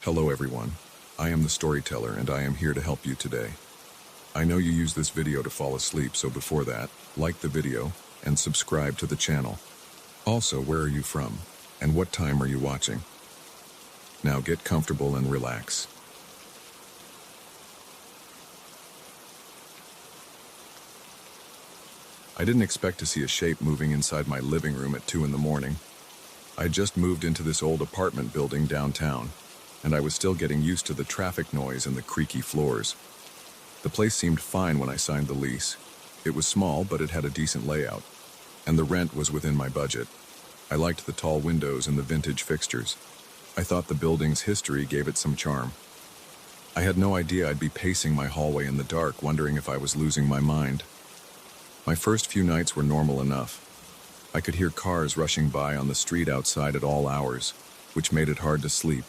Hello everyone, I am the storyteller and I am here to help you today. I know you use this video to fall asleep, so before that, like the video and subscribe to the channel. Also, where are you from and what time are you watching? Now get comfortable and relax. I didn't expect to see a shape moving inside my living room at 2 in the morning. I just moved into this old apartment building downtown, and I was still getting used to the traffic noise and the creaky floors. The place seemed fine when I signed the lease. It was small, but it had a decent layout, and the rent was within my budget. I liked the tall windows and the vintage fixtures. I thought the building's history gave it some charm. I had no idea I'd be pacing my hallway in the dark, wondering if I was losing my mind. My first few nights were normal enough. I could hear cars rushing by on the street outside at all hours, which made it hard to sleep.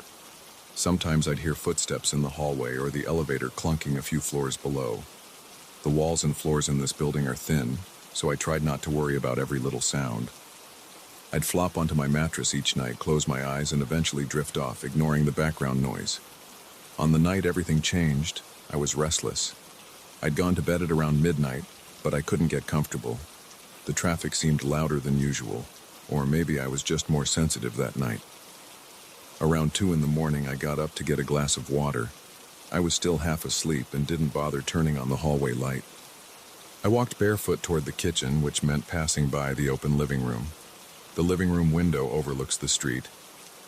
Sometimes I'd hear footsteps in the hallway or the elevator clunking a few floors below. The walls and floors in this building are thin, so I tried not to worry about every little sound. I'd flop onto my mattress each night, close my eyes, and eventually drift off, ignoring the background noise. On the night everything changed, I was restless. I'd gone to bed at around midnight, but I couldn't get comfortable. The traffic seemed louder than usual, or maybe I was just more sensitive that night. Around 2 in the morning, I got up to get a glass of water. I was still half asleep and didn't bother turning on the hallway light. I walked barefoot toward the kitchen, which meant passing by the open living room. The living room window overlooks the street,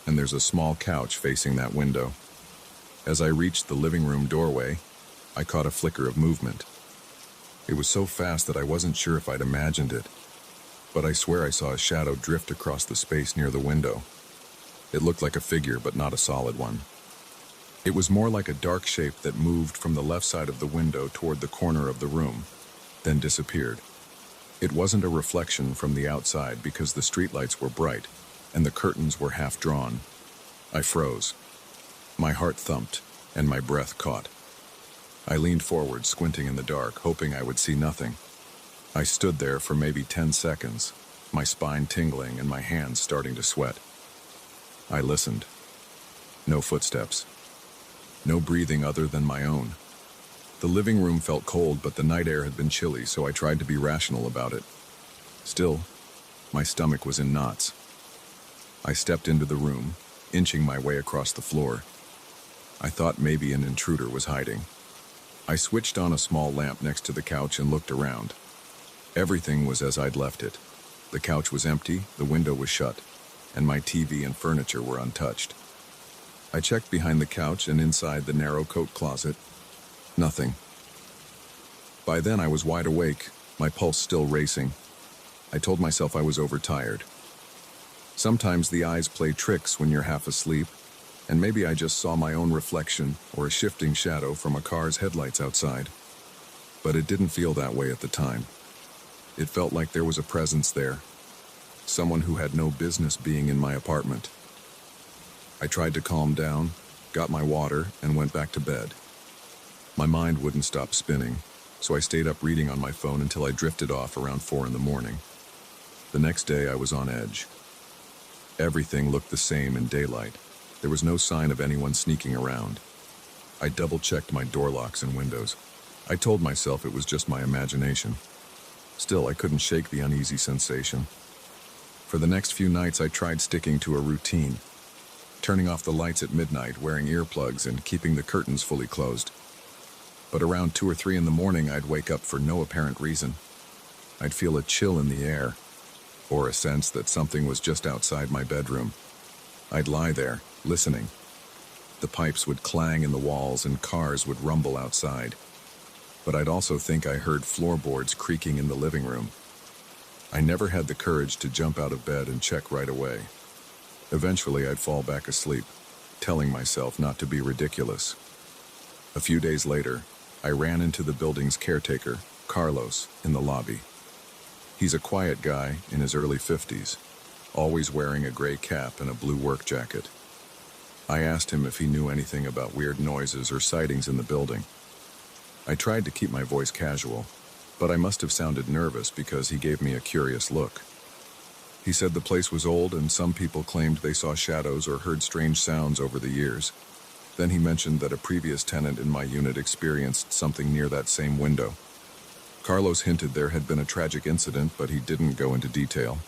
and there's a small couch facing that window. As I reached the living room doorway, I caught a flicker of movement. It was so fast that I wasn't sure if I'd imagined it, but I swear I saw a shadow drift across the space near the window. It looked like a figure, but not a solid one. It was more like a dark shape that moved from the left side of the window toward the corner of the room, then disappeared. It wasn't a reflection from the outside because the streetlights were bright and the curtains were half drawn. I froze. My heart thumped and my breath caught. I leaned forward, squinting in the dark, hoping I would see nothing. I stood there for maybe 10 seconds, my spine tingling and my hands starting to sweat. I listened. No footsteps. No breathing other than my own. The living room felt cold, but the night air had been chilly, so I tried to be rational about it. Still, my stomach was in knots. I stepped into the room, inching my way across the floor. I thought maybe an intruder was hiding. I switched on a small lamp next to the couch and looked around. Everything was as I'd left it. The couch was empty, the window was shut, and my TV and furniture were untouched. I checked behind the couch and inside the narrow coat closet. Nothing. By then I was wide awake, my pulse still racing. I told myself I was overtired. Sometimes the eyes play tricks when you're half asleep, and maybe I just saw my own reflection or a shifting shadow from a car's headlights outside. But it didn't feel that way at the time. It felt like there was a presence there, someone who had no business being in my apartment. I tried to calm down, got my water, and went back to bed. My mind wouldn't stop spinning, so I stayed up reading on my phone until I drifted off around 4 in the morning. The next day I was on edge. Everything looked the same in daylight. There was no sign of anyone sneaking around. I double-checked my door locks and windows. I told myself it was just my imagination. Still, I couldn't shake the uneasy sensation. For the next few nights, I tried sticking to a routine, turning off the lights at midnight, wearing earplugs, and keeping the curtains fully closed. But around 2 or 3 in the morning, I'd wake up for no apparent reason. I'd feel a chill in the air, or a sense that something was just outside my bedroom. I'd lie there, listening. The pipes would clang in the walls and cars would rumble outside. But I'd also think I heard floorboards creaking in the living room. I never had the courage to jump out of bed and check right away. Eventually, I'd fall back asleep, telling myself not to be ridiculous. A few days later, I ran into the building's caretaker, Carlos, in the lobby. He's a quiet guy in his early 50s, always wearing a gray cap and a blue work jacket. I asked him if he knew anything about weird noises or sightings in the building. I tried to keep my voice casual, but I must have sounded nervous because he gave me a curious look. He said the place was old and some people claimed they saw shadows or heard strange sounds over the years. Then he mentioned that a previous tenant in my unit experienced something near that same window. Carlos hinted there had been a tragic incident, but he didn't go into detail.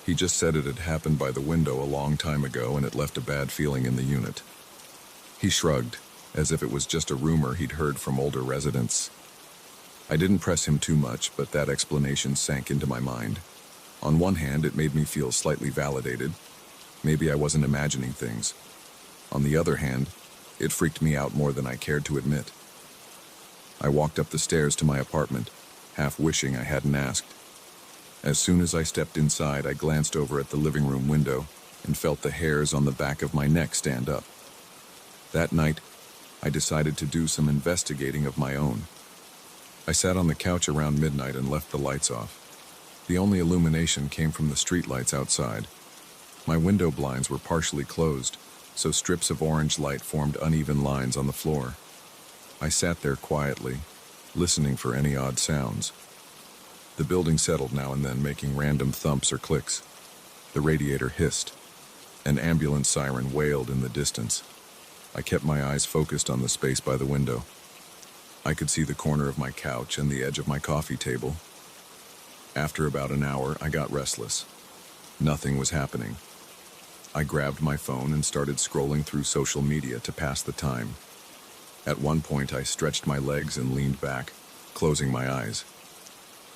He just said it had happened by the window a long time ago and it left a bad feeling in the unit. He shrugged, as if it was just a rumor he'd heard from older residents. I didn't press him too much, but that explanation sank into my mind. On one hand, it made me feel slightly validated. Maybe I wasn't imagining things. On the other hand, it freaked me out more than I cared to admit. I walked up the stairs to my apartment, half wishing I hadn't asked. As soon as I stepped inside, I glanced over at the living room window and felt the hairs on the back of my neck stand up. That night, I decided to do some investigating of my own. I sat on the couch around midnight and left the lights off. The only illumination came from the streetlights outside. My window blinds were partially closed, so strips of orange light formed uneven lines on the floor. I sat there quietly, listening for any odd sounds. The building settled now and then, making random thumps or clicks. The radiator hissed. An ambulance siren wailed in the distance. I kept my eyes focused on the space by the window. I could see the corner of my couch and the edge of my coffee table. After about an hour, I got restless. Nothing was happening. I grabbed my phone and started scrolling through social media to pass the time. At one point, I stretched my legs and leaned back, closing my eyes.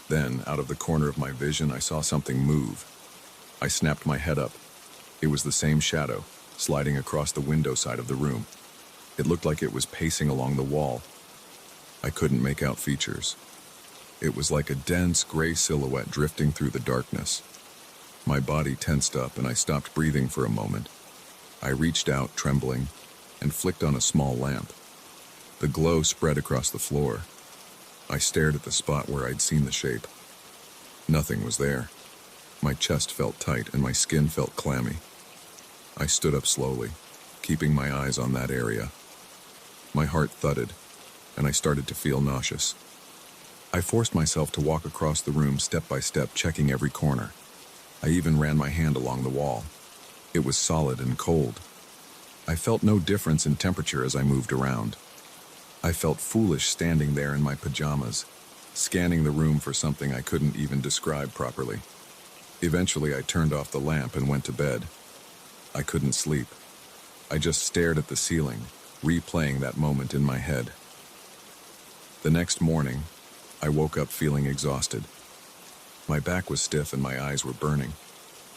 Then, out of the corner of my vision, I saw something move. I snapped my head up. It was the same shadow, sliding across the window side of the room. It looked like it was pacing along the wall. I couldn't make out features. It was like a dense gray silhouette drifting through the darkness. My body tensed up and I stopped breathing for a moment. I reached out, trembling, and flicked on a small lamp. The glow spread across the floor. I stared at the spot where I'd seen the shape. Nothing was there. My chest felt tight and my skin felt clammy. I stood up slowly, keeping my eyes on that area. My heart thudded, and I started to feel nauseous. I forced myself to walk across the room step by step, checking every corner. I even ran my hand along the wall. It was solid and cold. I felt no difference in temperature as I moved around. I felt foolish standing there in my pajamas, scanning the room for something I couldn't even describe properly. Eventually, I turned off the lamp and went to bed. I couldn't sleep. I just stared at the ceiling, replaying that moment in my head. The next morning, I woke up feeling exhausted. My back was stiff and my eyes were burning.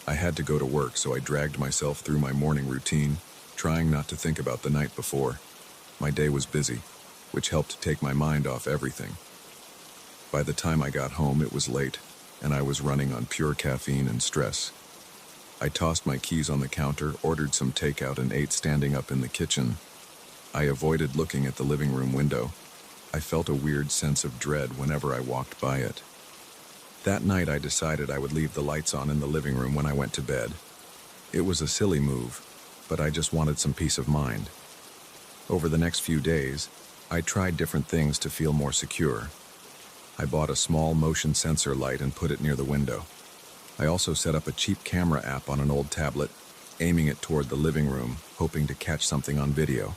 I had to go to work, so I dragged myself through my morning routine, trying not to think about the night before. My day was busy, which helped take my mind off everything. By the time I got home, it was late, and I was running on pure caffeine and stress. I tossed my keys on the counter, ordered some takeout, and ate standing up in the kitchen. I avoided looking at the living room window. I felt a weird sense of dread whenever I walked by it. That night, I decided I would leave the lights on in the living room when I went to bed. It was a silly move, but I just wanted some peace of mind. Over the next few days, I tried different things to feel more secure. I bought a small motion sensor light and put it near the window. I also set up a cheap camera app on an old tablet, aiming it toward the living room, hoping to catch something on video.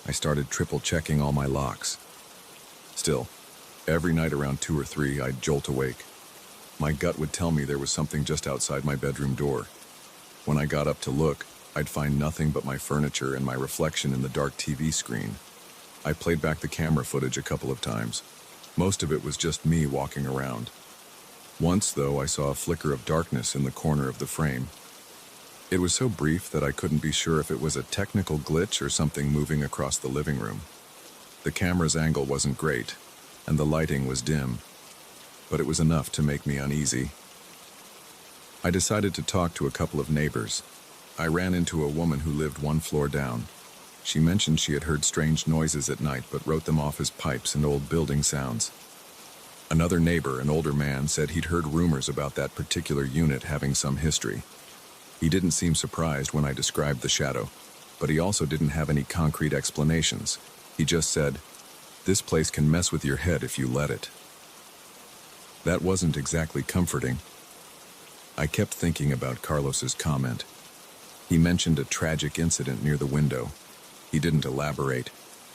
I started triple-checking all my locks. Still, every night around 2 or 3, I'd jolt awake. My gut would tell me there was something just outside my bedroom door. When I got up to look, I'd find nothing but my furniture and my reflection in the dark TV screen. I played back the camera footage a couple of times. Most of it was just me walking around. Once, though, I saw a flicker of darkness in the corner of the frame. It was so brief that I couldn't be sure if it was a technical glitch or something moving across the living room. The camera's angle wasn't great, and the lighting was dim, but it was enough to make me uneasy. I decided to talk to a couple of neighbors. I ran into a woman who lived one floor down. She mentioned she had heard strange noises at night, but wrote them off as pipes and old building sounds. Another neighbor, an older man, said he'd heard rumors about that particular unit having some history. He didn't seem surprised when I described the shadow, but he also didn't have any concrete explanations. He just said, "This place can mess with your head if you let it." That wasn't exactly comforting. I kept thinking about Carlos's comment. He mentioned a tragic incident near the window. He didn't elaborate,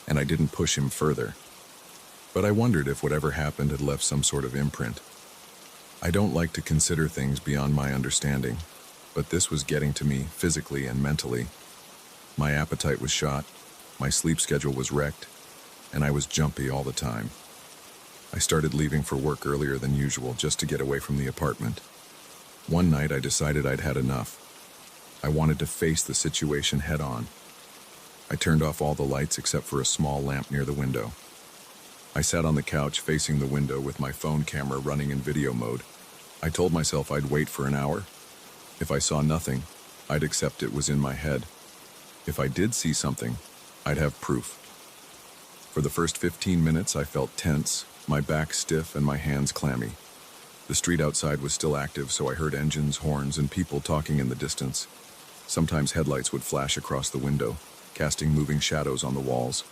and I didn't push him further. But I wondered if whatever happened had left some sort of imprint. I don't like to consider things beyond my understanding, but this was getting to me physically and mentally. My appetite was shot, my sleep schedule was wrecked, and I was jumpy all the time. I started leaving for work earlier than usual just to get away from the apartment. One night I decided I'd had enough. I wanted to face the situation head on. I turned off all the lights except for a small lamp near the window. I sat on the couch facing the window with my phone camera running in video mode. I told myself I'd wait for an hour. If I saw nothing, I'd accept it was in my head. If I did see something, I'd have proof. For the first 15 minutes, I felt tense, my back stiff and my hands clammy. The street outside was still active, so I heard engines, horns, and people talking in the distance. Sometimes headlights would flash across the window, casting moving shadows on the walls.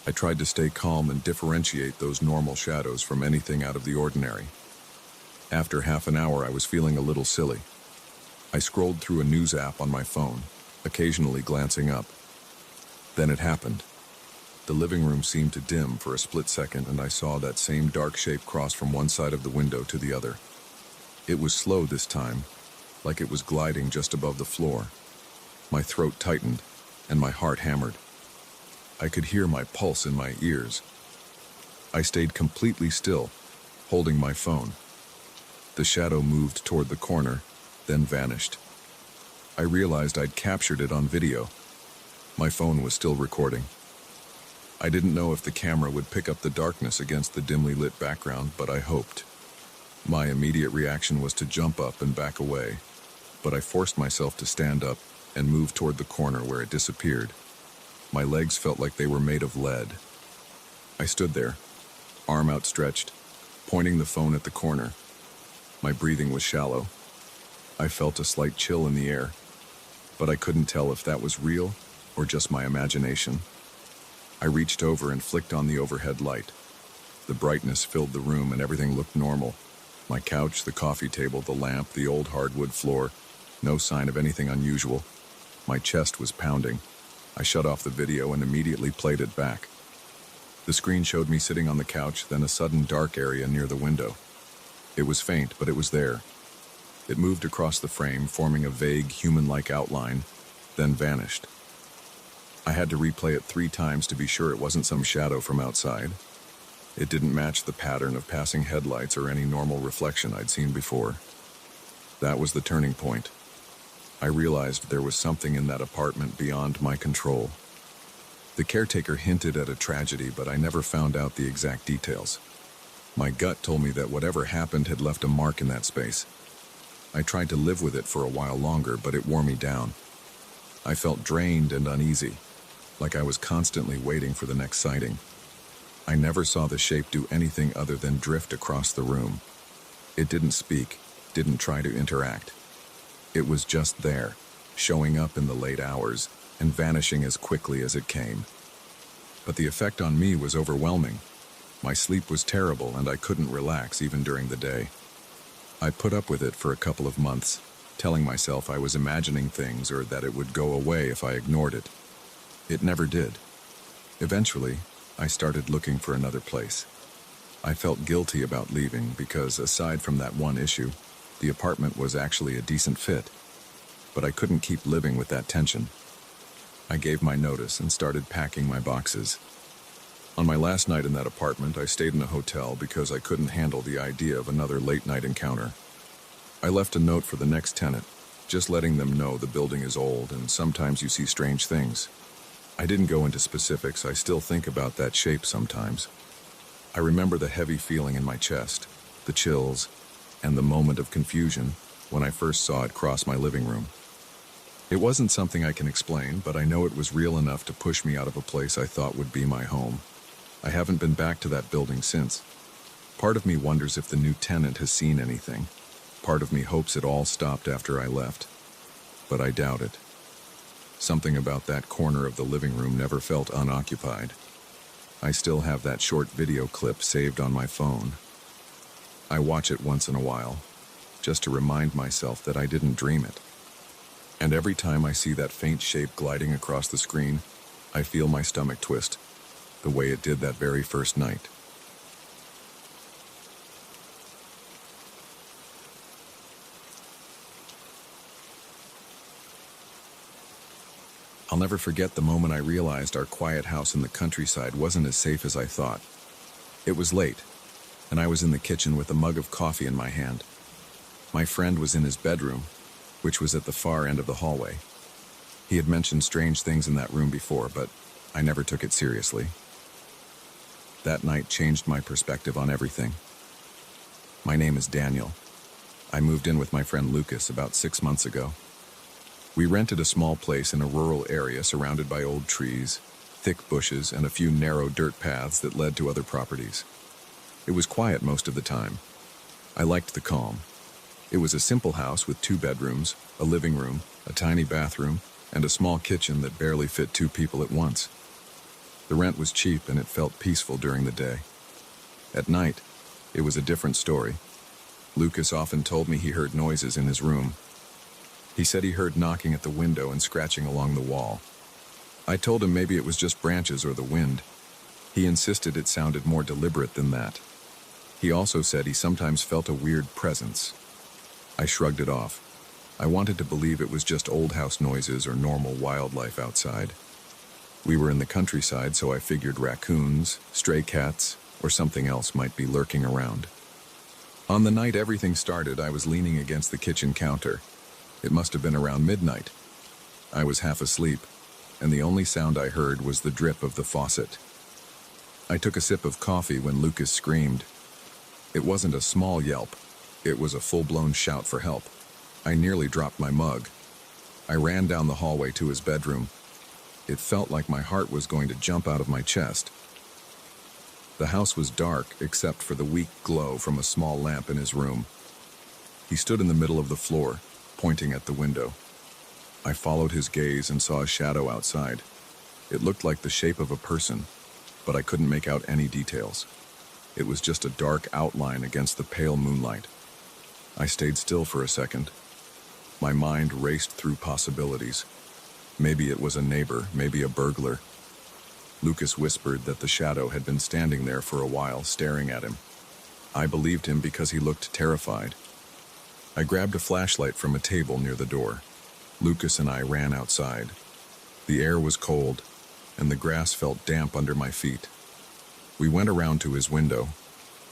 I tried to stay calm and differentiate those normal shadows from anything out of the ordinary. After half an hour, I was feeling a little silly. I scrolled through a news app on my phone, occasionally glancing up. Then it happened. The living room seemed to dim for a split second, and I saw that same dark shape cross from one side of the window to the other. It was slow this time, like it was gliding just above the floor. My throat tightened, and my heart hammered. I could hear my pulse in my ears. I stayed completely still, holding my phone. The shadow moved toward the corner, then vanished. I realized I'd captured it on video. My phone was still recording. I didn't know if the camera would pick up the darkness against the dimly lit background, but I hoped. My immediate reaction was to jump up and back away, but I forced myself to stand up and move toward the corner where it disappeared. My legs felt like they were made of lead. I stood there, arm outstretched, pointing the phone at the corner. My breathing was shallow. I felt a slight chill in the air, but I couldn't tell if that was real or just my imagination. I reached over and flicked on the overhead light. The brightness filled the room and everything looked normal. My couch, the coffee table, the lamp, the old hardwood floor. No sign of anything unusual. My chest was pounding. I shut off the video and immediately played it back. The screen showed me sitting on the couch, then a sudden dark area near the window. It was faint, but it was there. It moved across the frame, forming a vague, human-like outline, then vanished. I had to replay it 3 times to be sure it wasn't some shadow from outside. It didn't match the pattern of passing headlights or any normal reflection I'd seen before. That was the turning point. I realized there was something in that apartment beyond my control. The caretaker hinted at a tragedy, but I never found out the exact details. My gut told me that whatever happened had left a mark in that space. I tried to live with it for a while longer, but it wore me down. I felt drained and uneasy, like I was constantly waiting for the next sighting. I never saw the shape do anything other than drift across the room. It didn't speak, didn't try to interact. It was just there, showing up in the late hours and vanishing as quickly as it came. But the effect on me was overwhelming. My sleep was terrible and I couldn't relax even during the day. I put up with it for a couple of months, telling myself I was imagining things or that it would go away if I ignored it. It never did. Eventually, I started looking for another place. I felt guilty about leaving because, aside from that one issue, the apartment was actually a decent fit. But I couldn't keep living with that tension. I gave my notice and started packing my boxes. On my last night in that apartment, I stayed in a hotel because I couldn't handle the idea of another late-night encounter. I left a note for the next tenant, just letting them know the building is old and sometimes you see strange things. I didn't go into specifics. I still think about that shape sometimes. I remember the heavy feeling in my chest, the chills, and the moment of confusion when I first saw it cross my living room. It wasn't something I can explain, but I know it was real enough to push me out of a place I thought would be my home. I haven't been back to that building since. Part of me wonders if the new tenant has seen anything. Part of me hopes it all stopped after I left, but I doubt it. Something about that corner of the living room never felt unoccupied. I still have that short video clip saved on my phone. I watch it once in a while, just to remind myself that I didn't dream it. And every time I see that faint shape gliding across the screen, I feel my stomach twist, the way it did that very first night. I'll never forget the moment I realized our quiet house in the countryside wasn't as safe as I thought. It was late, and I was in the kitchen with a mug of coffee in my hand. My friend was in his bedroom, which was at the far end of the hallway. He had mentioned strange things in that room before, but I never took it seriously. That night changed my perspective on everything. My name is Daniel. I moved in with my friend Lucas about 6 months ago. We rented a small place in a rural area surrounded by old trees, thick bushes, and a few narrow dirt paths that led to other properties. It was quiet most of the time. I liked the calm. It was a simple house with 2 bedrooms, a living room, a tiny bathroom, and a small kitchen that barely fit 2 people at once. The rent was cheap and it felt peaceful during the day. At night, it was a different story. Lucas often told me he heard noises in his room. He said he heard knocking at the window and scratching along the wall. I told him maybe it was just branches or the wind. He insisted it sounded more deliberate than that. He also said he sometimes felt a weird presence. I shrugged it off. I wanted to believe it was just old house noises or normal wildlife outside. We were in the countryside, so I figured raccoons, stray cats, or something else might be lurking around. On the night everything started, I was leaning against the kitchen counter. It must have been around midnight. I was half asleep, and the only sound I heard was the drip of the faucet. I took a sip of coffee when Lucas screamed. It wasn't a small yelp. It was a full-blown shout for help. I nearly dropped my mug. I ran down the hallway to his bedroom. It felt like my heart was going to jump out of my chest. The house was dark except for the weak glow from a small lamp in his room. He stood in the middle of the floor, pointing at the window. I followed his gaze and saw a shadow outside. It looked like the shape of a person, but I couldn't make out any details. It was just a dark outline against the pale moonlight. I stayed still for a second. My mind raced through possibilities. Maybe it was a neighbor, maybe a burglar. Lucas whispered that the shadow had been standing there for a while, staring at him. I believed him because he looked terrified. I grabbed a flashlight from a table near the door. Lucas and I ran outside. The air was cold, and the grass felt damp under my feet. We went around to his window,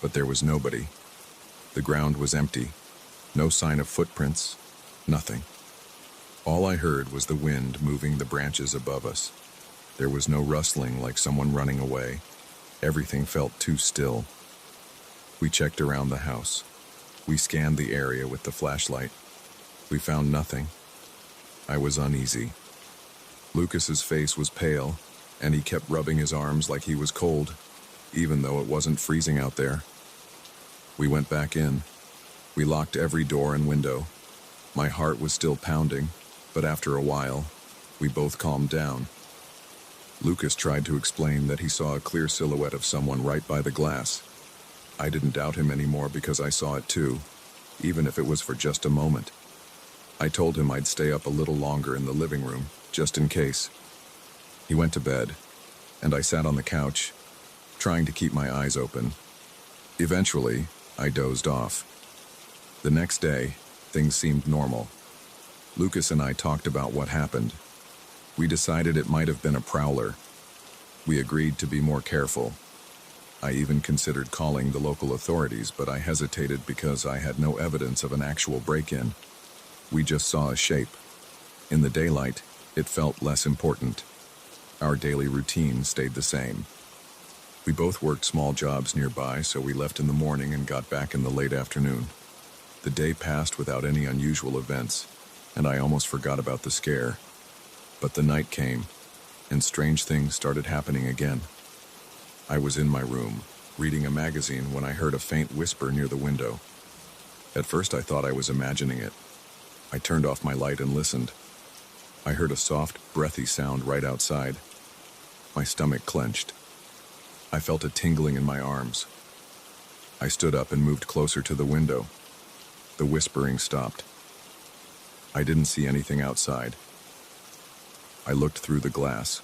but there was nobody. The ground was empty. No sign of footprints, nothing. All I heard was the wind moving the branches above us. There was no rustling like someone running away. Everything felt too still. We checked around the house. We scanned the area with the flashlight. We found nothing. I was uneasy. Lucas's face was pale, and he kept rubbing his arms like he was cold, even though it wasn't freezing out there. We went back in. We locked every door and window. My heart was still pounding, but after a while, we both calmed down. Lucas tried to explain that he saw a clear silhouette of someone right by the glass. I didn't doubt him anymore because I saw it too, even if it was for just a moment. I told him I'd stay up a little longer in the living room, just in case. He went to bed, and I sat on the couch, trying to keep my eyes open. Eventually, I dozed off. The next day, things seemed normal. Lucas and I talked about what happened. We decided it might have been a prowler. We agreed to be more careful. I even considered calling the local authorities, but I hesitated because I had no evidence of an actual break-in. We just saw a shape. In the daylight, it felt less important. Our daily routine stayed the same. We both worked small jobs nearby, so we left in the morning and got back in the late afternoon. The day passed without any unusual events, and I almost forgot about the scare. But the night came, and strange things started happening again. I was in my room, reading a magazine, when I heard a faint whisper near the window. At first I thought I was imagining it. I turned off my light and listened. I heard a soft, breathy sound right outside. My stomach clenched. I felt a tingling in my arms. I stood up and moved closer to the window. The whispering stopped. I didn't see anything outside. I looked through the glass.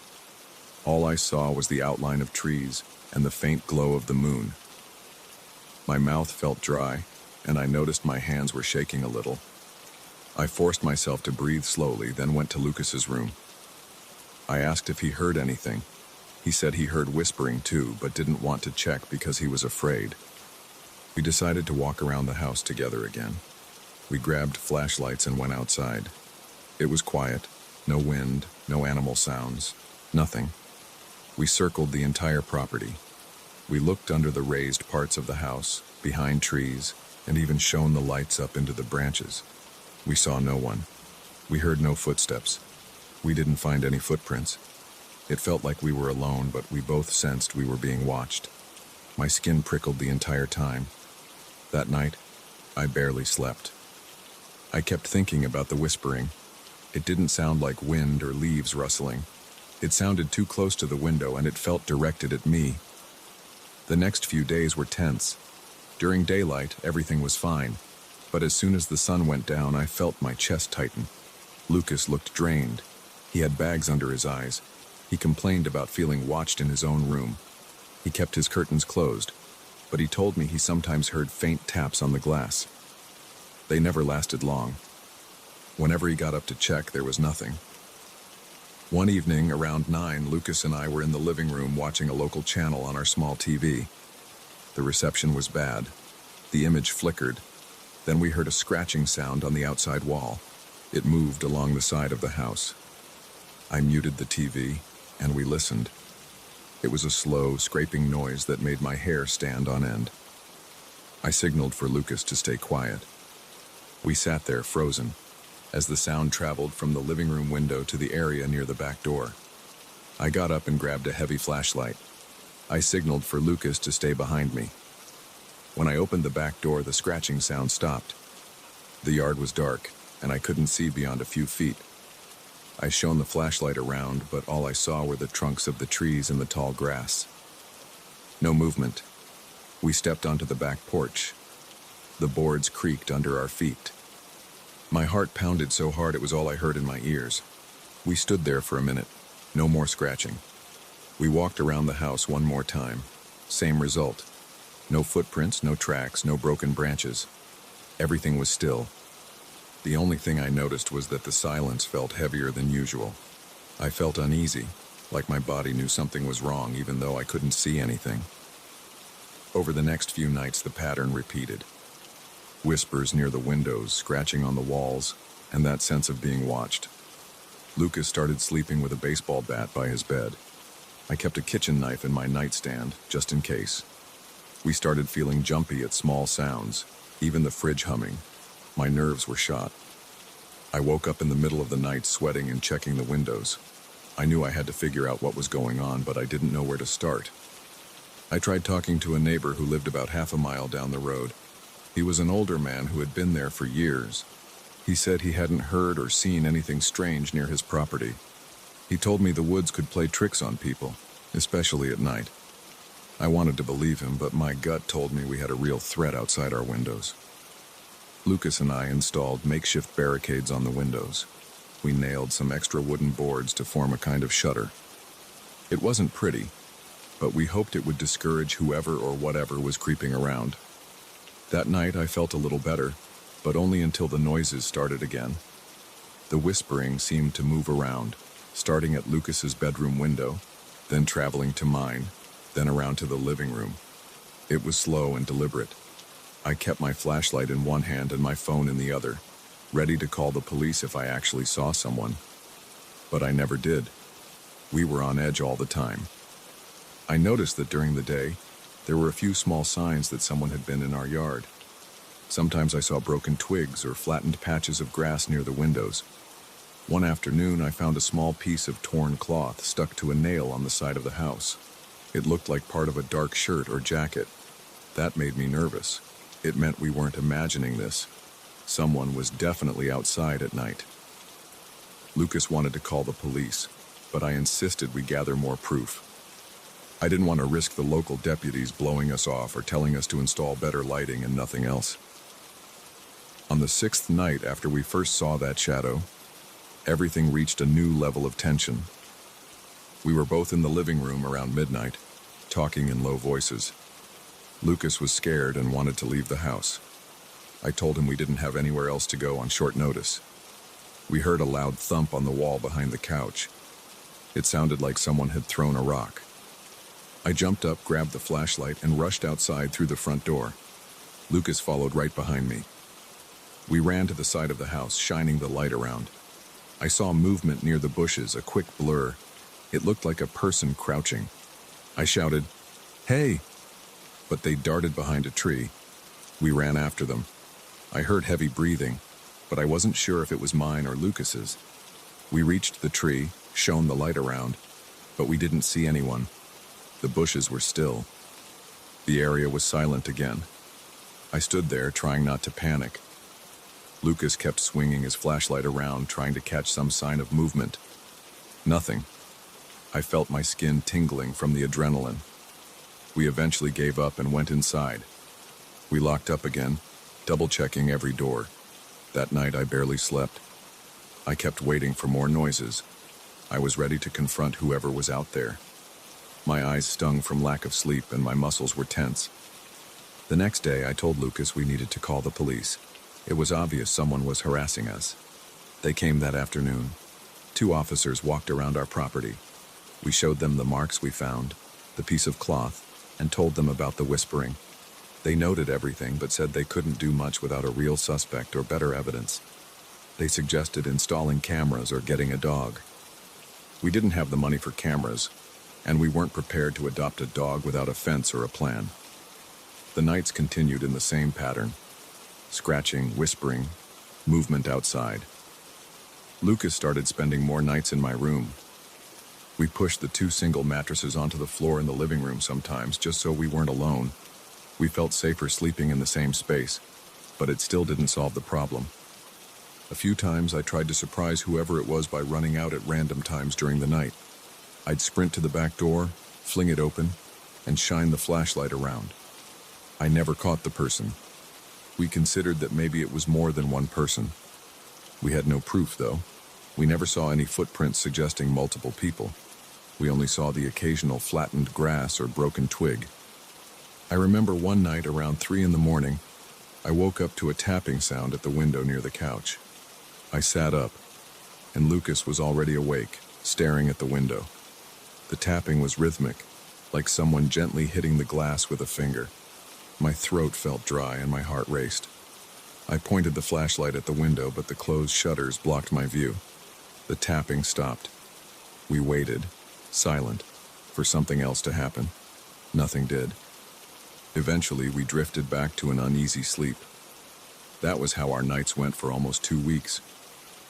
All I saw was the outline of trees and the faint glow of the moon. My mouth felt dry, and I noticed my hands were shaking a little. I forced myself to breathe slowly, then went to Lucas's room. I asked if he heard anything. He said he heard whispering too, but didn't want to check because he was afraid. We decided to walk around the house together again. We grabbed flashlights and went outside. It was quiet, no wind, no animal sounds, nothing. We circled the entire property. We looked under the raised parts of the house, behind trees, and even shone the lights up into the branches. We saw no one. We heard no footsteps. We didn't find any footprints. It felt like we were alone, but we both sensed we were being watched. My skin prickled the entire time. That night, I barely slept. I kept thinking about the whispering. It didn't sound like wind or leaves rustling. It sounded too close to the window, and it felt directed at me. The next few days were tense. During daylight, everything was fine, but as soon as the sun went down, I felt my chest tighten. Lucas looked drained. He had bags under his eyes. He complained about feeling watched in his own room. He kept his curtains closed, but he told me he sometimes heard faint taps on the glass. They never lasted long. Whenever he got up to check, there was nothing. One evening, around 9, Lucas and I were in the living room watching a local channel on our small TV. The reception was bad. The image flickered. Then we heard a scratching sound on the outside wall. It moved along the side of the house. I muted the TV, and we listened. It was a slow, scraping noise that made my hair stand on end. I signaled for Lucas to stay quiet. We sat there, frozen, as the sound traveled from the living room window to the area near the back door. I got up and grabbed a heavy flashlight. I signaled for Lucas to stay behind me. When I opened the back door, the scratching sound stopped. The yard was dark, and I couldn't see beyond a few feet. I shone the flashlight around, but all I saw were the trunks of the trees and the tall grass. No movement. We stepped onto the back porch. The boards creaked under our feet. My heart pounded so hard it was all I heard in my ears. We stood there for a minute. No more scratching. We walked around the house one more time. Same result. No footprints, no tracks, no broken branches. Everything was still. The only thing I noticed was that the silence felt heavier than usual. I felt uneasy, like my body knew something was wrong even though I couldn't see anything. Over the next few nights, the pattern repeated. Whispers near the windows, scratching on the walls, and that sense of being watched. Lucas started sleeping with a baseball bat by his bed. I kept a kitchen knife in my nightstand, just in case. We started feeling jumpy at small sounds, even the fridge humming. My nerves were shot. I woke up in the middle of the night sweating and checking the windows. I knew I had to figure out what was going on, but I didn't know where to start. I tried talking to a neighbor who lived about half a mile down the road. He was an older man who had been there for years. He said he hadn't heard or seen anything strange near his property. He told me the woods could play tricks on people, especially at night. I wanted to believe him, but my gut told me we had a real threat outside our windows. Lucas and I installed makeshift barricades on the windows. We nailed some extra wooden boards to form a kind of shutter. It wasn't pretty, but we hoped it would discourage whoever or whatever was creeping around. That night I felt a little better, but only until the noises started again. The whispering seemed to move around, starting at Lucas's bedroom window, then traveling to mine, then around to the living room. It was slow and deliberate. I kept my flashlight in one hand and my phone in the other, ready to call the police if I actually saw someone. But I never did. We were on edge all the time. I noticed that during the day, there were a few small signs that someone had been in our yard. Sometimes I saw broken twigs or flattened patches of grass near the windows. One afternoon, I found a small piece of torn cloth stuck to a nail on the side of the house. It looked like part of a dark shirt or jacket. That made me nervous. It meant we weren't imagining this. Someone was definitely outside at night. Lucas wanted to call the police, but I insisted we gather more proof. I didn't want to risk the local deputies blowing us off or telling us to install better lighting and nothing else. On the 6th night after we first saw that shadow, everything reached a new level of tension. We were both in the living room around midnight, talking in low voices. Lucas was scared and wanted to leave the house. I told him we didn't have anywhere else to go on short notice. We heard a loud thump on the wall behind the couch. It sounded like someone had thrown a rock. I jumped up, grabbed the flashlight, and rushed outside through the front door. Lucas followed right behind me. We ran to the side of the house, shining the light around. I saw movement near the bushes, a quick blur. It looked like a person crouching. I shouted, "Hey!" But they darted behind a tree. We ran after them. I heard heavy breathing, but I wasn't sure if it was mine or Lucas's. We reached the tree, shone the light around, but we didn't see anyone. The bushes were still. The area was silent again. I stood there, trying not to panic. Lucas kept swinging his flashlight around, trying to catch some sign of movement. Nothing. I felt my skin tingling from the adrenaline. We eventually gave up and went inside. We locked up again, double-checking every door. That night I barely slept. I kept waiting for more noises. I was ready to confront whoever was out there. My eyes stung from lack of sleep and my muscles were tense. The next day I told Lucas we needed to call the police. It was obvious someone was harassing us. They came that afternoon. 2 officers walked around our property. We showed them the marks we found, the piece of cloth, and told them about the whispering. They noted everything but said they couldn't do much without a real suspect or better evidence. They suggested installing cameras or getting a dog. We didn't have the money for cameras, and we weren't prepared to adopt a dog without a fence or a plan. The nights continued in the same pattern. Scratching, whispering, movement outside. Lucas started spending more nights in my room. We pushed the 2 single mattresses onto the floor in the living room sometimes just so we weren't alone. We felt safer sleeping in the same space, but it still didn't solve the problem. A few times I tried to surprise whoever it was by running out at random times during the night. I'd sprint to the back door, fling it open, and shine the flashlight around. I never caught the person. We considered that maybe it was more than one person. We had no proof, though. We never saw any footprints suggesting multiple people. We only saw the occasional flattened grass or broken twig. I remember one night around 3 in the morning, I woke up to a tapping sound at the window near the couch. I sat up, and Lucas was already awake, staring at the window. The tapping was rhythmic, like someone gently hitting the glass with a finger. My throat felt dry and my heart raced. I pointed the flashlight at the window, but the closed shutters blocked my view. The tapping stopped. We waited, silent, for something else to happen. Nothing did. Eventually, we drifted back to an uneasy sleep. That was how our nights went for almost 2 weeks.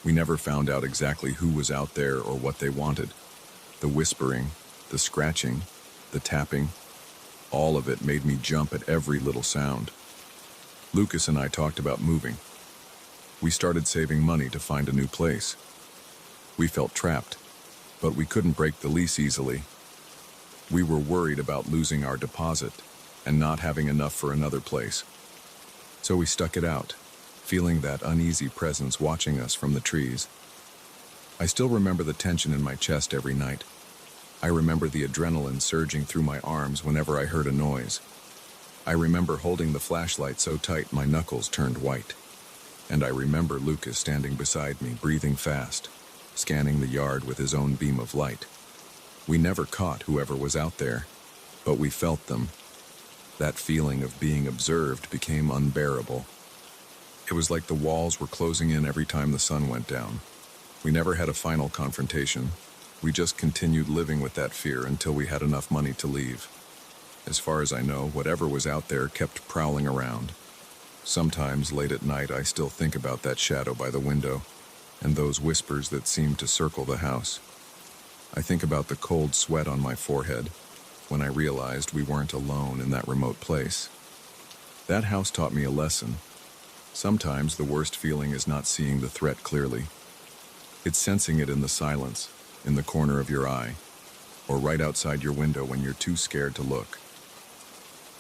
We never found out exactly who was out there or what they wanted. The whispering, the scratching, the tapping, all of it made me jump at every little sound. Lucas and I talked about moving. We started saving money to find a new place. We felt trapped, but we couldn't break the lease easily. We were worried about losing our deposit and not having enough for another place. So we stuck it out, feeling that uneasy presence watching us from the trees. I still remember the tension in my chest every night. I remember the adrenaline surging through my arms whenever I heard a noise. I remember holding the flashlight so tight my knuckles turned white. And I remember Lucas standing beside me, breathing fast, scanning the yard with his own beam of light. We never caught whoever was out there, but we felt them. That feeling of being observed became unbearable. It was like the walls were closing in every time the sun went down. We never had a final confrontation. We just continued living with that fear until we had enough money to leave. As far as I know, whatever was out there kept prowling around. Sometimes, late at night, I still think about that shadow by the window, and those whispers that seemed to circle the house. I think about the cold sweat on my forehead when I realized we weren't alone in that remote place. That house taught me a lesson. Sometimes the worst feeling is not seeing the threat clearly. It's sensing it in the silence, in the corner of your eye, or right outside your window when you're too scared to look.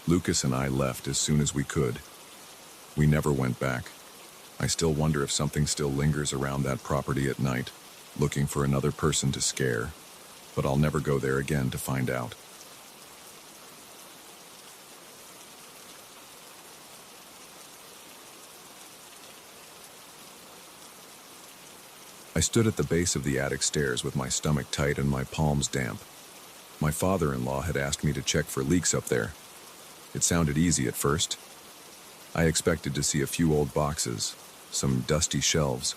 Lucas and I left as soon as we could. We never went back. I still wonder if something still lingers around that property at night, looking for another person to scare. but I'll never go there again to find out. I stood at the base of the attic stairs with my stomach tight and my palms damp. My father-in-law had asked me to check for leaks up there. It sounded easy at first. I expected to see a few old boxes, some dusty shelves,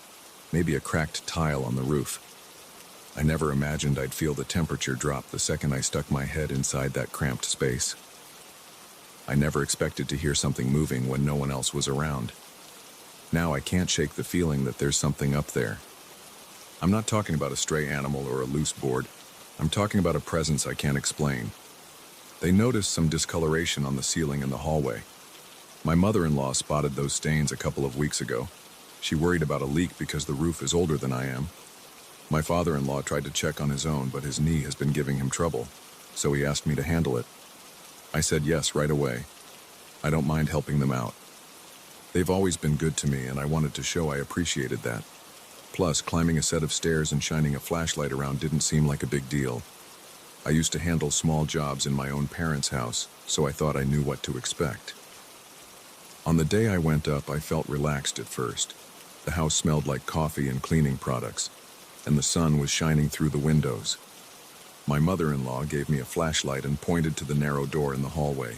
maybe a cracked tile on the roof. I never imagined I'd feel the temperature drop the second I stuck my head inside that cramped space. I never expected to hear something moving when no one else was around. Now I can't shake the feeling that there's something up there. I'm not talking about a stray animal or a loose board. I'm talking about a presence I can't explain. They noticed some discoloration on the ceiling in the hallway. My mother-in-law spotted those stains a couple of weeks ago. She worried about a leak because the roof is older than I am. My father-in-law tried to check on his own, but his knee has been giving him trouble, so he asked me to handle it. I said yes right away. I don't mind helping them out. They've always been good to me, and I wanted to show I appreciated that. Plus, climbing a set of stairs and shining a flashlight around didn't seem like a big deal. I used to handle small jobs in my own parents' house, so I thought I knew what to expect. On the day I went up, I felt relaxed at first. The house smelled like coffee and cleaning products, and the sun was shining through the windows. My mother-in-law gave me a flashlight and pointed to the narrow door in the hallway.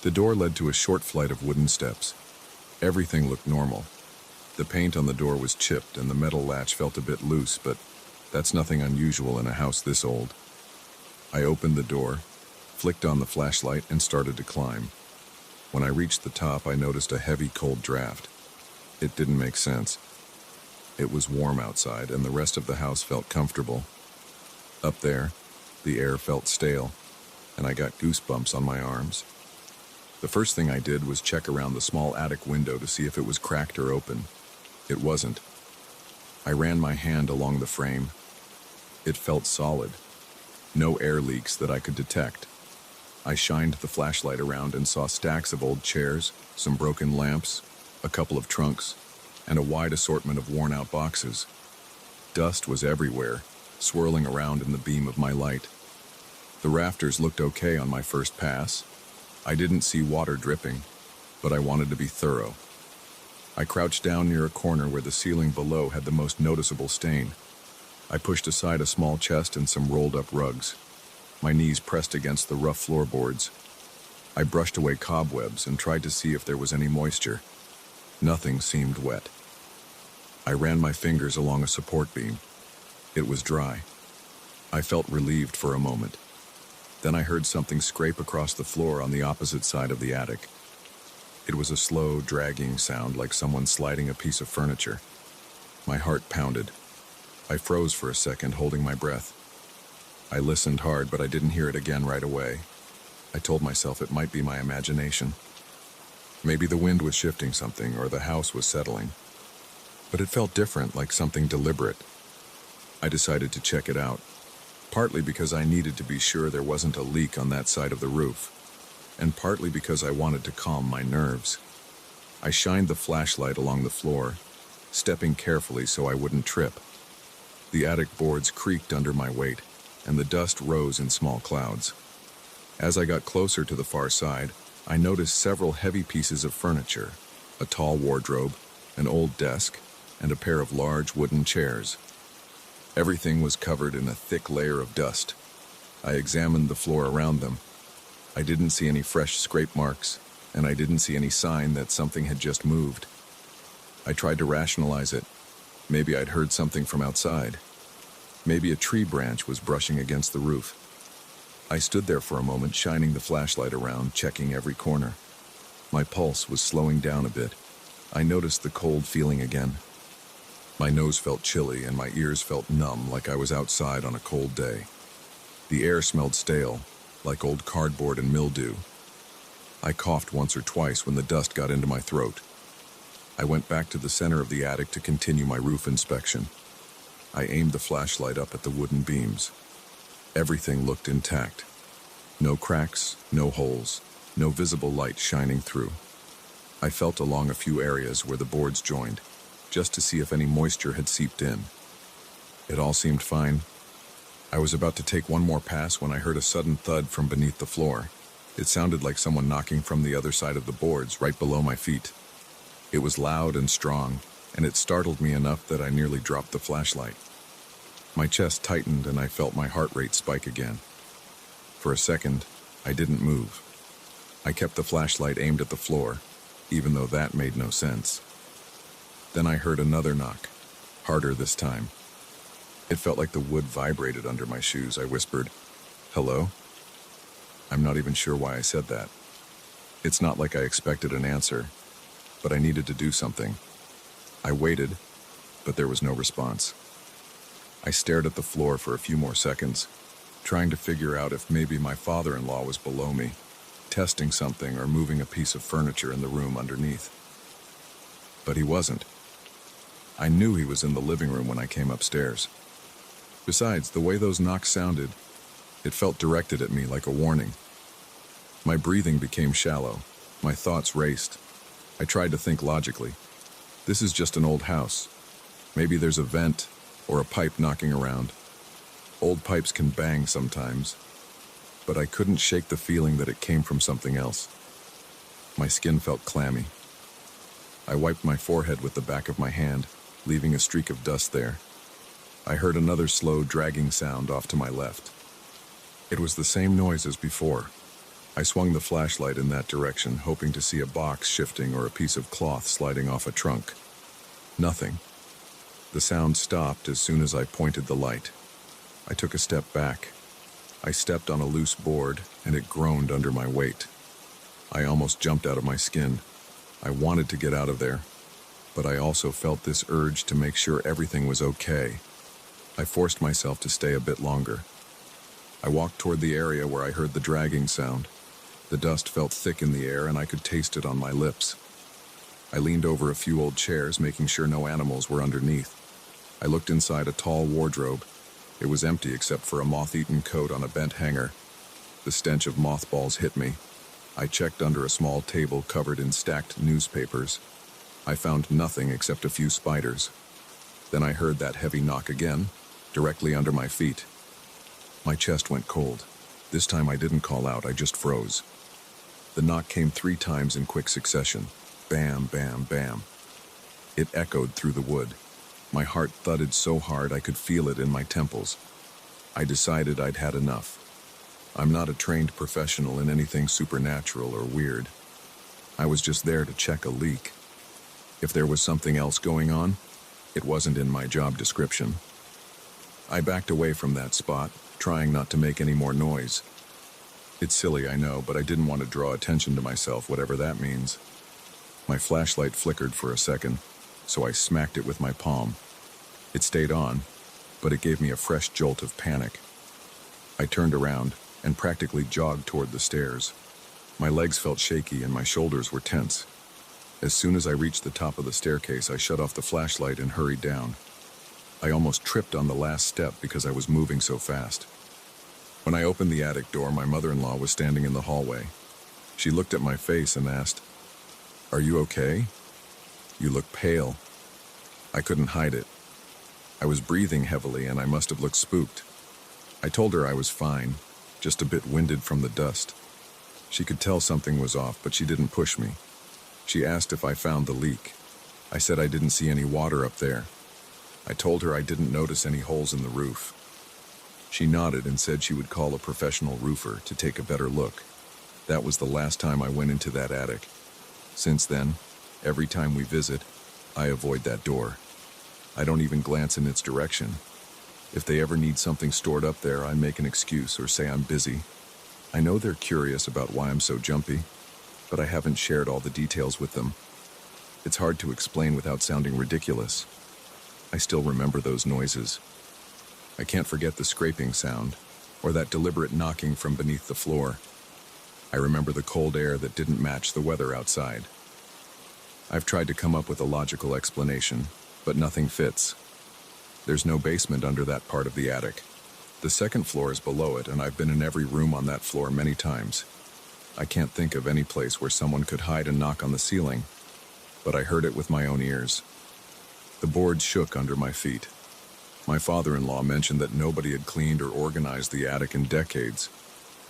The door led to a short flight of wooden steps. Everything looked normal. The paint on the door was chipped and the metal latch felt a bit loose, but that's nothing unusual in a house this old. I opened the door, flicked on the flashlight, and started to climb. When I reached the top, I noticed a heavy, cold draft. It didn't make sense. It was warm outside, and the rest of the house felt comfortable. Up there, the air felt stale, and I got goosebumps on my arms. The first thing I did was check around the small attic window to see if it was cracked or open. It wasn't. I ran my hand along the frame. It felt solid. No air leaks that I could detect. I shined the flashlight around and saw stacks of old chairs, some broken lamps, a couple of trunks, and a wide assortment of worn-out boxes. Dust was everywhere, swirling around in the beam of my light. The rafters looked okay on my first pass. I didn't see water dripping, but I wanted to be thorough. I crouched down near a corner where the ceiling below had the most noticeable stain. I pushed aside a small chest and some rolled-up rugs. My knees pressed against the rough floorboards. I brushed away cobwebs and tried to see if there was any moisture. Nothing seemed wet. I ran my fingers along a support beam. It was dry. I felt relieved for a moment. Then I heard something scrape across the floor on the opposite side of the attic. It was a slow, dragging sound like someone sliding a piece of furniture. My heart pounded. I froze for a second, holding my breath. I listened hard, but I didn't hear it again right away. I told myself it might be my imagination. Maybe the wind was shifting something, or the house was settling. But it felt different, like something deliberate. I decided to check it out, partly because I needed to be sure there wasn't a leak on that side of the roof, and partly because I wanted to calm my nerves. I shined the flashlight along the floor, stepping carefully so I wouldn't trip. The attic boards creaked under my weight, and the dust rose in small clouds. As I got closer to the far side, I noticed several heavy pieces of furniture, a tall wardrobe, an old desk, and a pair of large wooden chairs. Everything was covered in a thick layer of dust. I examined the floor around them. I didn't see any fresh scrape marks, and I didn't see any sign that something had just moved. I tried to rationalize it. Maybe I'd heard something from outside. Maybe a tree branch was brushing against the roof. I stood there for a moment, shining the flashlight around, checking every corner. My pulse was slowing down a bit. I noticed the cold feeling again. My nose felt chilly and my ears felt numb, like I was outside on a cold day. The air smelled stale, like old cardboard and mildew. I coughed once or twice when the dust got into my throat. I went back to the center of the attic to continue my roof inspection. I aimed the flashlight up at the wooden beams. Everything looked intact. No cracks, no holes, no visible light shining through. I felt along a few areas where the boards joined, just to see if any moisture had seeped in. It all seemed fine. I was about to take one more pass when I heard a sudden thud from beneath the floor. It sounded like someone knocking from the other side of the boards, right below my feet. It was loud and strong, and it startled me enough that I nearly dropped the flashlight. My chest tightened and I felt my heart rate spike again. For a second, I didn't move. I kept the flashlight aimed at the floor, even though that made no sense. Then I heard another knock, harder this time. It felt like the wood vibrated under my shoes. I whispered, "Hello?" I'm not even sure why I said that. It's not like I expected an answer, but I needed to do something. I waited, but there was no response. I stared at the floor for a few more seconds, trying to figure out if maybe my father-in-law was below me, testing something or moving a piece of furniture in the room underneath. But he wasn't. I knew he was in the living room when I came upstairs. Besides, the way those knocks sounded, it felt directed at me like a warning. My breathing became shallow. My thoughts raced. I tried to think logically. This is just an old house. Maybe there's a vent or a pipe knocking around. Old pipes can bang sometimes, but I couldn't shake the feeling that it came from something else. My skin felt clammy. I wiped my forehead with the back of my hand, leaving a streak of dust there. I heard another slow, dragging sound off to my left. It was the same noise as before. I swung the flashlight in that direction, hoping to see a box shifting or a piece of cloth sliding off a trunk. Nothing. The sound stopped as soon as I pointed the light. I took a step back. I stepped on a loose board, and it groaned under my weight. I almost jumped out of my skin. I wanted to get out of there, but I also felt this urge to make sure everything was okay. I forced myself to stay a bit longer. I walked toward the area where I heard the dragging sound. The dust felt thick in the air, and I could taste it on my lips. I leaned over a few old chairs, making sure no animals were underneath. I looked inside a tall wardrobe. It was empty except for a moth-eaten coat on a bent hanger. The stench of mothballs hit me. I checked under a small table covered in stacked newspapers. I found nothing except a few spiders. Then I heard that heavy knock again, directly under my feet. My chest went cold. This time I didn't call out, I just froze. The knock came 3 times in quick succession. Bam, bam, bam. It echoed through the wood. My heart thudded so hard I could feel it in my temples. I decided I'd had enough. I'm not a trained professional in anything supernatural or weird. I was just there to check a leak. If there was something else going on, it wasn't in my job description. I backed away from that spot, trying not to make any more noise. It's silly, I know, but I didn't want to draw attention to myself, whatever that means. My flashlight flickered for a second, so I smacked it with my palm. It stayed on, but it gave me a fresh jolt of panic. I turned around and practically jogged toward the stairs. My legs felt shaky and my shoulders were tense. As soon as I reached the top of the staircase, I shut off the flashlight and hurried down. I almost tripped on the last step because I was moving so fast. When I opened the attic door, my mother-in-law was standing in the hallway. She looked at my face and asked, "Are you okay? You look pale." I couldn't hide it. I was breathing heavily and I must have looked spooked. I told her I was fine, just a bit winded from the dust. She could tell something was off, but she didn't push me. She asked if I found the leak. I said I didn't see any water up there. I told her I didn't notice any holes in the roof. She nodded and said she would call a professional roofer to take a better look. That was the last time I went into that attic. Since then, every time we visit, I avoid that door. I don't even glance in its direction. If they ever need something stored up there, I make an excuse or say I'm busy. I know they're curious about why I'm so jumpy, but I haven't shared all the details with them. It's hard to explain without sounding ridiculous. I still remember those noises. I can't forget the scraping sound, or that deliberate knocking from beneath the floor. I remember the cold air that didn't match the weather outside. I've tried to come up with a logical explanation, but nothing fits. There's no basement under that part of the attic. The second floor is below it, and I've been in every room on that floor many times. I can't think of any place where someone could hide and knock on the ceiling, but I heard it with my own ears. The boards shook under my feet. My father-in-law mentioned that nobody had cleaned or organized the attic in decades.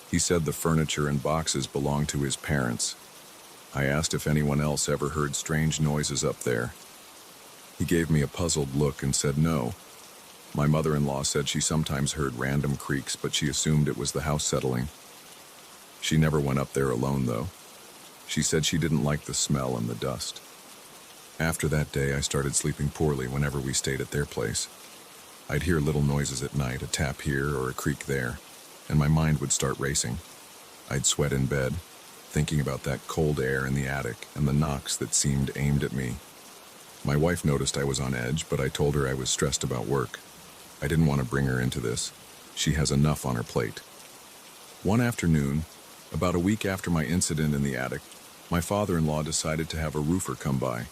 He said the furniture and boxes belonged to his parents. I asked if anyone else ever heard strange noises up there. He gave me a puzzled look and said no. My mother-in-law said she sometimes heard random creaks, but she assumed it was the house settling. She never went up there alone, though. She said she didn't like the smell and the dust. After that day, I started sleeping poorly whenever we stayed at their place. I'd hear little noises at night, a tap here or a creak there, and my mind would start racing. I'd sweat in bed, thinking about that cold air in the attic and the knocks that seemed aimed at me. My wife noticed I was on edge, but I told her I was stressed about work. I didn't want to bring her into this. She has enough on her plate. One afternoon, about a week after my incident in the attic, my father-in-law decided to have a roofer come by.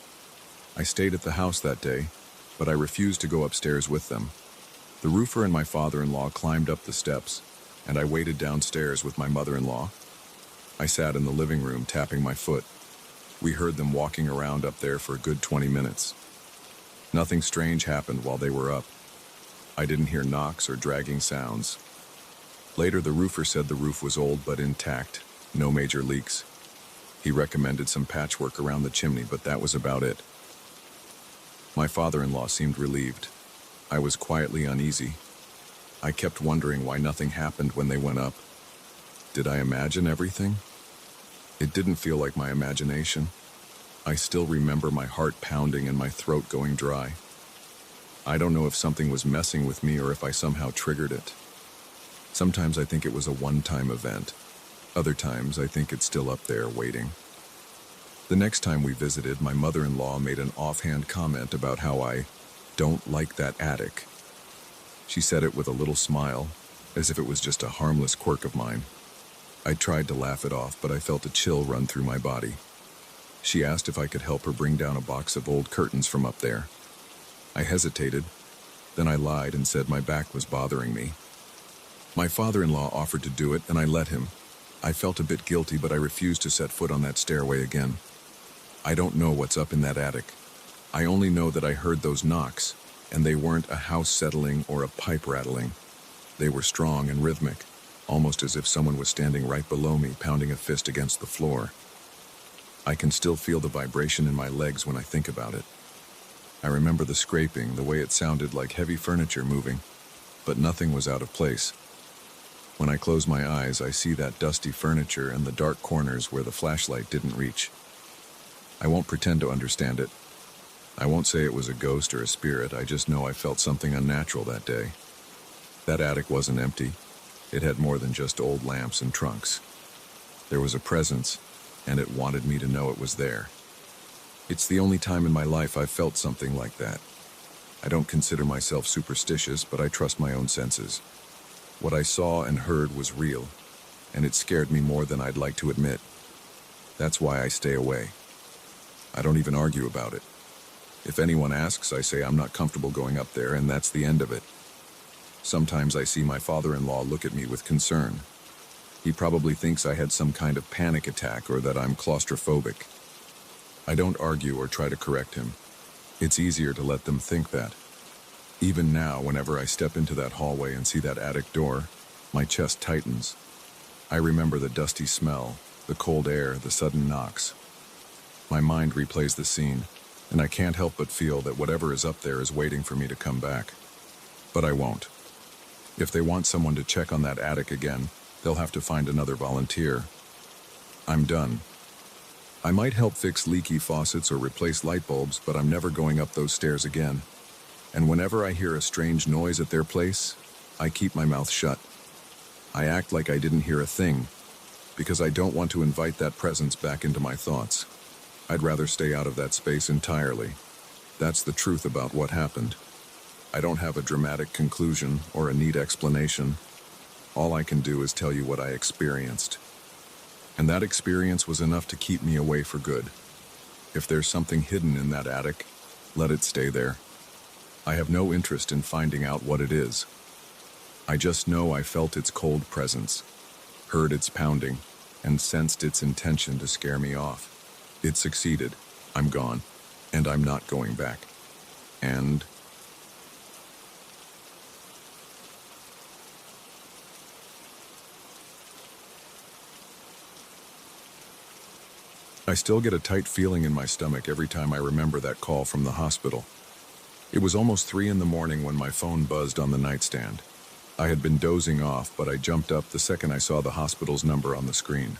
I stayed at the house that day, but I refused to go upstairs with them. The roofer and my father-in-law climbed up the steps, and I waited downstairs with my mother-in-law. I sat in the living room tapping my foot. We heard them walking around up there for a good 20 minutes. Nothing strange happened while they were up. I didn't hear knocks or dragging sounds. Later, the roofer said the roof was old but intact, no major leaks. He recommended some patchwork around the chimney, but that was about it. My father-in-law seemed relieved. I was quietly uneasy. I kept wondering why nothing happened when they went up. Did I imagine everything? It didn't feel like my imagination. I still remember my heart pounding and my throat going dry. I don't know if something was messing with me or if I somehow triggered it. Sometimes I think it was a one-time event. Other times I think it's still up there waiting. The next time we visited, my mother-in-law made an offhand comment about how I don't like that attic. She said it with a little smile, as if it was just a harmless quirk of mine. I tried to laugh it off, but I felt a chill run through my body. She asked if I could help her bring down a box of old curtains from up there. I hesitated, then I lied and said my back was bothering me. My father-in-law offered to do it, and I let him. I felt a bit guilty, but I refused to set foot on that stairway again. I don't know what's up in that attic. I only know that I heard those knocks, and they weren't a house settling or a pipe rattling. They were strong and rhythmic, almost as if someone was standing right below me, pounding a fist against the floor. I can still feel the vibration in my legs when I think about it. I remember the scraping, the way it sounded like heavy furniture moving, but nothing was out of place. When I close my eyes, I see that dusty furniture and the dark corners where the flashlight didn't reach. I won't pretend to understand it. I won't say it was a ghost or a spirit, I just know I felt something unnatural that day. That attic wasn't empty. It had more than just old lamps and trunks. There was a presence, and it wanted me to know it was there. It's the only time in my life I've felt something like that. I don't consider myself superstitious, but I trust my own senses. What I saw and heard was real, and it scared me more than I'd like to admit. That's why I stay away. I don't even argue about it. If anyone asks, I say I'm not comfortable going up there, and that's the end of it. Sometimes I see my father-in-law look at me with concern. He probably thinks I had some kind of panic attack or that I'm claustrophobic. I don't argue or try to correct him. It's easier to let them think that. Even now, whenever I step into that hallway and see that attic door, my chest tightens. I remember the dusty smell, the cold air, the sudden knocks. My mind replays the scene, and I can't help but feel that whatever is up there is waiting for me to come back. But I won't. If they want someone to check on that attic again, they'll have to find another volunteer. I'm done. I might help fix leaky faucets or replace light bulbs, but I'm never going up those stairs again. And whenever I hear a strange noise at their place, I keep my mouth shut. I act like I didn't hear a thing, because I don't want to invite that presence back into my thoughts. I'd rather stay out of that space entirely. That's the truth about what happened. I don't have a dramatic conclusion or a neat explanation. All I can do is tell you what I experienced. And that experience was enough to keep me away for good. If there's something hidden in that attic, let it stay there. I have no interest in finding out what it is. I just know I felt its cold presence, heard its pounding, and sensed its intention to scare me off. It succeeded. I'm gone, and I'm not going back. And I still get a tight feeling in my stomach every time I remember that call from the hospital. It was almost 3 in the morning when my phone buzzed on the nightstand. I had been dozing off, but I jumped up the second I saw the hospital's number on the screen.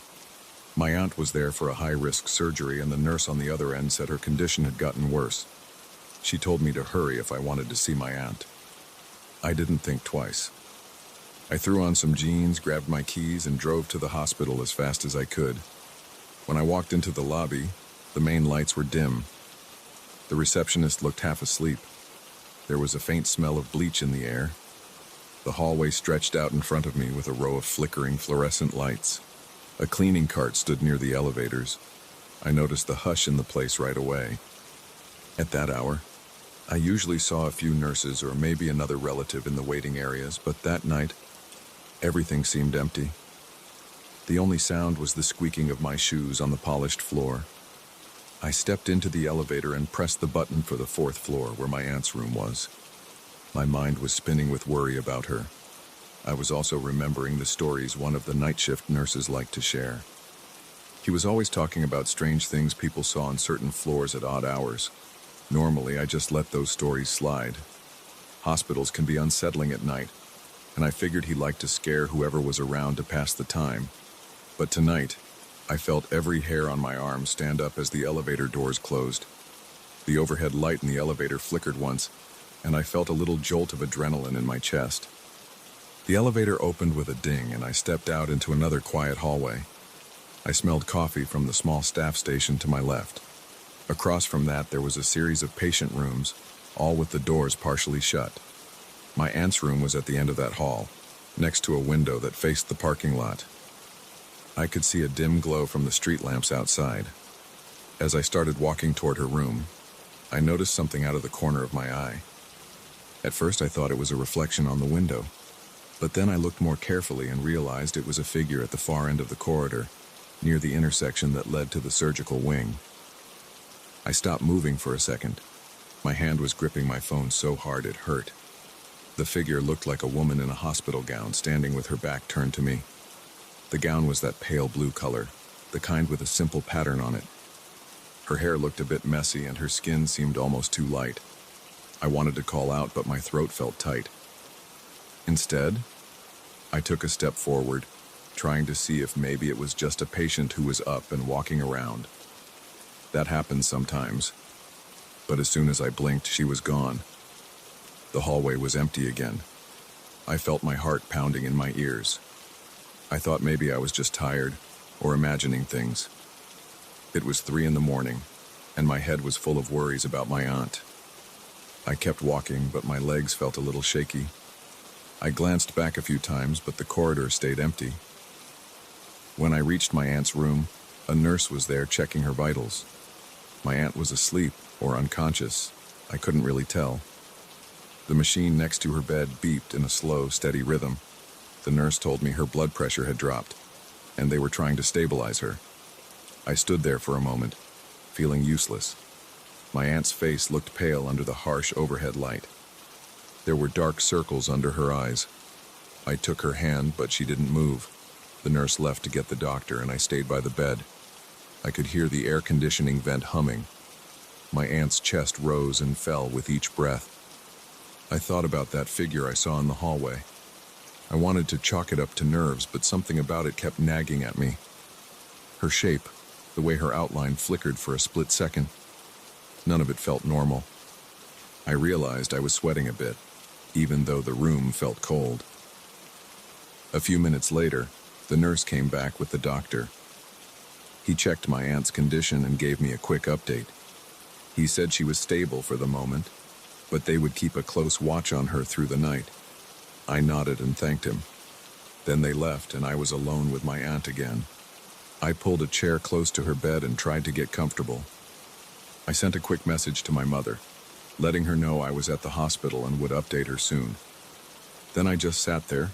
My aunt was there for a high-risk surgery, and the nurse on the other end said her condition had gotten worse. She told me to hurry if I wanted to see my aunt. I didn't think twice. I threw on some jeans, grabbed my keys, and drove to the hospital as fast as I could. When I walked into the lobby, the main lights were dim. The receptionist looked half asleep. There was a faint smell of bleach in the air. The hallway stretched out in front of me with a row of flickering fluorescent lights. A cleaning cart stood near the elevators. I noticed the hush in the place right away. At that hour, I usually saw a few nurses or maybe another relative in the waiting areas, but that night, everything seemed empty. The only sound was the squeaking of my shoes on the polished floor. I stepped into the elevator and pressed the button for the 4th floor where my aunt's room was. My mind was spinning with worry about her. I was also remembering the stories one of the night shift nurses liked to share. He was always talking about strange things people saw on certain floors at odd hours. Normally, I just let those stories slide. Hospitals can be unsettling at night, and I figured he liked to scare whoever was around to pass the time. But tonight, I felt every hair on my arm stand up as the elevator doors closed. The overhead light in the elevator flickered once, and I felt a little jolt of adrenaline in my chest. The elevator opened with a ding, and I stepped out into another quiet hallway. I smelled coffee from the small staff station to my left. Across from that, there was a series of patient rooms, all with the doors partially shut. My aunt's room was at the end of that hall, next to a window that faced the parking lot. I could see a dim glow from the street lamps outside. As I started walking toward her room, I noticed something out of the corner of my eye. At first I thought it was a reflection on the window, but then I looked more carefully and realized it was a figure at the far end of the corridor, near the intersection that led to the surgical wing. I stopped moving for a second. My hand was gripping my phone so hard it hurt. The figure looked like a woman in a hospital gown standing with her back turned to me. The gown was that pale blue color, the kind with a simple pattern on it. Her hair looked a bit messy and her skin seemed almost too light. I wanted to call out, but my throat felt tight. Instead, I took a step forward, trying to see if maybe it was just a patient who was up and walking around. That happens sometimes, but as soon as I blinked, she was gone. The hallway was empty again. I felt my heart pounding in my ears. I thought maybe I was just tired or imagining things. It was 3 in the morning, and my head was full of worries about my aunt. I kept walking, but my legs felt a little shaky. I glanced back a few times, but the corridor stayed empty. When I reached my aunt's room, a nurse was there checking her vitals. My aunt was asleep or unconscious. I couldn't really tell. The machine next to her bed beeped in a slow, steady rhythm. The nurse told me her blood pressure had dropped, and they were trying to stabilize her. I stood there for a moment, feeling useless. My aunt's face looked pale under the harsh overhead light. There were dark circles under her eyes. I took her hand, but she didn't move. The nurse left to get the doctor, and I stayed by the bed. I could hear the air conditioning vent humming. My aunt's chest rose and fell with each breath. I thought about that figure I saw in the hallway. I wanted to chalk it up to nerves, but something about it kept nagging at me. Her shape, the way her outline flickered for a split second, none of it felt normal. I realized I was sweating a bit, even though the room felt cold. A few minutes later, the nurse came back with the doctor. He checked my aunt's condition and gave me a quick update. He said she was stable for the moment, but they would keep a close watch on her through the night. I nodded and thanked him. Then they left, and I was alone with my aunt again. I pulled a chair close to her bed and tried to get comfortable. I sent a quick message to my mother, letting her know I was at the hospital and would update her soon. Then I just sat there,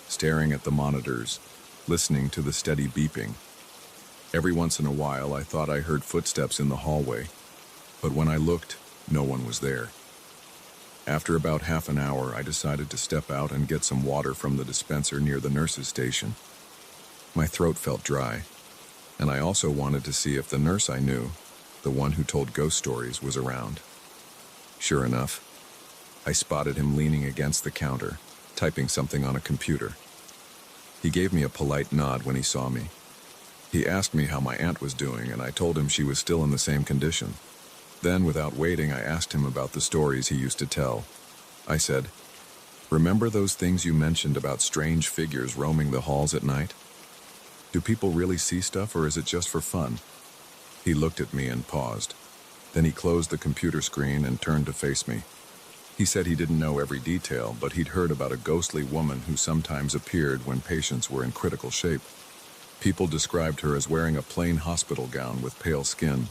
staring at the monitors, listening to the steady beeping. Every once in a while, I thought I heard footsteps in the hallway, but when I looked, no one was there. After about half an hour, I decided to step out and get some water from the dispenser near the nurse's station. My throat felt dry. And I also wanted to see if the nurse I knew, the one who told ghost stories, was around. Sure enough, I spotted him leaning against the counter, typing something on a computer. He gave me a polite nod when he saw me. He asked me how my aunt was doing, and I told him she was still in the same condition. Then, without waiting, I asked him about the stories he used to tell. I said, "Remember those things you mentioned about strange figures roaming the halls at night? Do people really see stuff, or is it just for fun?" He looked at me and paused. Then he closed the computer screen and turned to face me. He said he didn't know every detail, but he'd heard about a ghostly woman who sometimes appeared when patients were in critical shape. People described her as wearing a plain hospital gown with pale skin.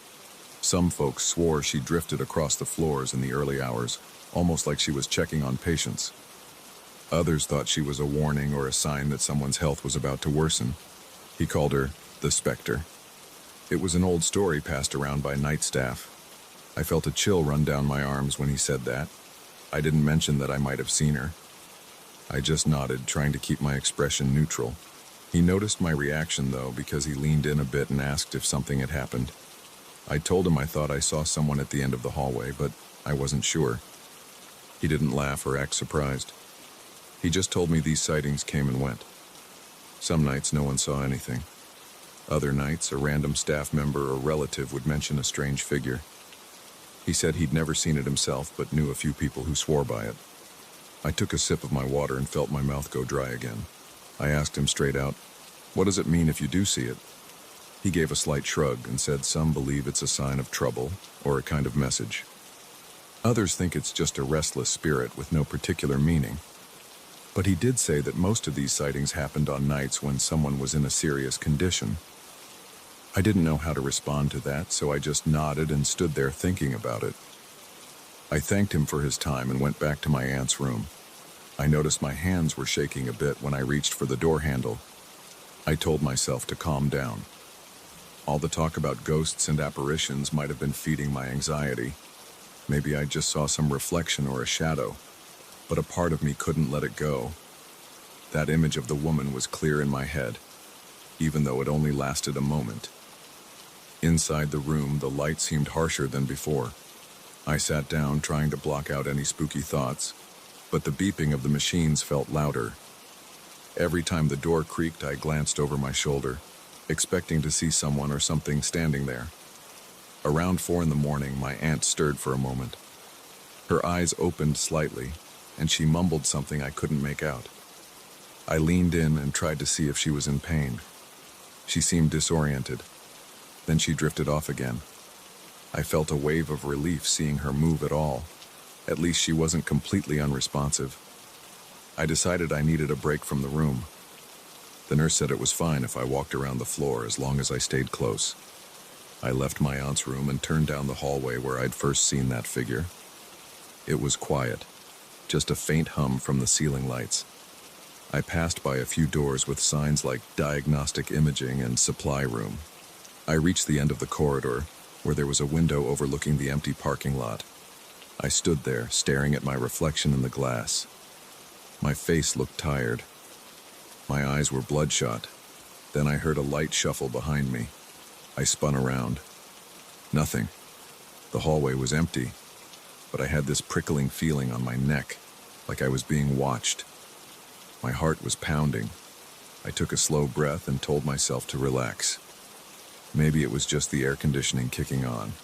Some folks swore she drifted across the floors in the early hours, almost like she was checking on patients. Others thought she was a warning or a sign that someone's health was about to worsen. He called her the Spectre. It was an old story passed around by night staff. I felt a chill run down my arms when he said that. I didn't mention that I might have seen her. I just nodded, trying to keep my expression neutral. He noticed my reaction, though, because he leaned in a bit and asked if something had happened. I told him I thought I saw someone at the end of the hallway, but I wasn't sure. He didn't laugh or act surprised. He just told me these sightings came and went. Some nights no one saw anything. Other nights, a random staff member or relative would mention a strange figure. He said he'd never seen it himself, but knew a few people who swore by it. I took a sip of my water and felt my mouth go dry again. I asked him straight out, "What does it mean if you do see it?" He gave a slight shrug and said some believe it's a sign of trouble or a kind of message. Others think it's just a restless spirit with no particular meaning. But he did say that most of these sightings happened on nights when someone was in a serious condition. I didn't know how to respond to that, so I just nodded and stood there thinking about it. I thanked him for his time and went back to my aunt's room. I noticed my hands were shaking a bit when I reached for the door handle. I told myself to calm down. All the talk about ghosts and apparitions might have been feeding my anxiety. Maybe I just saw some reflection or a shadow, but a part of me couldn't let it go. That image of the woman was clear in my head, even though it only lasted a moment. Inside the room, the light seemed harsher than before. I sat down, trying to block out any spooky thoughts, but the beeping of the machines felt louder. Every time the door creaked, I glanced over my shoulder, expecting to see someone or something standing there. Around 4 a.m, my aunt stirred for a moment. Her eyes opened slightly, and she mumbled something I couldn't make out. I leaned in and tried to see if she was in pain. She seemed disoriented. Then she drifted off again. I felt a wave of relief seeing her move at all. At least she wasn't completely unresponsive. I decided I needed a break from the room. The nurse said it was fine if I walked around the floor as long as I stayed close. I left my aunt's room and turned down the hallway where I'd first seen that figure. It was quiet, just a faint hum from the ceiling lights. I passed by a few doors with signs like diagnostic imaging and supply room. I reached the end of the corridor, where there was a window overlooking the empty parking lot. I stood there, staring at my reflection in the glass. My face looked tired. My eyes were bloodshot. Then I heard a light shuffle behind me. I spun around. Nothing. The hallway was empty, but I had this prickling feeling on my neck, like I was being watched. My heart was pounding. I took a slow breath and told myself to relax. Maybe it was just the air conditioning kicking on.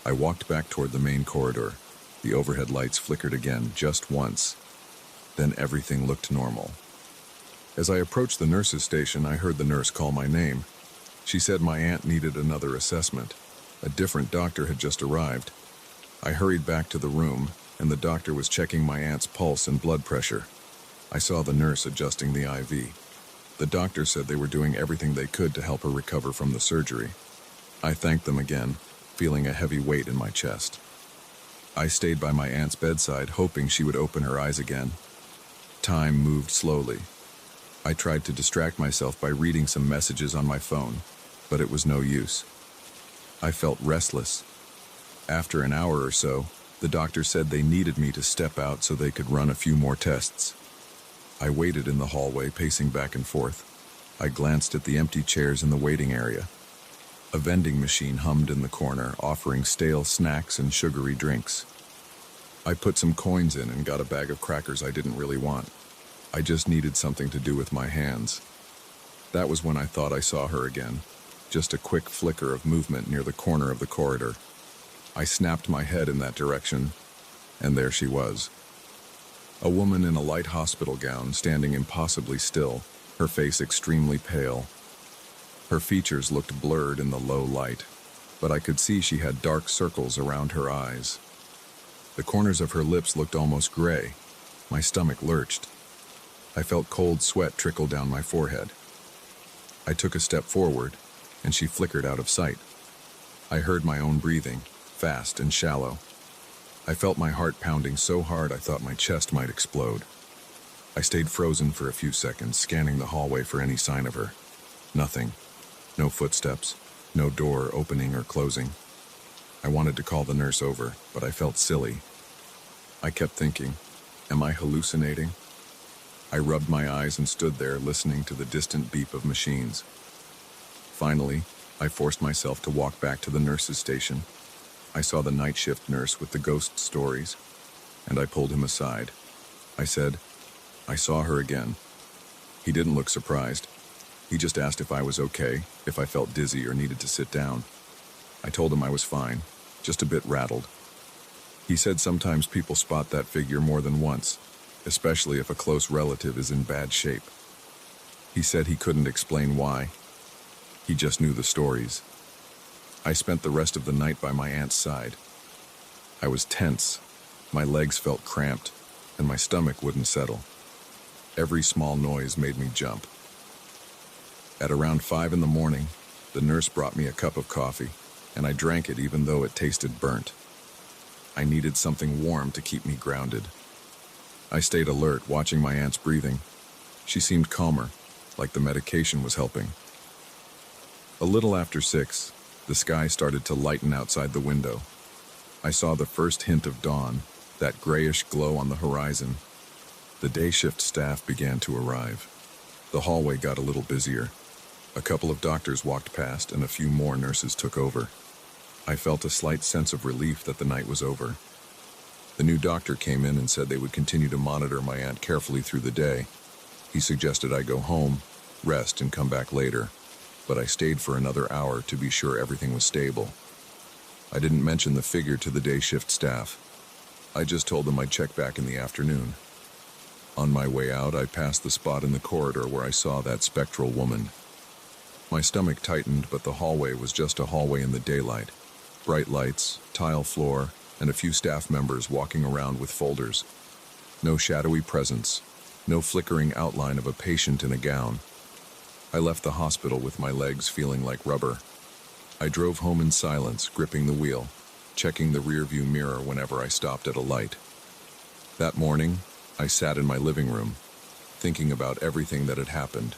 I walked back toward the main corridor. The overhead lights flickered again, just once. Then everything looked normal. As I approached the nurse's station, I heard the nurse call my name. She said my aunt needed another assessment. A different doctor had just arrived. I hurried back to the room, and the doctor was checking my aunt's pulse and blood pressure. I saw the nurse adjusting the IV. The doctor said they were doing everything they could to help her recover from the surgery. I thanked them again, feeling a heavy weight in my chest. I stayed by my aunt's bedside, hoping she would open her eyes again. Time moved slowly. I tried to distract myself by reading some messages on my phone, but it was no use. I felt restless. After an hour or so, the doctor said they needed me to step out so they could run a few more tests. I waited in the hallway, pacing back and forth. I glanced at the empty chairs in the waiting area. A vending machine hummed in the corner, offering stale snacks and sugary drinks. I put some coins in and got a bag of crackers I didn't really want. I just needed something to do with my hands. That was when I thought I saw her again, just a quick flicker of movement near the corner of the corridor. I snapped my head in that direction, and there she was. A woman in a light hospital gown, standing impossibly still, her face extremely pale. Her features looked blurred in the low light, but I could see she had dark circles around her eyes. The corners of her lips looked almost gray. My stomach lurched. I felt cold sweat trickle down my forehead. I took a step forward, and she flickered out of sight. I heard my own breathing, fast and shallow. I felt my heart pounding so hard I thought my chest might explode. I stayed frozen for a few seconds, scanning the hallway for any sign of her. Nothing. No footsteps, no door opening or closing. I wanted to call the nurse over, but I felt silly. I kept thinking, am I hallucinating? I rubbed my eyes and stood there listening to the distant beep of machines. Finally, I forced myself to walk back to the nurse's station. I saw the night shift nurse with the ghost stories, and I pulled him aside. I said, I saw her again. He didn't look surprised. He just asked if I was okay, if I felt dizzy or needed to sit down. I told him I was fine, just a bit rattled. He said sometimes people spot that figure more than once, especially if a close relative is in bad shape. He said he couldn't explain why. He just knew the stories. I spent the rest of the night by my aunt's side. I was tense. My legs felt cramped, and my stomach wouldn't settle. Every small noise made me jump. At around 5 in the morning, the nurse brought me a cup of coffee, and I drank it even though it tasted burnt. I needed something warm to keep me grounded. I stayed alert, watching my aunt's breathing. She seemed calmer, like the medication was helping. A little after 6, the sky started to lighten outside the window. I saw the first hint of dawn, that grayish glow on the horizon. The day shift staff began to arrive. The hallway got a little busier. A couple of doctors walked past and a few more nurses took over. I felt a slight sense of relief that the night was over. The new doctor came in and said they would continue to monitor my aunt carefully through the day. He suggested I go home, rest, and come back later, but I stayed for another hour to be sure everything was stable. I didn't mention the figure to the day shift staff. I just told them I'd check back in the afternoon. On my way out, I passed the spot in the corridor where I saw that spectral woman. My stomach tightened, but the hallway was just a hallway in the daylight. Bright lights, tile floor, and a few staff members walking around with folders. No shadowy presence, no flickering outline of a patient in a gown. I left the hospital with my legs feeling like rubber. I drove home in silence, gripping the wheel, checking the rearview mirror whenever I stopped at a light. That morning, I sat in my living room, thinking about everything that had happened.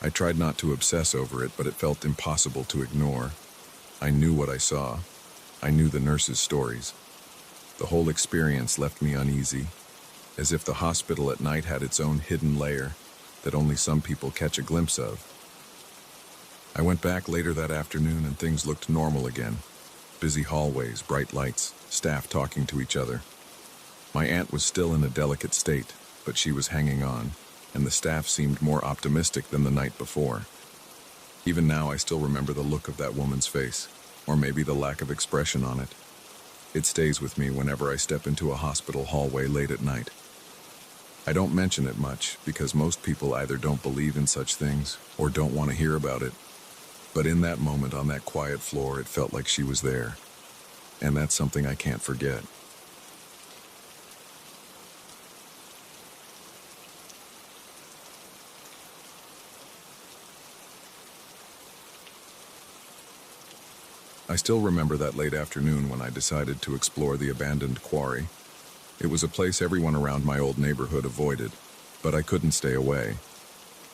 I tried not to obsess over it, but it felt impossible to ignore. I knew what I saw. I knew the nurses' stories. The whole experience left me uneasy, as if the hospital at night had its own hidden layer that only some people catch a glimpse of. I went back later that afternoon and things looked normal again. Busy hallways, bright lights, staff talking to each other. My aunt was still in a delicate state, but she was hanging on, and the staff seemed more optimistic than the night before. Even now, I still remember the look of that woman's face, or maybe the lack of expression on it. It stays with me whenever I step into a hospital hallway late at night. I don't mention it much because most people either don't believe in such things or don't want to hear about it. But in that moment on that quiet floor, it felt like she was there. And that's something I can't forget. I still remember that late afternoon when I decided to explore the abandoned quarry. It was a place everyone around my old neighborhood avoided, but I couldn't stay away.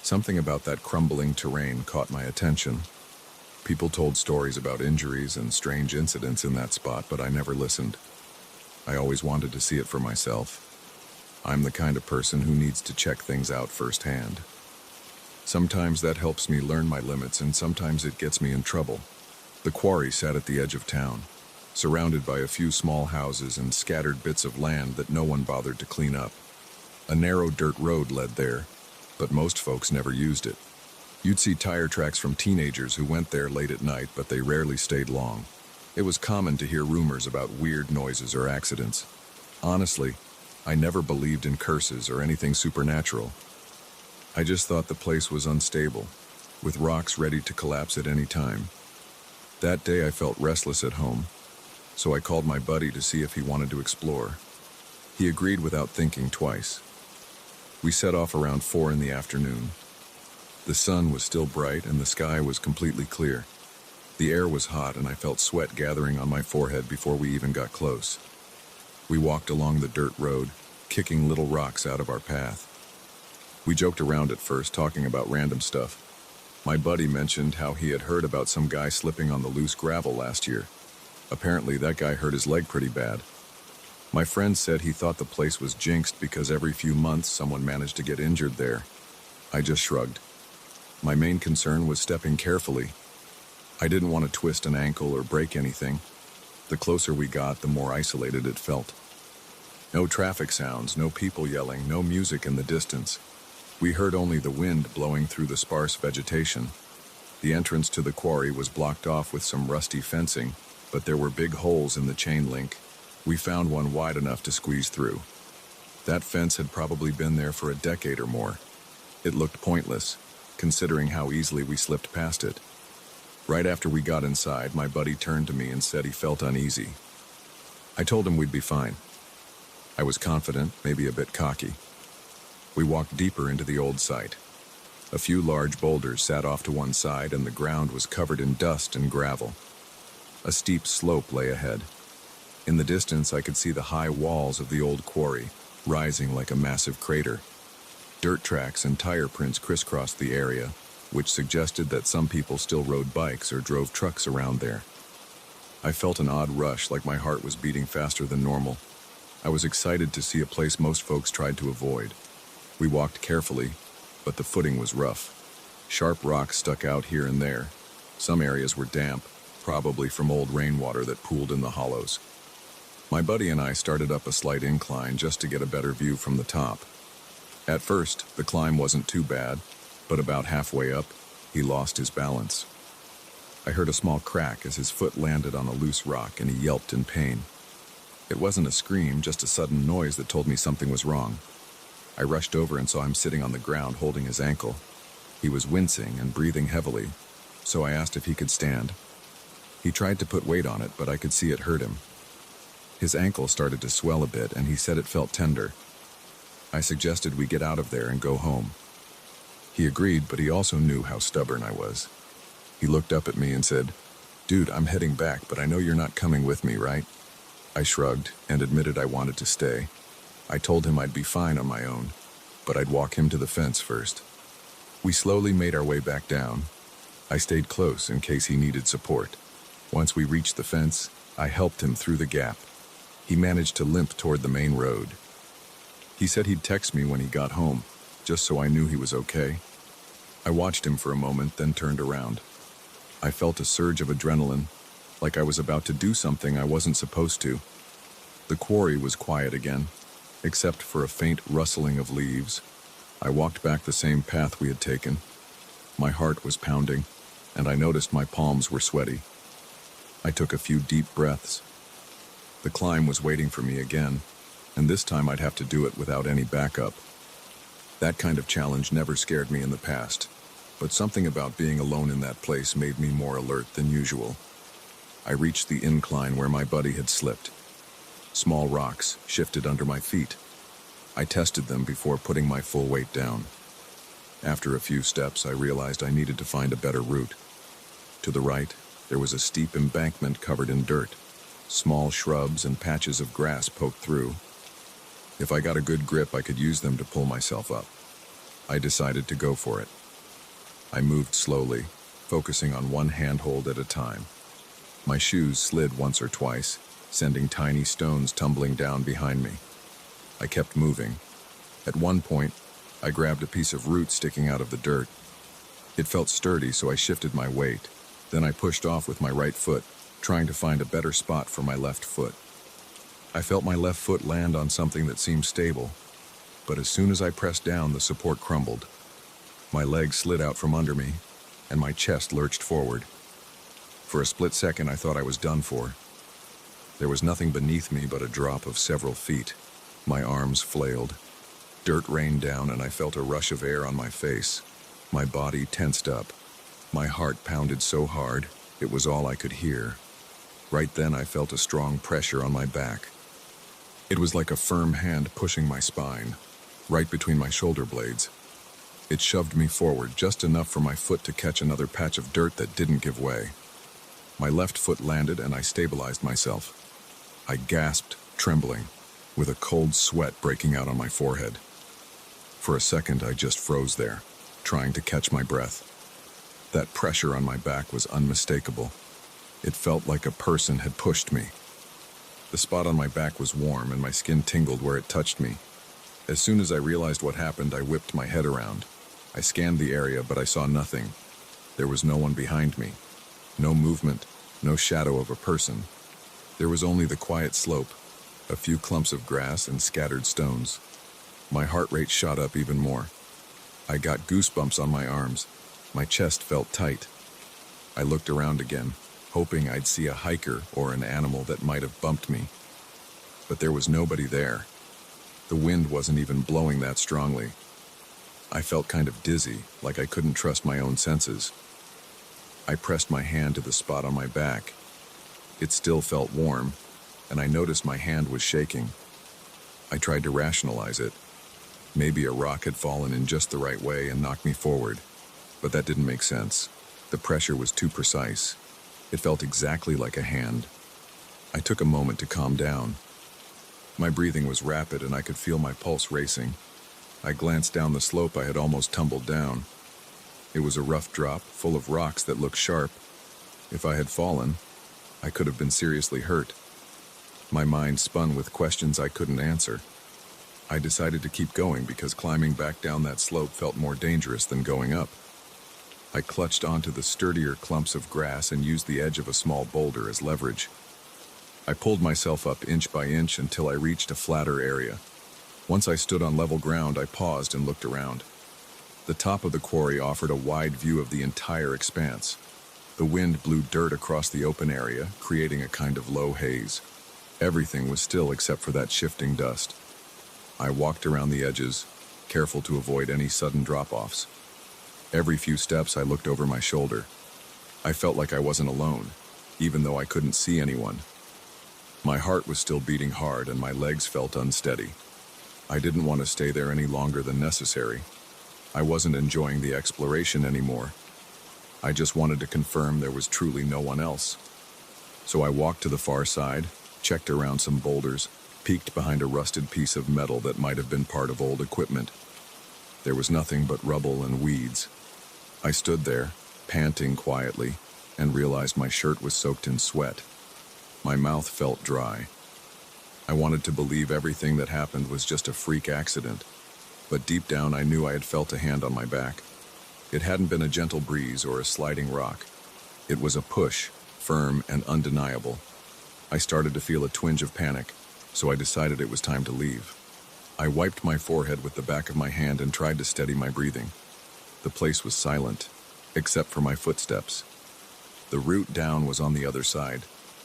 Something about that crumbling terrain caught my attention. People told stories about injuries and strange incidents in that spot, but I never listened. I always wanted to see it for myself. I'm the kind of person who needs to check things out firsthand. Sometimes that helps me learn my limits, and sometimes it gets me in trouble. The quarry sat at the edge of town, surrounded by a few small houses and scattered bits of land that no one bothered to clean up. A narrow dirt road led there, but most folks never used it. You'd see tire tracks from teenagers who went there late at night, but they rarely stayed long. It was common to hear rumors about weird noises or accidents. Honestly, I never believed in curses or anything supernatural. I just thought the place was unstable, with rocks ready to collapse at any time. That day I felt restless at home, so I called my buddy to see if he wanted to explore. He agreed without thinking twice. We set off around 4 in the afternoon. The sun was still bright and the sky was completely clear. The air was hot and I felt sweat gathering on my forehead before we even got close. We walked along the dirt road, kicking little rocks out of our path. We joked around at first, talking about random stuff. My buddy mentioned how he had heard about some guy slipping on the loose gravel last year. Apparently that guy hurt his leg pretty bad. My friend said he thought the place was jinxed because every few months someone managed to get injured there. I just shrugged. My main concern was stepping carefully. I didn't want to twist an ankle or break anything. The closer we got, the more isolated it felt. No traffic sounds, no people yelling, no music in the distance. We heard only the wind blowing through the sparse vegetation. The entrance to the quarry was blocked off with some rusty fencing, but there were big holes in the chain link. We found one wide enough to squeeze through. That fence had probably been there for a decade or more. It looked pointless, considering how easily we slipped past it. Right after we got inside, my buddy turned to me and said he felt uneasy. I told him we'd be fine. I was confident, maybe a bit cocky. We walked deeper into the old site. A few large boulders sat off to one side and the ground was covered in dust and gravel. A steep slope lay ahead. In the distance, I could see the high walls of the old quarry, rising like a massive crater. Dirt tracks and tire prints crisscrossed the area, which suggested that some people still rode bikes or drove trucks around there. I felt an odd rush, like my heart was beating faster than normal. I was excited to see a place most folks tried to avoid. We walked carefully, but the footing was rough. Sharp rocks stuck out here and there. Some areas were damp, probably from old rainwater that pooled in the hollows. My buddy and I started up a slight incline just to get a better view from the top. At first, the climb wasn't too bad, but about halfway up, he lost his balance. I heard a small crack as his foot landed on a loose rock and he yelped in pain. It wasn't a scream, just a sudden noise that told me something was wrong. I rushed over and saw him sitting on the ground holding his ankle. He was wincing and breathing heavily, so I asked if he could stand. He tried to put weight on it, but I could see it hurt him. His ankle started to swell a bit and he said it felt tender. I suggested we get out of there and go home. He agreed, but he also knew how stubborn I was. He looked up at me and said, "Dude, I'm heading back, but I know you're not coming with me, right?" I shrugged and admitted I wanted to stay. I told him I'd be fine on my own, but I'd walk him to the fence first. We slowly made our way back down. I stayed close in case he needed support. Once we reached the fence, I helped him through the gap. He managed to limp toward the main road. He said he'd text me when he got home, just so I knew he was okay. I watched him for a moment, then turned around. I felt a surge of adrenaline, like I was about to do something I wasn't supposed to. The quarry was quiet again, except for a faint rustling of leaves. I walked back the same path we had taken. My heart was pounding, and I noticed my palms were sweaty. I took a few deep breaths. The climb was waiting for me again, and this time I'd have to do it without any backup. That kind of challenge never scared me in the past, but something about being alone in that place made me more alert than usual. I reached the incline where my buddy had slipped. Small rocks shifted under my feet. I tested them before putting my full weight down. After a few steps, I realized I needed to find a better route. To the right, there was a steep embankment covered in dirt. Small shrubs and patches of grass poked through. If I got a good grip, I could use them to pull myself up. I decided to go for it. I moved slowly, focusing on one handhold at a time. My shoes slid once or twice, sending tiny stones tumbling down behind me. I kept moving. At one point, I grabbed a piece of root sticking out of the dirt. It felt sturdy, so I shifted my weight. Then I pushed off with my right foot, trying to find a better spot for my left foot. I felt my left foot land on something that seemed stable, but as soon as I pressed down, the support crumbled. My legs slid out from under me, and my chest lurched forward. For a split second, I thought I was done for. There was nothing beneath me but a drop of several feet. My arms flailed. Dirt rained down, and I felt a rush of air on my face. My body tensed up. My heart pounded so hard, it was all I could hear. Right then, I felt a strong pressure on my back. It was like a firm hand pushing my spine, right between my shoulder blades. It shoved me forward just enough for my foot to catch another patch of dirt that didn't give way. My left foot landed, and I stabilized myself. I gasped, trembling, with a cold sweat breaking out on my forehead. For a second, I just froze there, trying to catch my breath. That pressure on my back was unmistakable. It felt like a person had pushed me. The spot on my back was warm, and my skin tingled where it touched me. As soon as I realized what happened, I whipped my head around. I scanned the area, but I saw nothing. There was no one behind me. No movement, no shadow of a person. There was only the quiet slope, a few clumps of grass and scattered stones. My heart rate shot up even more. I got goosebumps on my arms. My chest felt tight. I looked around again, hoping I'd see a hiker or an animal that might have bumped me. But there was nobody there. The wind wasn't even blowing that strongly. I felt kind of dizzy, like I couldn't trust my own senses. I pressed my hand to the spot on my back. It still felt warm, and I noticed my hand was shaking. I tried to rationalize it. Maybe a rock had fallen in just the right way and knocked me forward, but that didn't make sense. The pressure was too precise. It felt exactly like a hand. I took a moment to calm down. My breathing was rapid, and I could feel my pulse racing. I glanced down the slope. I had almost tumbled down. It was a rough drop, full of rocks that looked sharp. If I had fallen, I could have been seriously hurt. My mind spun with questions I couldn't answer. I decided to keep going because climbing back down that slope felt more dangerous than going up. I clutched onto the sturdier clumps of grass and used the edge of a small boulder as leverage. I pulled myself up inch by inch until I reached a flatter area. Once I stood on level ground, I paused and looked around. The top of the quarry offered a wide view of the entire expanse. The wind blew dirt across the open area, creating a kind of low haze. Everything was still except for that shifting dust. I walked around the edges, careful to avoid any sudden drop-offs. Every few steps, I looked over my shoulder. I felt like I wasn't alone, even though I couldn't see anyone. My heart was still beating hard, and my legs felt unsteady. I didn't want to stay there any longer than necessary. I wasn't enjoying the exploration anymore. I just wanted to confirm there was truly no one else. So I walked to the far side, checked around some boulders, peeked behind a rusted piece of metal that might have been part of old equipment. There was nothing but rubble and weeds. I stood there, panting quietly, and realized my shirt was soaked in sweat. My mouth felt dry. I wanted to believe everything that happened was just a freak accident, but deep down I knew I had felt a hand on my back. It hadn't been a gentle breeze or a sliding rock. It was a push, firm and undeniable. I started to feel a twinge of panic, so I decided it was time to leave. I wiped my forehead with the back of my hand and tried to steady my breathing. The place was silent, except for my footsteps. The route down was on the other side,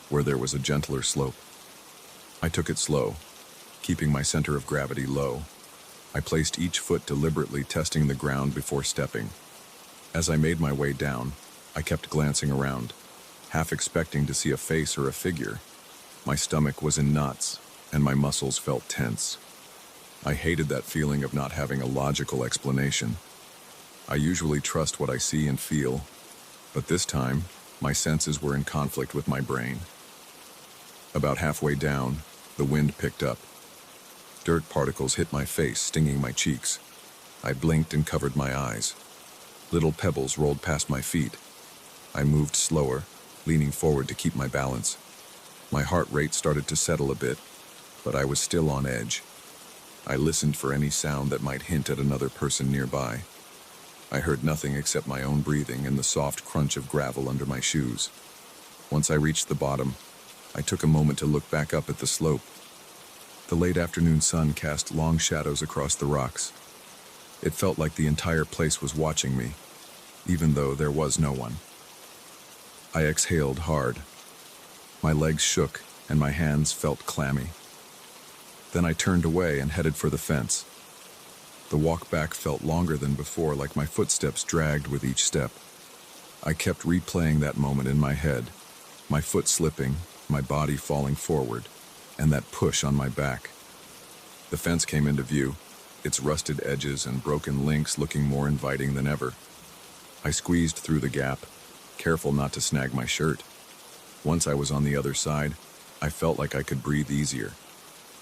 where there was a gentler slope. I took it slow, keeping my center of gravity low. I placed each foot deliberately, testing the ground before stepping. As I made my way down, I kept glancing around, half expecting to see a face or a figure. My stomach was in knots, and my muscles felt tense. I hated that feeling of not having a logical explanation. I usually trust what I see and feel, but this time, my senses were in conflict with my brain. About halfway down, the wind picked up. Dirt particles hit my face, stinging my cheeks. I blinked and covered my eyes. Little pebbles rolled past my feet. I moved slower, leaning forward to keep my balance. My heart rate started to settle a bit, but I was still on edge. I listened for any sound that might hint at another person nearby. I heard nothing except my own breathing and the soft crunch of gravel under my shoes. Once I reached the bottom, I took a moment to look back up at the slope. The late afternoon sun cast long shadows across the rocks. It felt like the entire place was watching me, even though there was no one. I exhaled hard. My legs shook and my hands felt clammy. Then I turned away and headed for the fence. The walk back felt longer than before, like my footsteps dragged with each step. I kept replaying that moment in my head, my foot slipping, my body falling forward, and that push on my back. The fence came into view, its rusted edges and broken links looking more inviting than ever. I squeezed through the gap, careful not to snag my shirt. Once I was on the other side, I felt like I could breathe easier.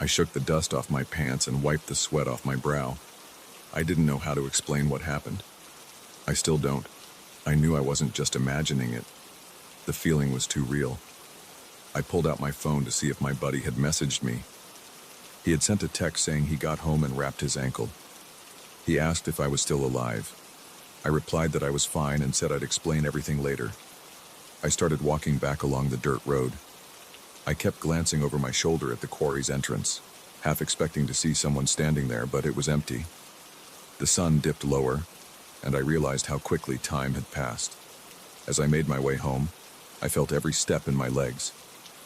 I shook the dust off my pants and wiped the sweat off my brow. I didn't know how to explain what happened. I still don't. I knew I wasn't just imagining it. The feeling was too real. I pulled out my phone to see if my buddy had messaged me. He had sent a text saying he got home and wrapped his ankle. He asked if I was still alive. I replied that I was fine and said I'd explain everything later. I started walking back along the dirt road. I kept glancing over my shoulder at the quarry's entrance, half expecting to see someone standing there, but it was empty. The sun dipped lower, and I realized how quickly time had passed. As I made my way home, I felt every step in my legs.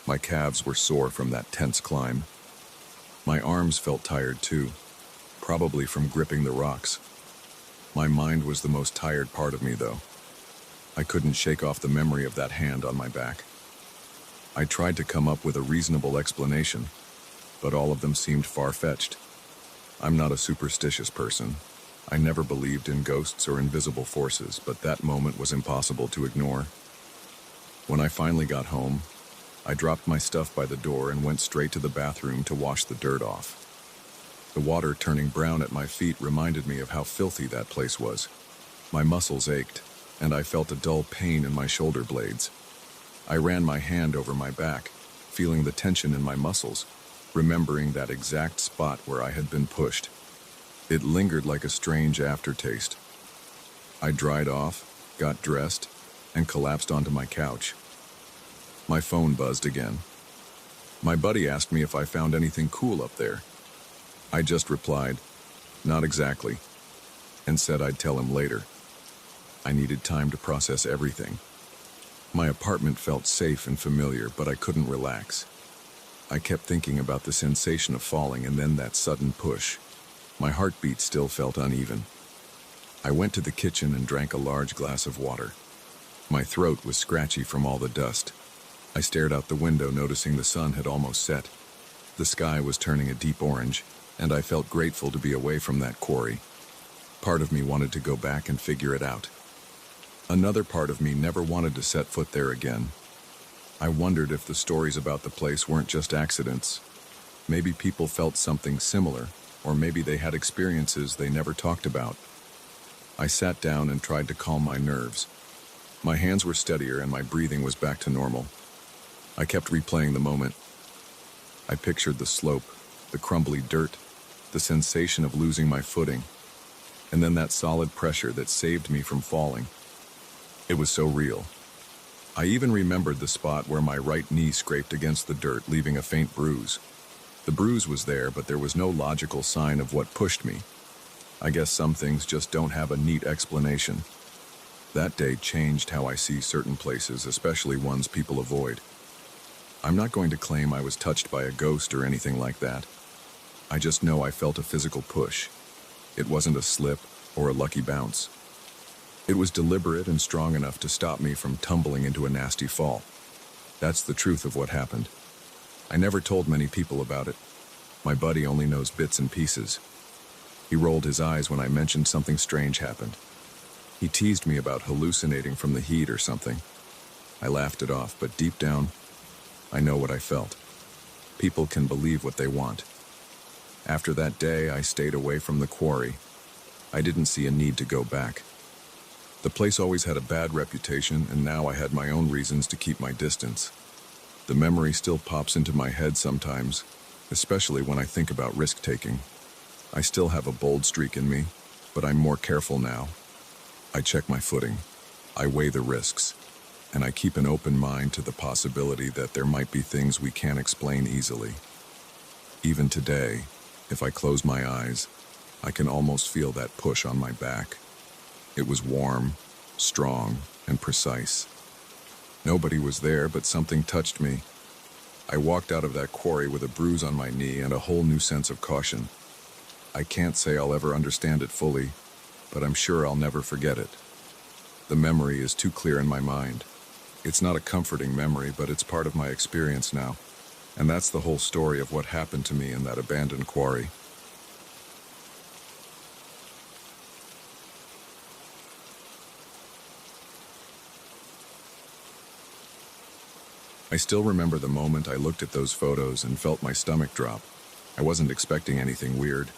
My calves were sore from that tense climb. My arms felt tired too, probably from gripping the rocks. My mind was the most tired part of me, though. I couldn't shake off the memory of that hand on my back. I tried to come up with a reasonable explanation, but all of them seemed far-fetched. I'm not a superstitious person. I never believed in ghosts or invisible forces, but that moment was impossible to ignore. When I finally got home, I dropped my stuff by the door and went straight to the bathroom to wash the dirt off. The water turning brown at my feet reminded me of how filthy that place was. My muscles ached, and I felt a dull pain in my shoulder blades. I ran my hand over my back, feeling the tension in my muscles, remembering that exact spot where I had been pushed. It lingered like a strange aftertaste. I dried off, got dressed, and collapsed onto my couch. My phone buzzed again. My buddy asked me if I found anything cool up there. I just replied, "Not exactly," and said I'd tell him later. I needed time to process everything. My apartment felt safe and familiar, but I couldn't relax. I kept thinking about the sensation of falling and then that sudden push. My heartbeat still felt uneven. I went to the kitchen and drank a large glass of water. My throat was scratchy from all the dust. I stared out the window, noticing the sun had almost set. The sky was turning a deep orange, and I felt grateful to be away from that quarry. Part of me wanted to go back and figure it out. Another part of me never wanted to set foot there again. I wondered if the stories about the place weren't just accidents. Maybe people felt something similar, or maybe they had experiences they never talked about. I sat down and tried to calm my nerves. My hands were steadier and my breathing was back to normal. I kept replaying the moment. I pictured the slope, the crumbly dirt, the sensation of losing my footing, and then that solid pressure that saved me from falling. It was so real. I even remembered the spot where my right knee scraped against the dirt, leaving a faint bruise. The bruise was there, but there was no logical sign of what pushed me. I guess some things just don't have a neat explanation. That day changed how I see certain places, especially ones people avoid. I'm not going to claim I was touched by a ghost or anything like that. I just know I felt a physical push. It wasn't a slip or a lucky bounce. It was deliberate and strong enough to stop me from tumbling into a nasty fall. That's the truth of what happened. I never told many people about it. My buddy only knows bits and pieces. He rolled his eyes when I mentioned something strange happened. He teased me about hallucinating from the heat or something. I laughed it off, but deep down, I know what I felt. People can believe what they want. After that day, I stayed away from the quarry. I didn't see a need to go back. The place always had a bad reputation, and now I had my own reasons to keep my distance. The memory still pops into my head sometimes, especially when I think about risk-taking. I still have a bold streak in me, but I'm more careful now. I check my footing. I weigh the risks. And I keep an open mind to the possibility that there might be things we can't explain easily. Even today, if I close my eyes, I can almost feel that push on my back. It was warm, strong, and precise. Nobody was there, but something touched me. I walked out of that quarry with a bruise on my knee and a whole new sense of caution. I can't say I'll ever understand it fully, but I'm sure I'll never forget it. The memory is too clear in my mind. It's not a comforting memory, but it's part of my experience now. And that's the whole story of what happened to me in that abandoned quarry. I still remember the moment I looked at those photos and felt my stomach drop. I wasn't expecting anything weird.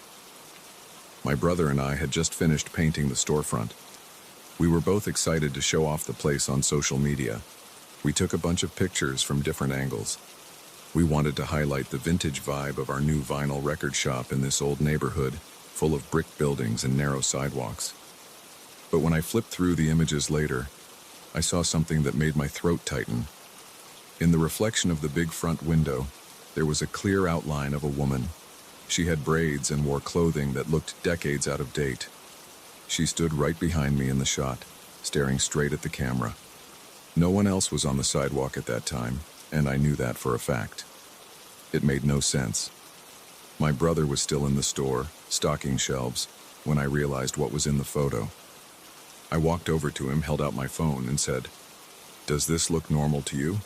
My brother and I had just finished painting the storefront. We were both excited to show off the place on social media. We took a bunch of pictures from different angles. We wanted to highlight the vintage vibe of our new vinyl record shop in this old neighborhood, full of brick buildings and narrow sidewalks. But when I flipped through the images later, I saw something that made my throat tighten. In the reflection of the big front window, there was a clear outline of a woman. She had braids and wore clothing that looked decades out of date. She stood right behind me in the shot, staring straight at the camera. No one else was on the sidewalk at that time, and I knew that for a fact. It made no sense. My brother was still in the store, stocking shelves, when I realized what was in the photo. I walked over to him, held out my phone, and said, "Does this look normal to you?"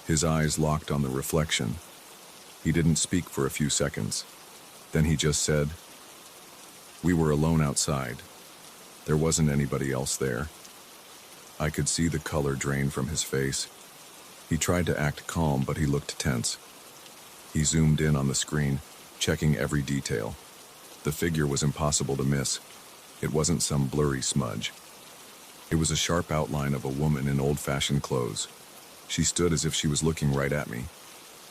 His eyes locked on the reflection. He didn't speak for a few seconds. Then he just said, "We were alone outside. There wasn't anybody else there." I could see the color drain from his face. He tried to act calm, but he looked tense. He zoomed in on the screen, checking every detail. The figure was impossible to miss. It wasn't some blurry smudge. It was a sharp outline of a woman in old-fashioned clothes. She stood as if she was looking right at me.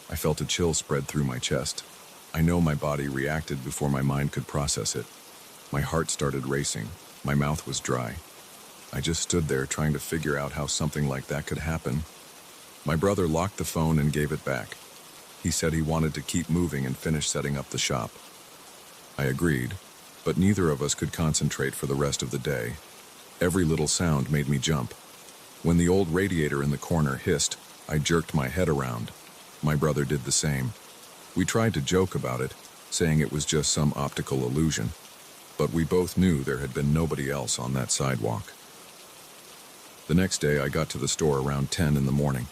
I felt a chill spread through my chest. I know my body reacted before my mind could process it. My heart started racing. My mouth was dry. I just stood there trying to figure out how something like that could happen. My brother locked the phone and gave it back. He said he wanted to keep moving and finish setting up the shop. I agreed, but neither of us could concentrate for the rest of the day. Every little sound made me jump. When the old radiator in the corner hissed, I jerked my head around. My brother did the same. We tried to joke about it, saying it was just some optical illusion, but we both knew there had been nobody else on that sidewalk. The next day, I got to the store around 10 in the morning.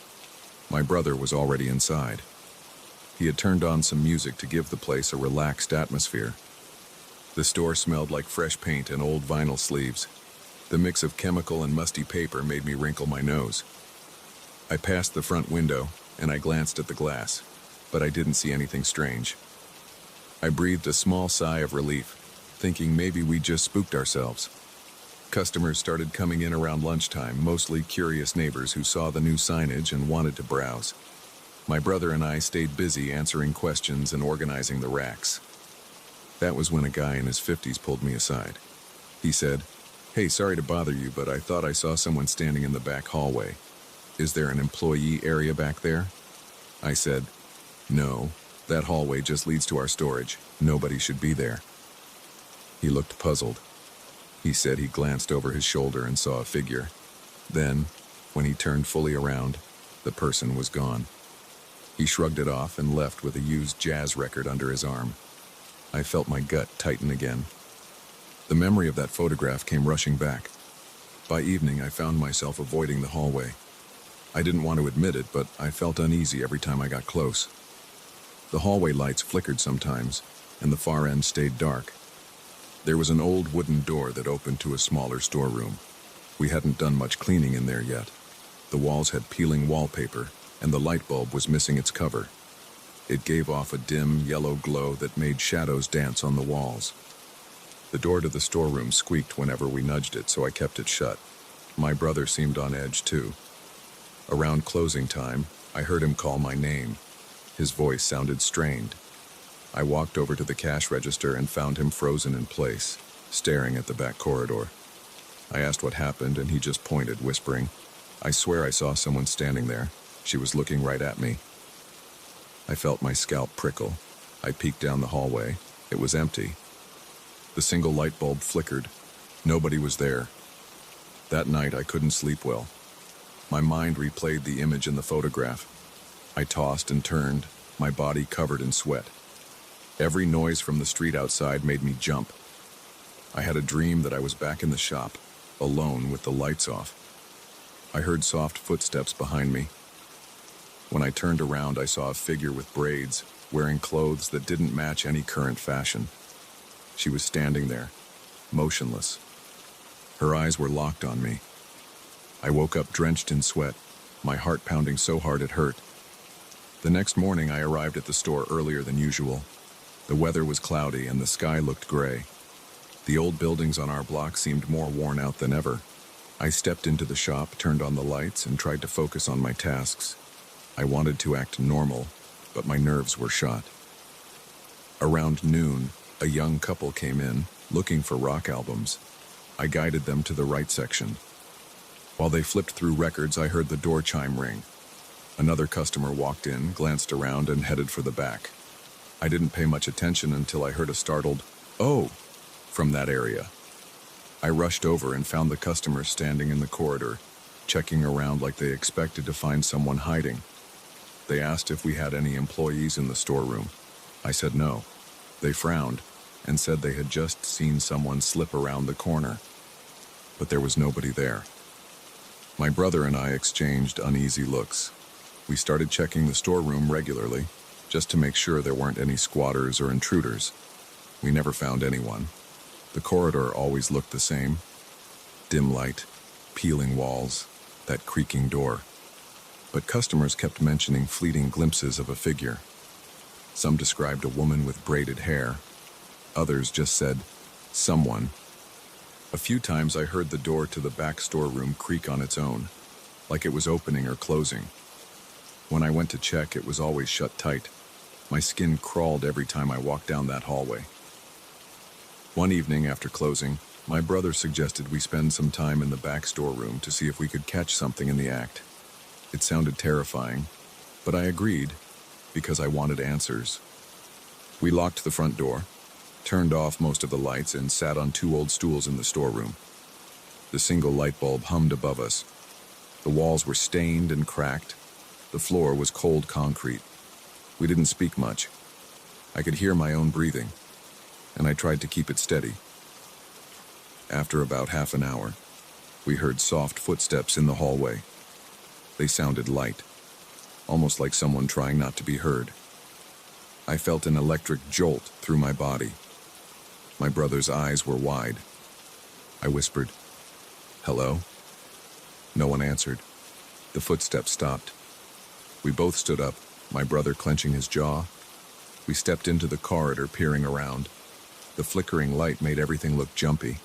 My brother was already inside. He had turned on some music to give the place a relaxed atmosphere. The store smelled like fresh paint and old vinyl sleeves. The mix of chemical and musty paper made me wrinkle my nose. I passed the front window, and I glanced at the glass, but I didn't see anything strange. I breathed a small sigh of relief, thinking maybe we just spooked ourselves. Customers started coming in around lunchtime, mostly curious neighbors who saw the new signage and wanted to browse. My brother and I stayed busy answering questions and organizing the racks. That was when a guy in his 50s pulled me aside. He said, "Hey, sorry to bother you, but I thought I saw someone standing in the back hallway. Is there an employee area back there?" I said, "No, that hallway just leads to our storage. Nobody should be there." He looked puzzled. He said he glanced over his shoulder and saw a figure. Then, when he turned fully around, the person was gone. He shrugged it off and left with a used jazz record under his arm. I felt my gut tighten again. The memory of that photograph came rushing back. By evening, I found myself avoiding the hallway. I didn't want to admit it, but I felt uneasy every time I got close. The hallway lights flickered sometimes, and the far end stayed dark. There was an old wooden door that opened to a smaller storeroom. We hadn't done much cleaning in there yet. The walls had peeling wallpaper, and the light bulb was missing its cover. It gave off a dim, yellow glow that made shadows dance on the walls. The door to the storeroom squeaked whenever we nudged it, so I kept it shut. My brother seemed on edge, too. Around closing time, I heard him call my name. His voice sounded strained. I walked over to the cash register and found him frozen in place, staring at the back corridor. I asked what happened, and he just pointed, whispering, "I swear I saw someone standing there. She was looking right at me." I felt my scalp prickle. I peeked down the hallway. It was empty. The single light bulb flickered. Nobody was there. That night, I couldn't sleep well. My mind replayed the image in the photograph. I tossed and turned, my body covered in sweat. Every noise from the street outside made me jump. I had a dream that I was back in the shop, alone with the lights off. I heard soft footsteps behind me. When I turned around, I saw a figure with braids, wearing clothes that didn't match any current fashion. She was standing there, motionless. Her eyes were locked on me. I woke up drenched in sweat, my heart pounding so hard it hurt. The next morning, I arrived at the store earlier than usual. The weather was cloudy and the sky looked gray. The old buildings on our block seemed more worn out than ever. I stepped into the shop, turned on the lights, and tried to focus on my tasks. I wanted to act normal, but my nerves were shot. Around noon, a young couple came in, looking for rock albums. I guided them to the right section. While they flipped through records, I heard the door chime ring. Another customer walked in, glanced around, and headed for the back. I didn't pay much attention until I heard a startled, "Oh!" from that area. I rushed over and found the customer standing in the corridor, checking around like they expected to find someone hiding. They asked if we had any employees in the storeroom. I said no. They frowned and said they had just seen someone slip around the corner. But there was nobody there. My brother and I exchanged uneasy looks. We started checking the storeroom regularly, just to make sure there weren't any squatters or intruders. We never found anyone. The corridor always looked the same. Dim light, peeling walls, that creaking door. But customers kept mentioning fleeting glimpses of a figure. Some described a woman with braided hair. Others just said, "someone." A few times I heard the door to the back storeroom creak on its own, like it was opening or closing. When I went to check, it was always shut tight. My skin crawled every time I walked down that hallway. One evening after closing, my brother suggested we spend some time in the back storeroom to see if we could catch something in the act. It sounded terrifying, but I agreed because I wanted answers. We locked the front door, turned off most of the lights, and sat on two old stools in the storeroom. The single light bulb hummed above us. The walls were stained and cracked. The floor was cold concrete. We didn't speak much. I could hear my own breathing, and I tried to keep it steady. After about half an hour, we heard soft footsteps in the hallway. They sounded light, almost like someone trying not to be heard. I felt an electric jolt through my body. My brother's eyes were wide. I whispered, "Hello?" No one answered. The footsteps stopped. We both stood up, my brother clenching his jaw. We stepped into the corridor, peering around. The flickering light made everything look jumpy.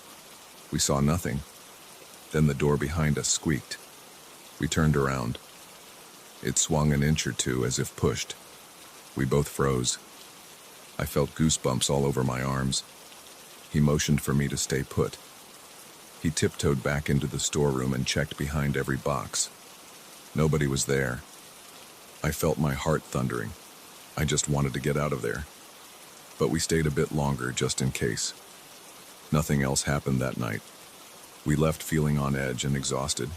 We saw nothing. Then the door behind us squeaked. We turned around. It swung an inch or two as if pushed. We both froze. I felt goosebumps all over my arms. He motioned for me to stay put. He tiptoed back into the storeroom and checked behind every box. Nobody was there. I felt my heart thundering. I just wanted to get out of there. But we stayed a bit longer just in case. Nothing else happened that night. We left feeling on edge and exhausted.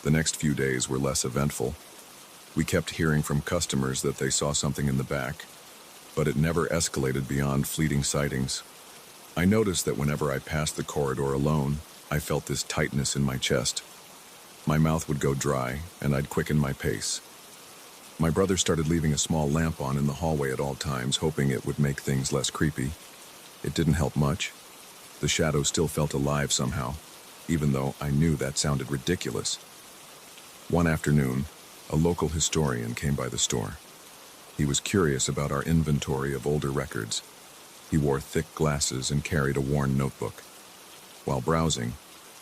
The next few days were less eventful. We kept hearing from customers that they saw something in the back, but it never escalated beyond fleeting sightings. I noticed that whenever I passed the corridor alone, I felt this tightness in my chest. My mouth would go dry, and I'd quicken my pace. My brother started leaving a small lamp on in the hallway at all times, hoping it would make things less creepy. It didn't help much. The shadow still felt alive somehow, even though I knew that sounded ridiculous. One afternoon, a local historian came by the store. He was curious about our inventory of older records. He wore thick glasses and carried a worn notebook. While browsing,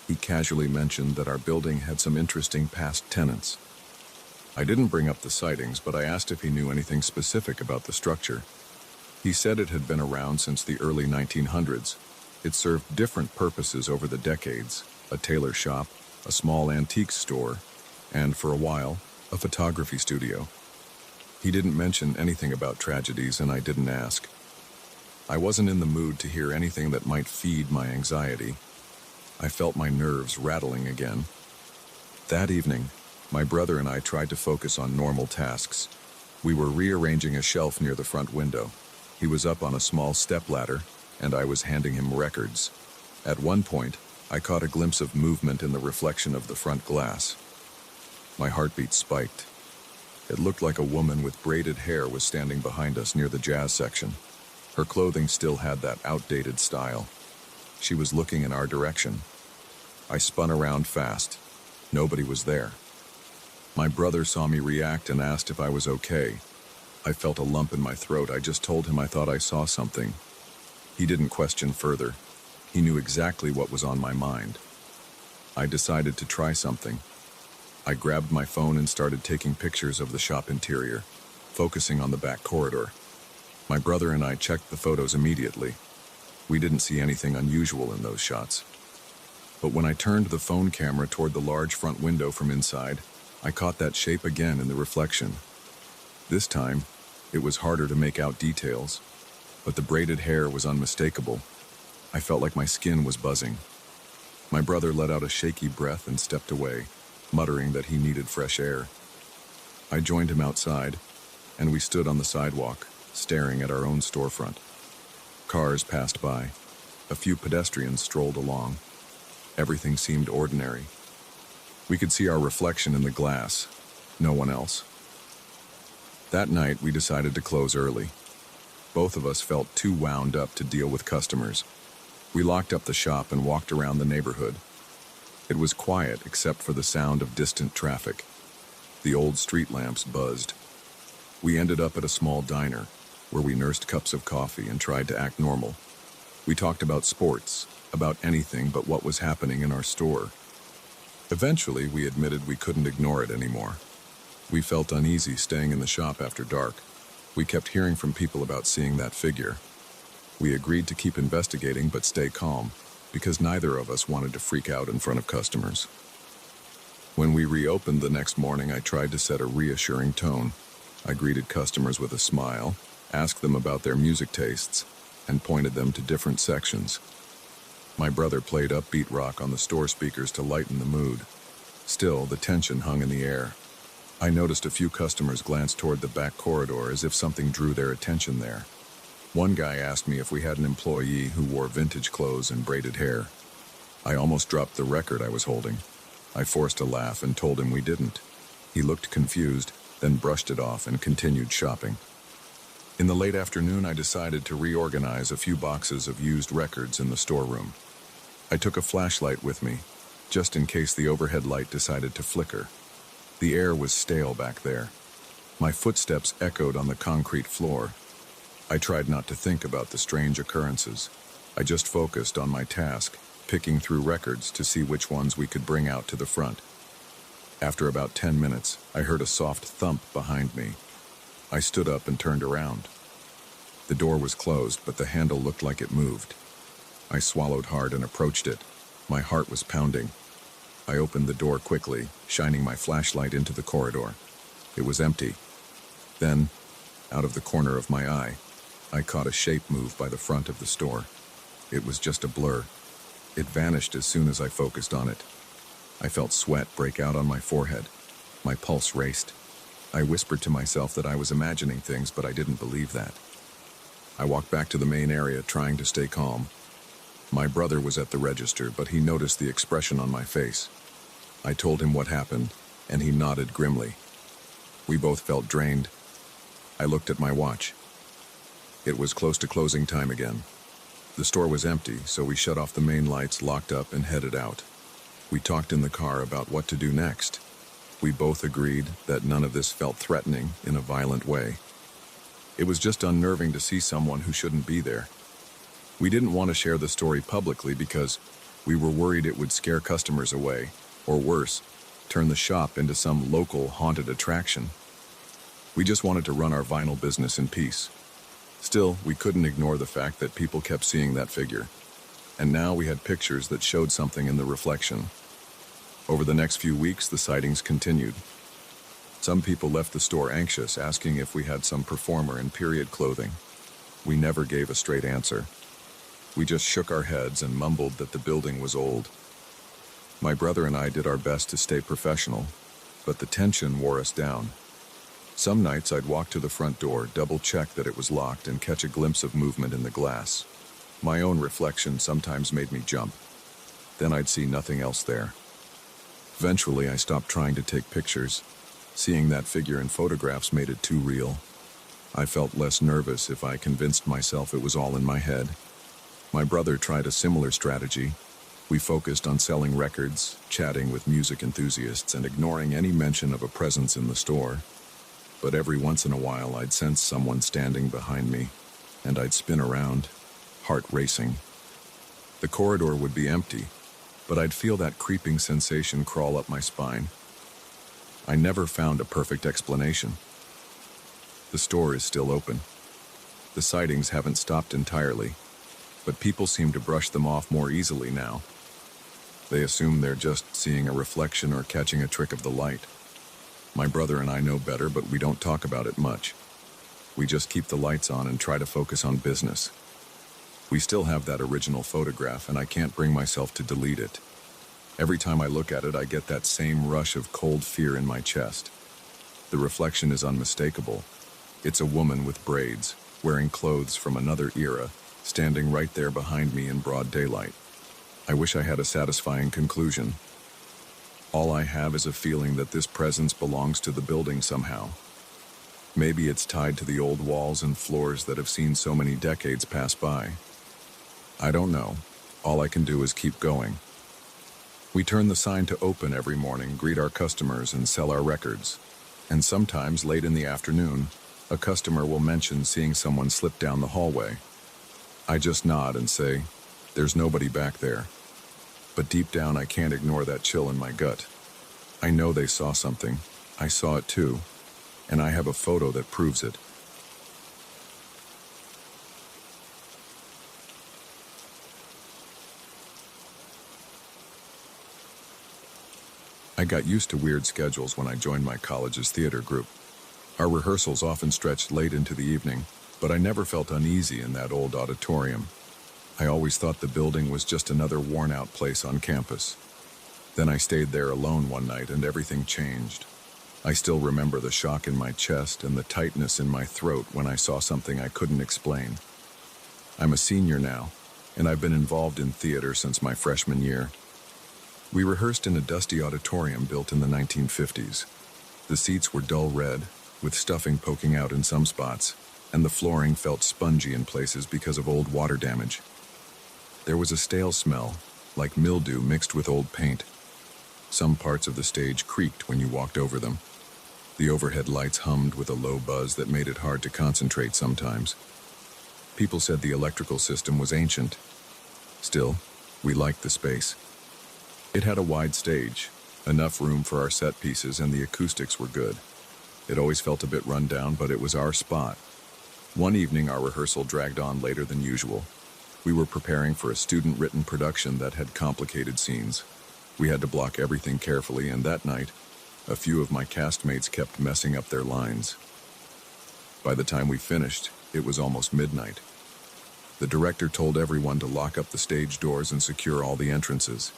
he casually mentioned that our building had some interesting past tenants. I didn't bring up the sightings, but I asked if he knew anything specific about the structure. He said it had been around since the early 1900s. It served different purposes over the decades. a tailor shop, a small antiques store, and, for a while, a photography studio. He didn't mention anything about tragedies, and I didn't ask. I wasn't in the mood to hear anything that might feed my anxiety. I felt my nerves rattling again. That evening, my brother and I tried to focus on normal tasks. We were rearranging a shelf near the front window. He was up on a small stepladder, and I was handing him records. At one point, I caught a glimpse of movement in the reflection of the front glass. My heartbeat spiked. It looked like a woman with braided hair was standing behind us near the jazz section. Her clothing still had that outdated style. She was looking in our direction. I spun around fast. Nobody was there. My brother saw me react and asked if I was okay. I felt a lump in my throat. I just told him I thought I saw something. He didn't question further. He knew exactly what was on my mind. I decided to try something. I grabbed my phone and started taking pictures of the shop interior, focusing on the back corridor. My brother and I checked the photos immediately. We didn't see anything unusual in those shots. But when I turned the phone camera toward the large front window from inside, I caught that shape again in the reflection. This time, it was harder to make out details, but the braided hair was unmistakable. I felt like my skin was buzzing. My brother let out a shaky breath and stepped away, muttering that he needed fresh air. I joined him outside, and we stood on the sidewalk, staring at our own storefront. Cars passed by. A few pedestrians strolled along. Everything seemed ordinary. We could see our reflection in the glass. No one else. That night, we decided to close early. Both of us felt too wound up to deal with customers. We locked up the shop and walked around the neighborhood. It was quiet except for the sound of distant traffic. The old street lamps buzzed. We ended up at a small diner, where we nursed cups of coffee and tried to act normal. We talked about sports, about anything but what was happening in our store. Eventually, we admitted we couldn't ignore it anymore. We felt uneasy staying in the shop after dark. We kept hearing from people about seeing that figure. We agreed to keep investigating but stay calm, because neither of us wanted to freak out in front of customers. When we reopened the next morning, I tried to set a reassuring tone. I greeted customers with a smile, asked them about their music tastes, and pointed them to different sections. My brother played upbeat rock on the store speakers to lighten the mood. Still, the tension hung in the air. I noticed a few customers glance toward the back corridor as if something drew their attention there. One guy asked me if we had an employee who wore vintage clothes and braided hair. I almost dropped the record I was holding. I forced a laugh and told him we didn't. He looked confused, then brushed it off and continued shopping. In the late afternoon, I decided to reorganize a few boxes of used records in the storeroom. I took a flashlight with me, just in case the overhead light decided to flicker. The air was stale back there. My footsteps echoed on the concrete floor. I tried not to think about the strange occurrences. I just focused on my task, picking through records to see which ones we could bring out to the front. After about 10 minutes, I heard a soft thump behind me. I stood up and turned around. The door was closed, but the handle looked like it moved. I swallowed hard and approached it. My heart was pounding. I opened the door quickly, shining my flashlight into the corridor. It was empty. Then, out of the corner of my eye, I caught a shape move by the front of the store. It was just a blur. It vanished as soon as I focused on it. I felt sweat break out on my forehead. My pulse raced. I whispered to myself that I was imagining things, but I didn't believe that. I walked back to the main area, trying to stay calm. My brother was at the register, but he noticed the expression on my face. I told him what happened, and he nodded grimly. We both felt drained. I looked at my watch. It was close to closing time again. The store was empty, so we shut off the main lights, locked up, and headed out. We talked in the car about what to do next. We both agreed that none of this felt threatening in a violent way. It was just unnerving to see someone who shouldn't be there. We didn't want to share the story publicly because we were worried it would scare customers away, or worse, turn the shop into some local haunted attraction. We just wanted to run our vinyl business in peace. Still, we couldn't ignore the fact that people kept seeing that figure. And now we had pictures that showed something in the reflection. Over the next few weeks, the sightings continued. Some people left the store anxious, asking if we had some performer in period clothing. We never gave a straight answer. We just shook our heads and mumbled that the building was old. My brother and I did our best to stay professional, but the tension wore us down. Some nights I'd walk to the front door, double-check that it was locked, and catch a glimpse of movement in the glass. My own reflection sometimes made me jump. Then I'd see nothing else there. Eventually, I stopped trying to take pictures. Seeing that figure in photographs made it too real. I felt less nervous if I convinced myself it was all in my head. My brother tried a similar strategy. We focused on selling records, chatting with music enthusiasts, and ignoring any mention of a presence in the store. But every once in a while, I'd sense someone standing behind me, and I'd spin around, heart racing. The corridor would be empty, but I'd feel that creeping sensation crawl up my spine. I never found a perfect explanation. The store is still open. The sightings haven't stopped entirely, but people seem to brush them off more easily now. They assume they're just seeing a reflection or catching a trick of the light. My brother and I know better, but we don't talk about it much. We just keep the lights on and try to focus on business. We still have that original photograph, and I can't bring myself to delete it. Every time I look at it, I get that same rush of cold fear in my chest. The reflection is unmistakable. It's a woman with braids, wearing clothes from another era, standing right there behind me in broad daylight. I wish I had a satisfying conclusion. All I have is a feeling that this presence belongs to the building somehow. Maybe it's tied to the old walls and floors that have seen so many decades pass by. I don't know. All I can do is keep going. We turn the sign to open every morning, greet our customers, and sell our records. And sometimes, late in the afternoon, a customer will mention seeing someone slip down the hallway. I just nod and say, "There's nobody back there." But deep down, I can't ignore that chill in my gut. I know they saw something. I saw it too. And I have a photo that proves it. I got used to weird schedules when I joined my college's theater group. Our rehearsals often stretched late into the evening, but I never felt uneasy in that old auditorium. I always thought the building was just another worn-out place on campus. Then I stayed there alone one night and everything changed. I still remember the shock in my chest and the tightness in my throat when I saw something I couldn't explain. I'm a senior now, and I've been involved in theater since my freshman year. We rehearsed in a dusty auditorium built in the 1950s. The seats were dull red, with stuffing poking out in some spots, and the flooring felt spongy in places because of old water damage. There was a stale smell, like mildew mixed with old paint. Some parts of the stage creaked when you walked over them. The overhead lights hummed with a low buzz that made it hard to concentrate sometimes. People said the electrical system was ancient. Still, we liked the space. It had a wide stage, enough room for our set pieces, and the acoustics were good. It always felt a bit run down, but it was our spot. One evening, our rehearsal dragged on later than usual. We were preparing for a student-written production that had complicated scenes. We had to block everything carefully, and that night, a few of my castmates kept messing up their lines. By the time we finished, it was almost midnight. The director told everyone to lock up the stage doors and secure all the entrances.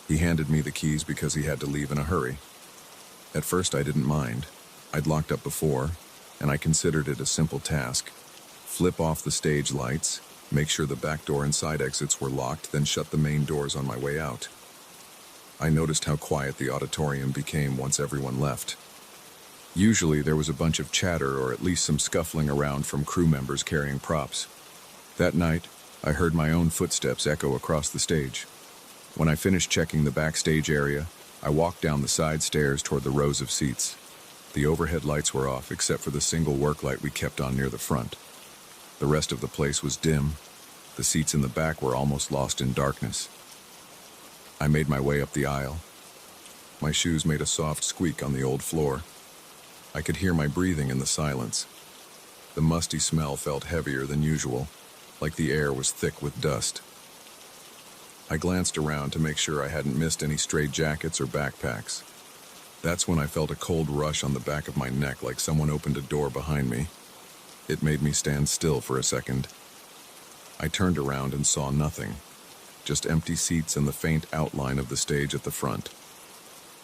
He handed me the keys because he had to leave in a hurry. At first, I didn't mind. I'd locked up before, and I considered it a simple task. Flip off the stage lights, make sure the back door and side exits were locked, then shut the main doors on my way out. I noticed how quiet the auditorium became once everyone left. Usually there was a bunch of chatter or at least some scuffling around from crew members carrying props. That night, I heard my own footsteps echo across the stage. When I finished checking the backstage area, I walked down the side stairs toward the rows of seats. The overhead lights were off except for the single work light we kept on near the front. The rest of the place was dim. The seats in the back were almost lost in darkness. I made my way up the aisle. My shoes made a soft squeak on the old floor. I could hear my breathing in the silence. The musty smell felt heavier than usual, like the air was thick with dust. I glanced around to make sure I hadn't missed any stray jackets or backpacks. That's when I felt a cold rush on the back of my neck, like someone opened a door behind me. It made me stand still for a second. I turned around and saw nothing, just empty seats and the faint outline of the stage at the front.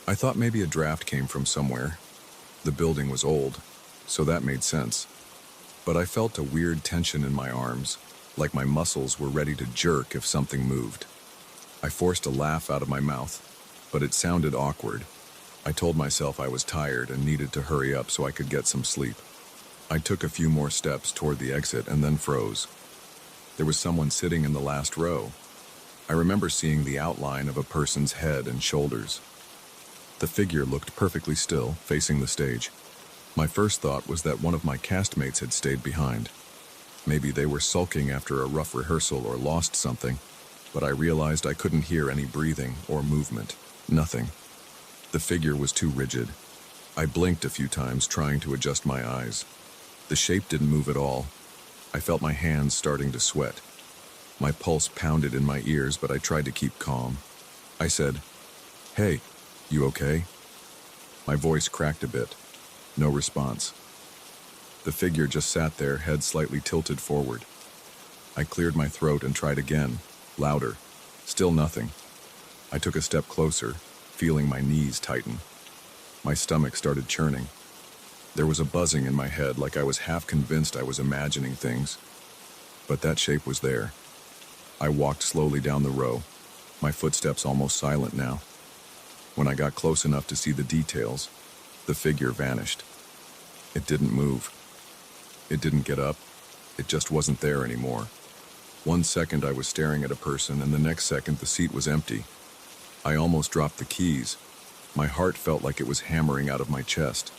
I thought maybe a draft came from somewhere. The building was old, so that made sense. But I felt a weird tension in my arms, like my muscles were ready to jerk if something moved. I forced a laugh out of my mouth, but it sounded awkward. I told myself I was tired and needed to hurry up so I could get some sleep. I took a few more steps toward the exit and then froze. There was someone sitting in the last row. I remember seeing the outline of a person's head and shoulders. The figure looked perfectly still, facing the stage. My first thought was that one of my castmates had stayed behind. Maybe they were sulking after a rough rehearsal or lost something, but I realized I couldn't hear any breathing or movement. Nothing. The figure was too rigid. I blinked a few times, trying to adjust my eyes. The shape didn't move at all. I felt my hands starting to sweat. My pulse pounded in my ears, but I tried to keep calm. I said, "Hey, you okay?" My voice cracked a bit. No response. The figure just sat there, head slightly tilted forward. I cleared my throat and tried again, louder. Still nothing. I took a step closer, feeling my knees tighten. My stomach started churning. There was a buzzing in my head, like I was half convinced I was imagining things. But that shape was there. I walked slowly down the row, my footsteps almost silent now. When I got close enough to see the details, the figure vanished. It didn't move. It didn't get up. It just wasn't there anymore. One second I was staring at a person, and the next second the seat was empty. I almost dropped the keys. My heart felt like it was hammering out of my chest.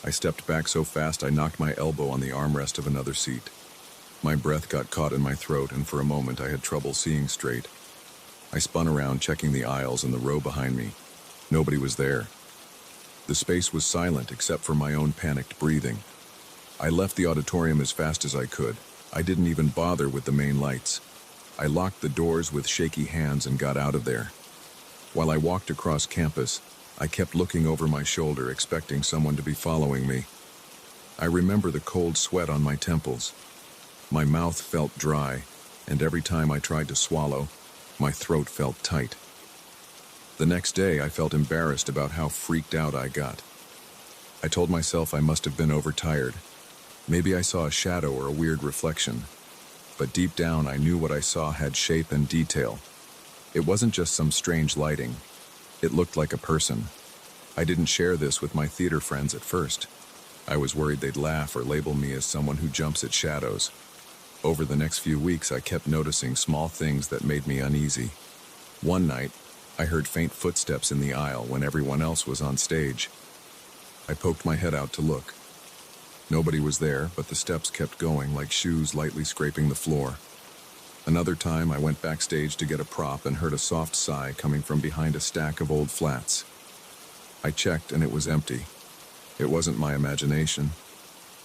I stepped back so fast I knocked my elbow on the armrest of another seat. My breath got caught in my throat, and for a moment I had trouble seeing straight. I spun around, checking the aisles and the row behind me. Nobody was there. The space was silent except for my own panicked breathing. I left the auditorium as fast as I could. I didn't even bother with the main lights. I locked the doors with shaky hands and got out of there. While I walked across campus, I kept looking over my shoulder, expecting someone to be following me. I remember the cold sweat on my temples. My mouth felt dry, and every time I tried to swallow, my throat felt tight. The next day, I felt embarrassed about how freaked out I got. I told myself I must have been overtired. Maybe I saw a shadow or a weird reflection. But deep down, I knew what I saw had shape and detail. It wasn't just some strange lighting. It looked like a person. I didn't share this with my theater friends at first. I was worried they'd laugh or label me as someone who jumps at shadows. Over the next few weeks, I kept noticing small things that made me uneasy. One night, I heard faint footsteps in the aisle when everyone else was on stage. I poked my head out to look. Nobody was there, but the steps kept going, like shoes lightly scraping the floor. Another time, I went backstage to get a prop and heard a soft sigh coming from behind a stack of old flats. I checked, and it was empty. It wasn't my imagination.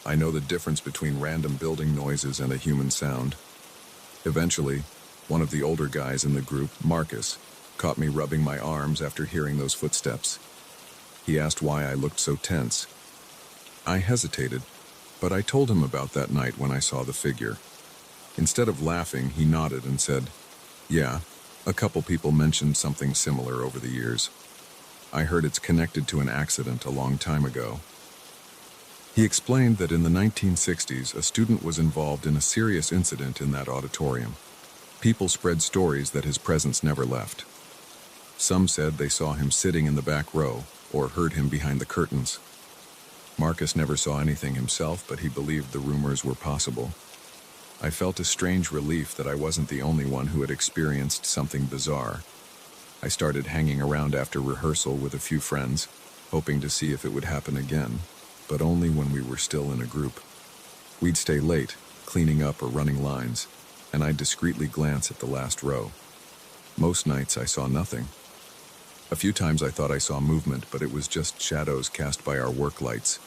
I know the difference between random building noises and a human sound. Eventually, one of the older guys in the group, Marcus, caught me rubbing my arms after hearing those footsteps. He asked why I looked so tense. I hesitated, but I told him about that night when I saw the figure. Instead of laughing, he nodded and said, "Yeah, a couple people mentioned something similar over the years. I heard it's connected to an accident a long time ago." He explained that in the 1960s, a student was involved in a serious incident in that auditorium. People spread stories that his presence never left. Some said they saw him sitting in the back row or heard him behind the curtains. Marcus never saw anything himself, but he believed the rumors were possible. I felt a strange relief that I wasn't the only one who had experienced something bizarre. I started hanging around after rehearsal with a few friends, hoping to see if it would happen again, but only when we were still in a group. We'd stay late, cleaning up or running lines, and I'd discreetly glance at the last row. Most nights I saw nothing. A few times I thought I saw movement, but it was just shadows cast by our work lights.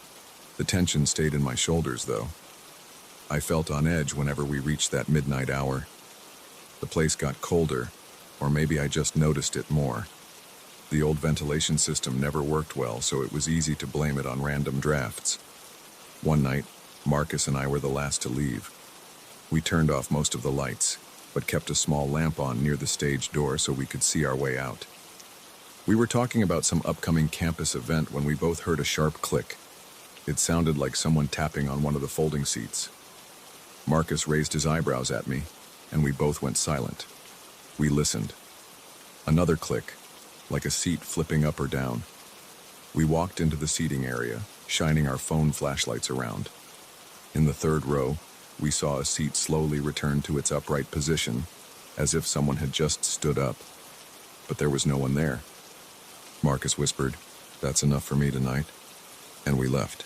The tension stayed in my shoulders, though. I felt on edge whenever we reached that midnight hour. The place got colder, Or maybe I just noticed it more. The old ventilation system never worked well, so it was easy to blame it on random drafts. One night, Marcus and I were the last to leave. We turned off most of the lights, but kept a small lamp on near the stage door so we could see our way out. We were talking about some upcoming campus event when we both heard a sharp click. It sounded like someone tapping on one of the folding seats. Marcus raised his eyebrows at me, and we both went silent. We listened. Another click, like a seat flipping up or down. We walked into the seating area, shining our phone flashlights around. In the third row, we saw a seat slowly return to its upright position, as if someone had just stood up. But there was no one there. Marcus whispered, "That's enough for me tonight," and we left.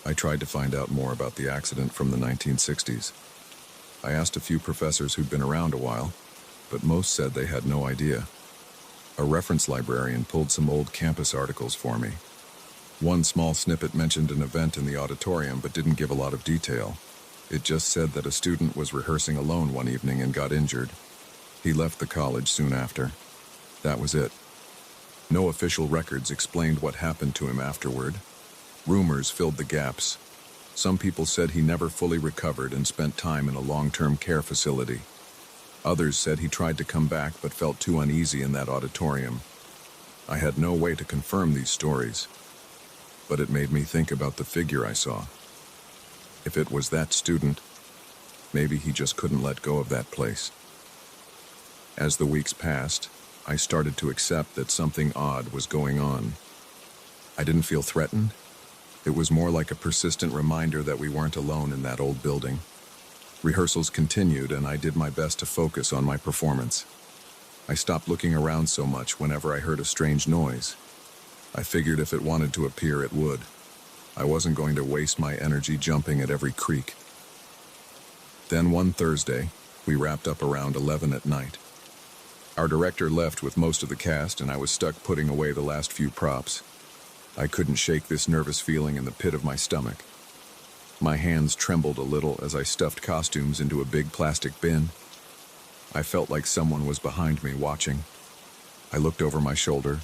I tried to find out more about the accident from the 1960s. I asked a few professors who'd been around a while, but most said they had no idea. A reference librarian pulled some old campus articles for me. One small snippet mentioned an event in the auditorium but didn't give a lot of detail. It just said that a student was rehearsing alone one evening and got injured. He left the college soon after. That was it. No official records explained what happened to him afterward. Rumors filled the gaps. Some people said he never fully recovered and spent time in a long-term care facility. Others said he tried to come back but felt too uneasy in that auditorium. I had no way to confirm these stories, but it made me think about the figure I saw. If it was that student, maybe he just couldn't let go of that place. As the weeks passed, I started to accept that something odd was going on. I didn't feel threatened. It was more like a persistent reminder that we weren't alone in that old building. Rehearsals continued, and I did my best to focus on my performance. I stopped looking around so much whenever I heard a strange noise. I figured if it wanted to appear, it would. I wasn't going to waste my energy jumping at every creak. Then one Thursday, we wrapped up around 11 at night. Our director left with most of the cast, and I was stuck putting away the last few props. I couldn't shake this nervous feeling in the pit of my stomach. My hands trembled a little as I stuffed costumes into a big plastic bin. I felt like someone was behind me watching. I looked over my shoulder.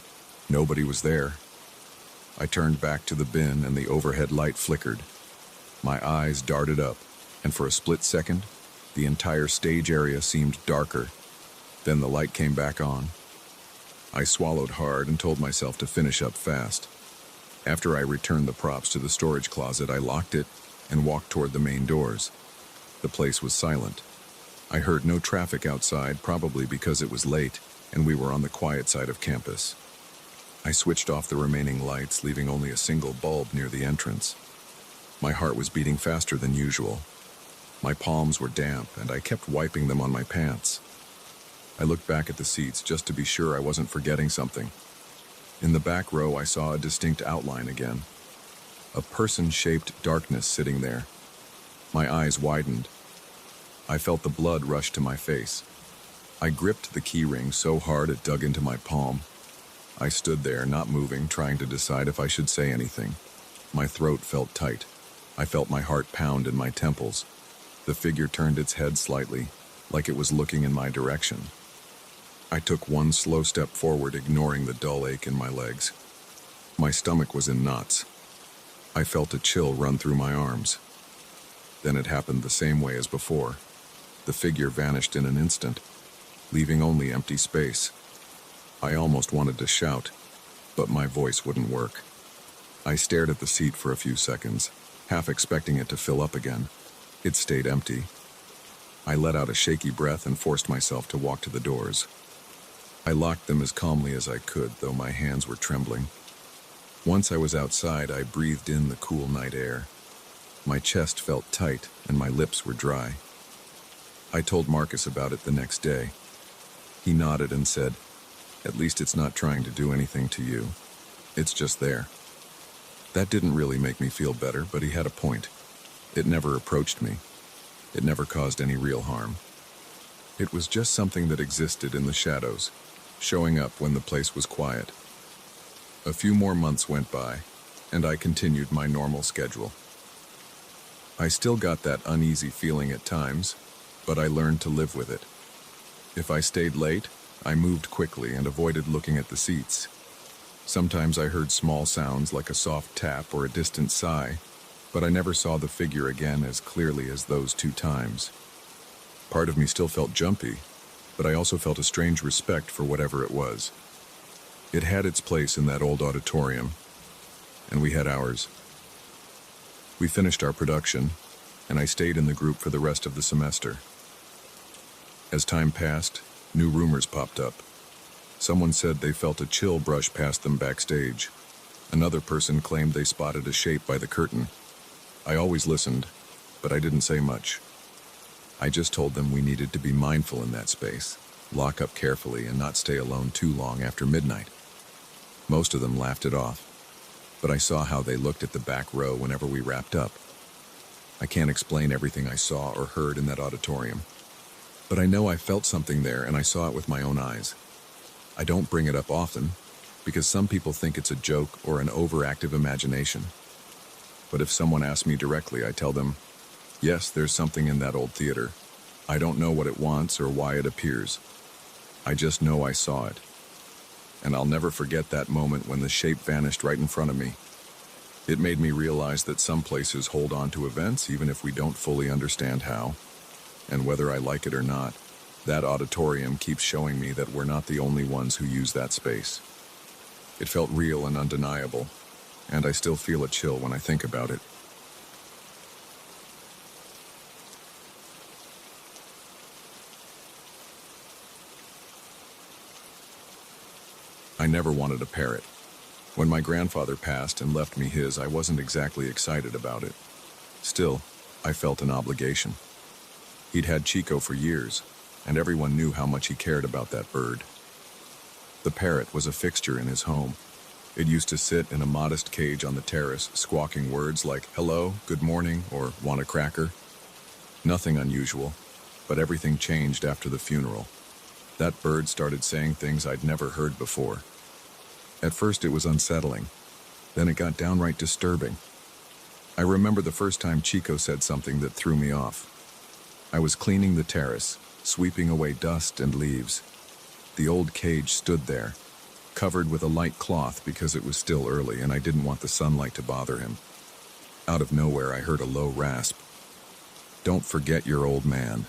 Nobody was there. I turned back to the bin and the overhead light flickered. My eyes darted up, and for a split second, the entire stage area seemed darker. Then the light came back on. I swallowed hard and told myself to finish up fast. After I returned the props to the storage closet, I locked it and walked toward the main doors. The place was silent. I heard no traffic outside, probably because it was late and we were on the quiet side of campus. I switched off the remaining lights, leaving only a single bulb near the entrance. My heart was beating faster than usual. My palms were damp, and I kept wiping them on my pants. I looked back at the seats just to be sure I wasn't forgetting something. In the back row, I saw a distinct outline again. A person-shaped darkness sitting there. My eyes widened. I felt the blood rush to my face. I gripped the key ring so hard it dug into my palm. I stood there, not moving, trying to decide if I should say anything. My throat felt tight. I felt my heart pound in my temples. The figure turned its head slightly, like it was looking in my direction. I took one slow step forward, ignoring the dull ache in my legs. My stomach was in knots. I felt a chill run through my arms. Then it happened the same way as before. The figure vanished in an instant, leaving only empty space. I almost wanted to shout, but my voice wouldn't work. I stared at the seat for a few seconds, half expecting it to fill up again. It stayed empty. I let out a shaky breath and forced myself to walk to the doors. I locked them as calmly as I could, though my hands were trembling. Once I was outside, I breathed in the cool night air. My chest felt tight, and my lips were dry. I told Marcus about it the next day. He nodded and said, "At least it's not trying to do anything to you. It's just there." That didn't really make me feel better, but he had a point. It never approached me. It never caused any real harm. It was just something that existed in the shadows, showing up when the place was quiet. A few more months went by, and I continued my normal schedule. I still got that uneasy feeling at times, but I learned to live with it. If I stayed late, I moved quickly and avoided looking at the seats. Sometimes I heard small sounds like a soft tap or a distant sigh, but I never saw the figure again as clearly as those 2 times. Part of me still felt jumpy, but I also felt a strange respect for whatever it was. It had its place in that old auditorium, and we had ours. We finished our production, and I stayed in the group for the rest of the semester. As time passed, new rumors popped up. Someone said they felt a chill brush past them backstage. Another person claimed they spotted a shape by the curtain. I always listened, but I didn't say much. I just told them we needed to be mindful in that space, lock up carefully, and not stay alone too long after midnight. Most of them laughed it off, but I saw how they looked at the back row whenever we wrapped up. I can't explain everything I saw or heard in that auditorium, but I know I felt something there and I saw it with my own eyes. I don't bring it up often, because some people think it's a joke or an overactive imagination. But if someone asks me directly, I tell them, yes, there's something in that old theater. I don't know what it wants or why it appears. I just know I saw it. And I'll never forget that moment when the shape vanished right in front of me. It made me realize that some places hold on to events even if we don't fully understand how. And whether I like it or not, that auditorium keeps showing me that we're not the only ones who use that space. It felt real and undeniable, and I still feel a chill when I think about it. I never wanted a parrot. When my grandfather passed and left me his, I wasn't exactly excited about it. Still, I felt an obligation. He'd had Chico for years, and everyone knew how much he cared about that bird. The parrot was a fixture in his home. It used to sit in a modest cage on the terrace, squawking words like hello, good morning, or want a cracker. Nothing unusual, but everything changed after the funeral. That bird started saying things I'd never heard before. At first it was unsettling, then it got downright disturbing. I remember the first time Chico said something that threw me off. I was cleaning the terrace, sweeping away dust and leaves. The old cage stood there, covered with a light cloth because it was still early and I didn't want the sunlight to bother him. Out of nowhere I heard a low rasp. "Don't forget your old man."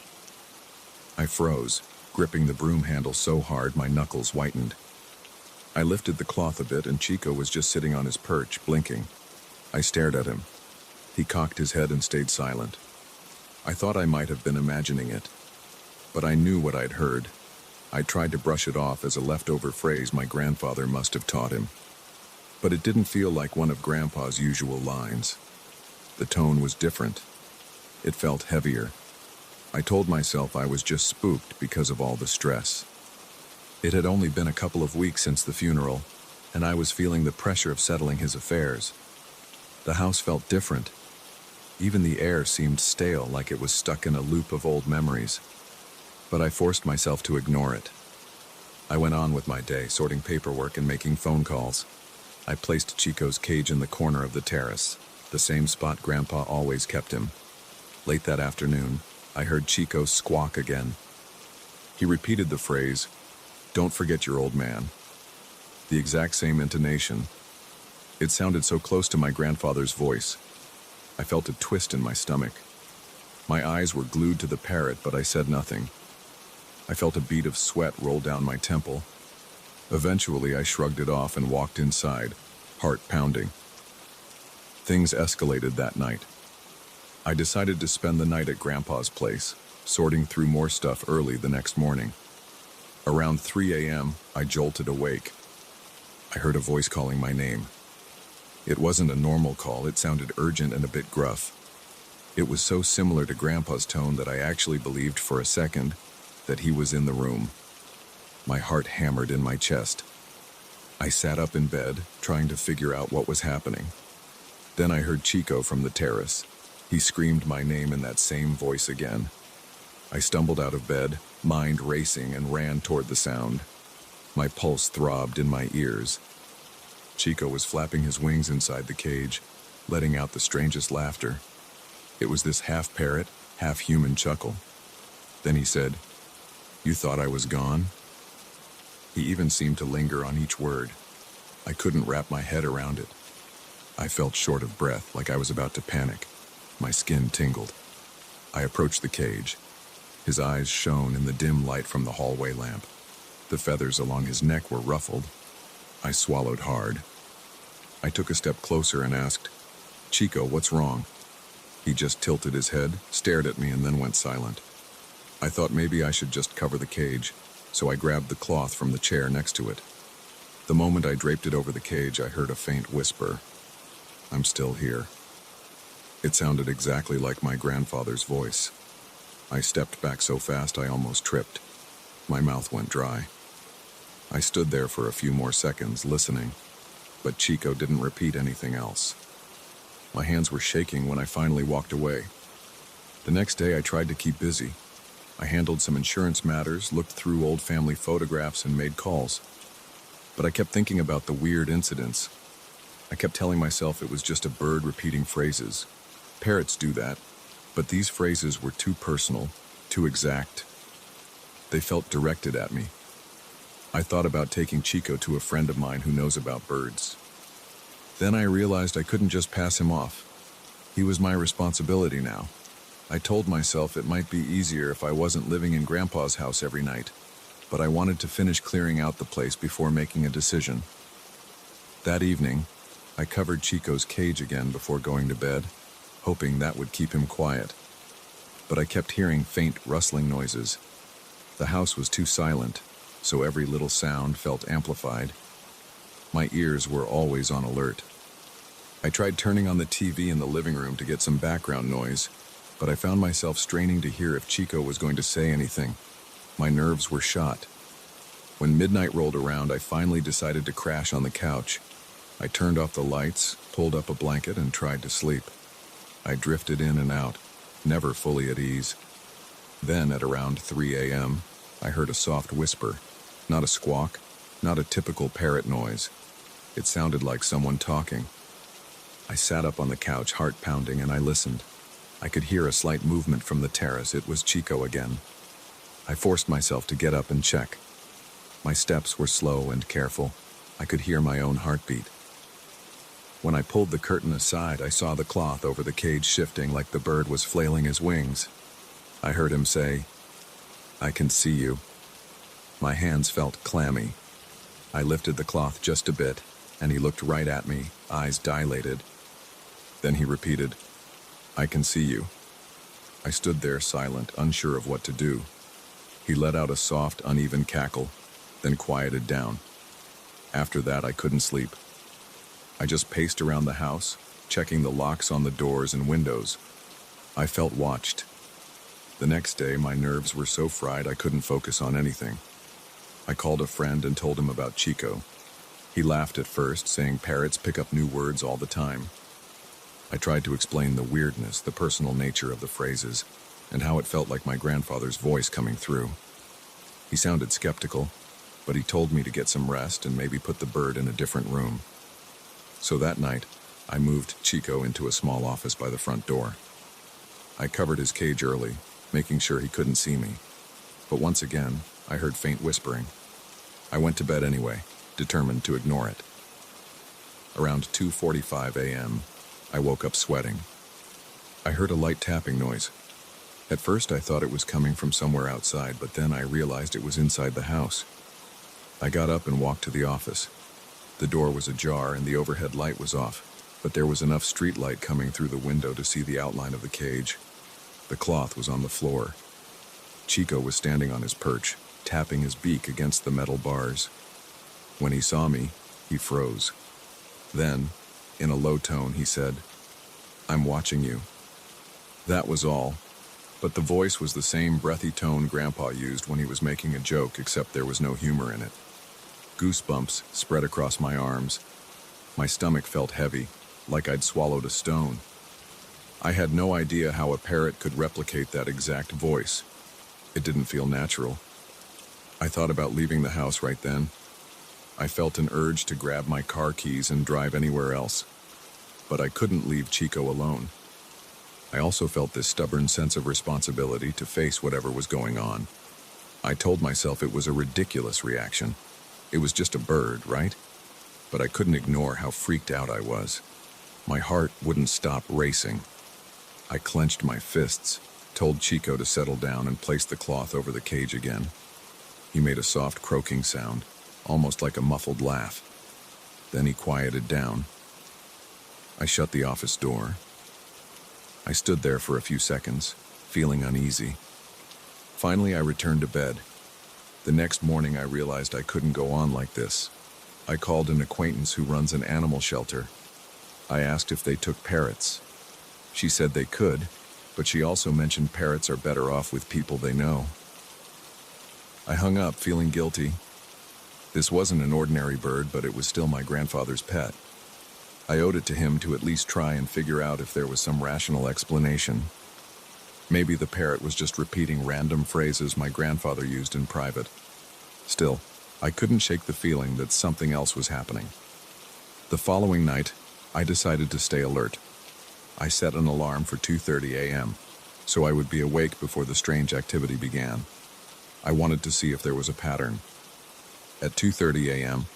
I froze, gripping the broom handle so hard my knuckles whitened. I lifted the cloth a bit and Chico was just sitting on his perch, blinking. I stared at him. He cocked his head and stayed silent. I thought I might have been imagining it, but I knew what I'd heard. I tried to brush it off as a leftover phrase my grandfather must have taught him. But it didn't feel like one of Grandpa's usual lines. The tone was different. It felt heavier. I told myself I was just spooked because of all the stress. It had only been a couple of weeks since the funeral, and I was feeling the pressure of settling his affairs. The house felt different. Even the air seemed stale, like it was stuck in a loop of old memories. But I forced myself to ignore it. I went on with my day, sorting paperwork and making phone calls. I placed Chico's cage in the corner of the terrace, the same spot Grandpa always kept him. Late that afternoon, I heard Chico squawk again. He repeated the phrase, "Don't forget your old man." The exact same intonation. It sounded so close to my grandfather's voice. I felt a twist in my stomach. My eyes were glued to the parrot, but I said nothing. I felt a bead of sweat roll down my temple. Eventually, I shrugged it off and walked inside, heart pounding. Things escalated that night. I decided to spend the night at Grandpa's place, sorting through more stuff early the next morning. Around 3 a.m., I jolted awake. I heard a voice calling my name. It wasn't a normal call, it sounded urgent and a bit gruff. It was so similar to Grandpa's tone that I actually believed for a second that he was in the room. My heart hammered in my chest. I sat up in bed, trying to figure out what was happening. Then I heard Chico from the terrace. He screamed my name in that same voice again. I stumbled out of bed, mind racing, and ran toward the sound. My pulse throbbed in my ears. Chico was flapping his wings inside the cage, letting out the strangest laughter. It was this half-parrot, half-human chuckle. Then he said, "You thought I was gone?" He even seemed to linger on each word. I couldn't wrap my head around it. I felt short of breath, like I was about to panic. My skin tingled. I approached the cage. His eyes shone in the dim light from the hallway lamp. The feathers along his neck were ruffled. I swallowed hard. I took a step closer and asked, "Chico, what's wrong?" He just tilted his head, stared at me, and then went silent. I thought maybe I should just cover the cage, so I grabbed the cloth from the chair next to it. The moment I draped it over the cage, I heard a faint whisper. "I'm still here." It sounded exactly like my grandfather's voice. I stepped back so fast I almost tripped. My mouth went dry. I stood there for a few more seconds, listening, but Chico didn't repeat anything else. My hands were shaking when I finally walked away. The next day I tried to keep busy. I handled some insurance matters, looked through old family photographs, and made calls. But I kept thinking about the weird incidents. I kept telling myself it was just a bird repeating phrases. Parrots do that, but these phrases were too personal, too exact. They felt directed at me. I thought about taking Chico to a friend of mine who knows about birds. Then I realized I couldn't just pass him off. He was my responsibility now. I told myself it might be easier if I wasn't living in Grandpa's house every night, but I wanted to finish clearing out the place before making a decision. That evening, I covered Chico's cage again before going to bed, hoping that would keep him quiet. But I kept hearing faint rustling noises. The house was too silent, so every little sound felt amplified. My ears were always on alert. I tried turning on the TV in the living room to get some background noise, but I found myself straining to hear if Chico was going to say anything. My nerves were shot. When midnight rolled around, I finally decided to crash on the couch. I turned off the lights, pulled up a blanket, and tried to sleep. I drifted in and out, never fully at ease. Then, at around 3 a.m., I heard a soft whisper. Not a squawk, not a typical parrot noise. It sounded like someone talking. I sat up on the couch, heart pounding, and I listened. I could hear a slight movement from the terrace. It was Chico again. I forced myself to get up and check. My steps were slow and careful. I could hear my own heartbeat. When I pulled the curtain aside, I saw the cloth over the cage shifting like the bird was flailing his wings. I heard him say, "I can see you." My hands felt clammy. I lifted the cloth just a bit, and he looked right at me, eyes dilated. Then he repeated, "I can see you." I stood there silent, unsure of what to do. He let out a soft, uneven cackle, then quieted down. After that, I couldn't sleep. I just paced around the house, checking the locks on the doors and windows. I felt watched. The next day, my nerves were so fried I couldn't focus on anything. I called a friend and told him about Chico. He laughed at first, saying parrots pick up new words all the time. I tried to explain the weirdness, the personal nature of the phrases, and how it felt like my grandfather's voice coming through. He sounded skeptical, but he told me to get some rest and maybe put the bird in a different room. So that night, I moved Chico into a small office by the front door. I covered his cage early, making sure he couldn't see me. But once again, I heard faint whispering. I went to bed anyway, determined to ignore it. Around 2:45 a.m., I woke up sweating. I heard a light tapping noise. At first, I thought it was coming from somewhere outside, but then I realized it was inside the house. I got up and walked to the office. The door was ajar and the overhead light was off, but there was enough street light coming through the window to see the outline of the cage. The cloth was on the floor. Chico was standing on his perch, tapping his beak against the metal bars. When he saw me, he froze. Then, in a low tone, he said, "I'm watching you." That was all, but the voice was the same breathy tone Grandpa used when he was making a joke, except there was no humor in it. Goosebumps spread across my arms. My stomach felt heavy, like I'd swallowed a stone. I had no idea how a parrot could replicate that exact voice. It didn't feel natural. I thought about leaving the house right then. I felt an urge to grab my car keys and drive anywhere else. But I couldn't leave Chico alone. I also felt this stubborn sense of responsibility to face whatever was going on. I told myself it was a ridiculous reaction, It was just a bird, right? But I couldn't ignore how freaked out I was. My heart wouldn't stop racing. I clenched my fists, told Chico to settle down and place the cloth over the cage again. He made a soft croaking sound, almost like a muffled laugh. Then he quieted down. I shut the office door. I stood there for a few seconds, feeling uneasy. Finally, I returned to bed. The next morning, I realized I couldn't go on like this. I called an acquaintance who runs an animal shelter. I asked if they took parrots. She said they could, but she also mentioned parrots are better off with people they know. I hung up, feeling guilty. This wasn't an ordinary bird, but it was still my grandfather's pet. I owed it to him to at least try and figure out if there was some rational explanation. Maybe the parrot was just repeating random phrases my grandfather used in private. Still, I couldn't shake the feeling that something else was happening. The following night, I decided to stay alert. I set an alarm for 2:30 a.m., so I would be awake before the strange activity began. I wanted to see if there was a pattern. At 2:30 a.m.,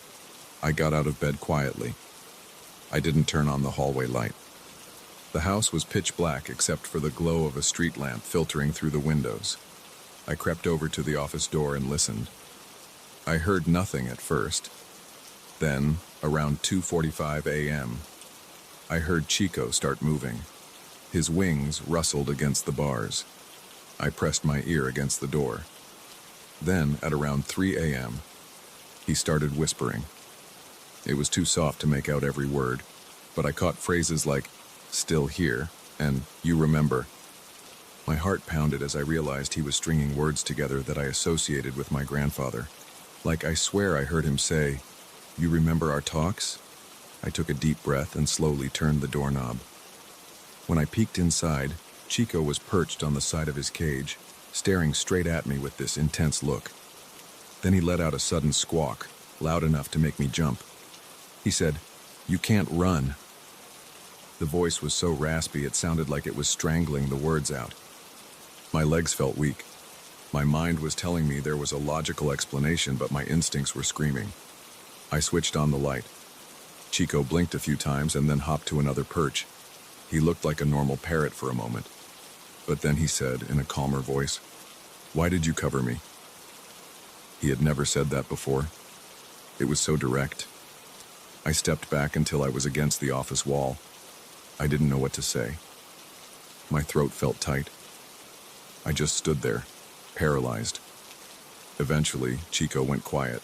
I got out of bed quietly. I didn't turn on the hallway light. The house was pitch black except for the glow of a street lamp filtering through the windows. I crept over to the office door and listened. I heard nothing at first. Then, around 2:45 a.m., I heard Chico start moving. His wings rustled against the bars. I pressed my ear against the door. Then, at around 3 a.m., he started whispering. It was too soft to make out every word, but I caught phrases like, "still here," and "you remember." My heart pounded as I realized he was stringing words together that I associated with my grandfather. Like, I swear I heard him say, "You remember our talks?" I took a deep breath and slowly turned the doorknob. When I peeked inside, Chico was perched on the side of his cage, staring straight at me with this intense look. Then he let out a sudden squawk, loud enough to make me jump. He said, "You can't run." The voice was so raspy it sounded like it was strangling the words out. My legs felt weak. My mind was telling me there was a logical explanation, but my instincts were screaming. I switched on the light. Chico blinked a few times and then hopped to another perch. He looked like a normal parrot for a moment. But then he said, in a calmer voice, "Why did you cover me?" He had never said that before. It was so direct. I stepped back until I was against the office wall. I didn't know what to say. My throat felt tight. I just stood there, paralyzed. Eventually, Chico went quiet.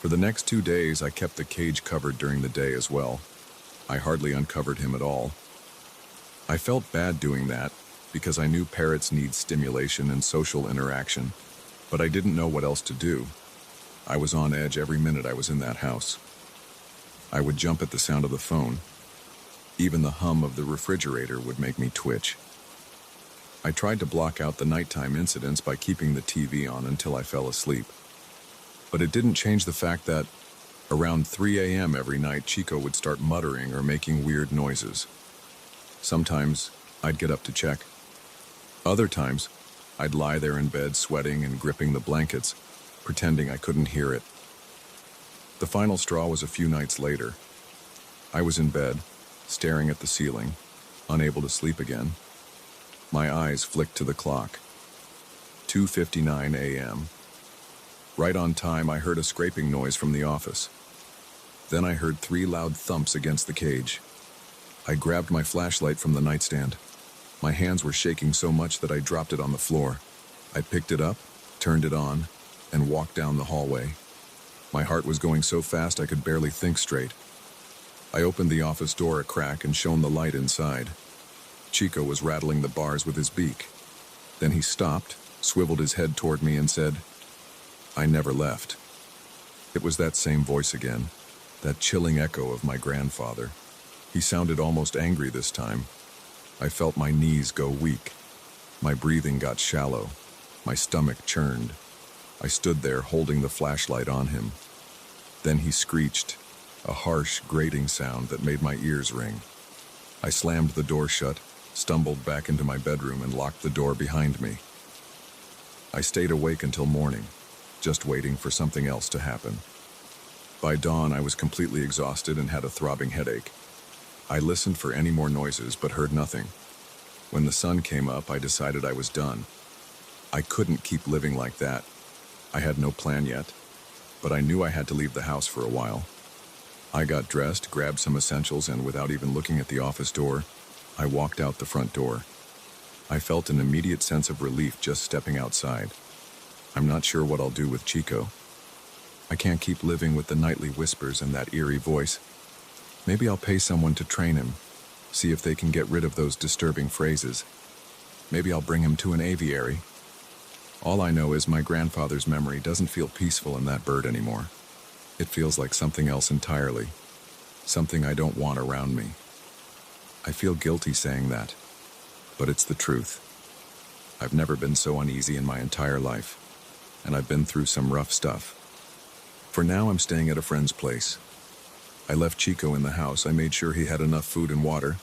For the next 2 days, I kept the cage covered during the day as well. I hardly uncovered him at all. I felt bad doing that because I knew parrots need stimulation and social interaction, but I didn't know what else to do. I was on edge every minute I was in that house. I would jump at the sound of the phone. Even the hum of the refrigerator would make me twitch. I tried to block out the nighttime incidents by keeping the TV on until I fell asleep. But it didn't change the fact that around 3 a.m. every night, Chico would start muttering or making weird noises. Sometimes I'd get up to check. Other times, I'd lie there in bed sweating and gripping the blankets, pretending I couldn't hear it. The final straw was a few nights later. I was in bed, staring at the ceiling, unable to sleep again. My eyes flicked to the clock. 2:59 a.m. Right on time, I heard a scraping noise from the office. Then I heard 3 loud thumps against the cage. I grabbed my flashlight from the nightstand. My hands were shaking so much that I dropped it on the floor. I picked it up, turned it on, and walked down the hallway. My heart was going so fast I could barely think straight. I opened the office door a crack and shone the light inside. Chico was rattling the bars with his beak. Then he stopped, swiveled his head toward me and said, "I never left." It was that same voice again, that chilling echo of my grandfather. He sounded almost angry this time. I felt my knees go weak. My breathing got shallow. My stomach churned. I stood there holding the flashlight on him. Then he screeched, a harsh, grating sound that made my ears ring. I slammed the door shut, stumbled back into my bedroom and locked the door behind me. I stayed awake until morning, just waiting for something else to happen. By dawn, I was completely exhausted and had a throbbing headache. I listened for any more noises but heard nothing. When the sun came up, I decided I was done. I couldn't keep living like that. I had no plan yet, but I knew I had to leave the house for a while. I got dressed, grabbed some essentials, and without even looking at the office door, I walked out the front door. I felt an immediate sense of relief just stepping outside. I'm not sure what I'll do with Chico. I can't keep living with the nightly whispers and that eerie voice. Maybe I'll pay someone to train him, see if they can get rid of those disturbing phrases. Maybe I'll bring him to an aviary. All I know is my grandfather's memory doesn't feel peaceful in that bird anymore. It feels like something else entirely, something I don't want around me. I feel guilty saying that, but it's the truth. I've never been so uneasy in my entire life, and I've been through some rough stuff. For now, I'm staying at a friend's place. I left Chico in the house. I made sure he had enough food and water.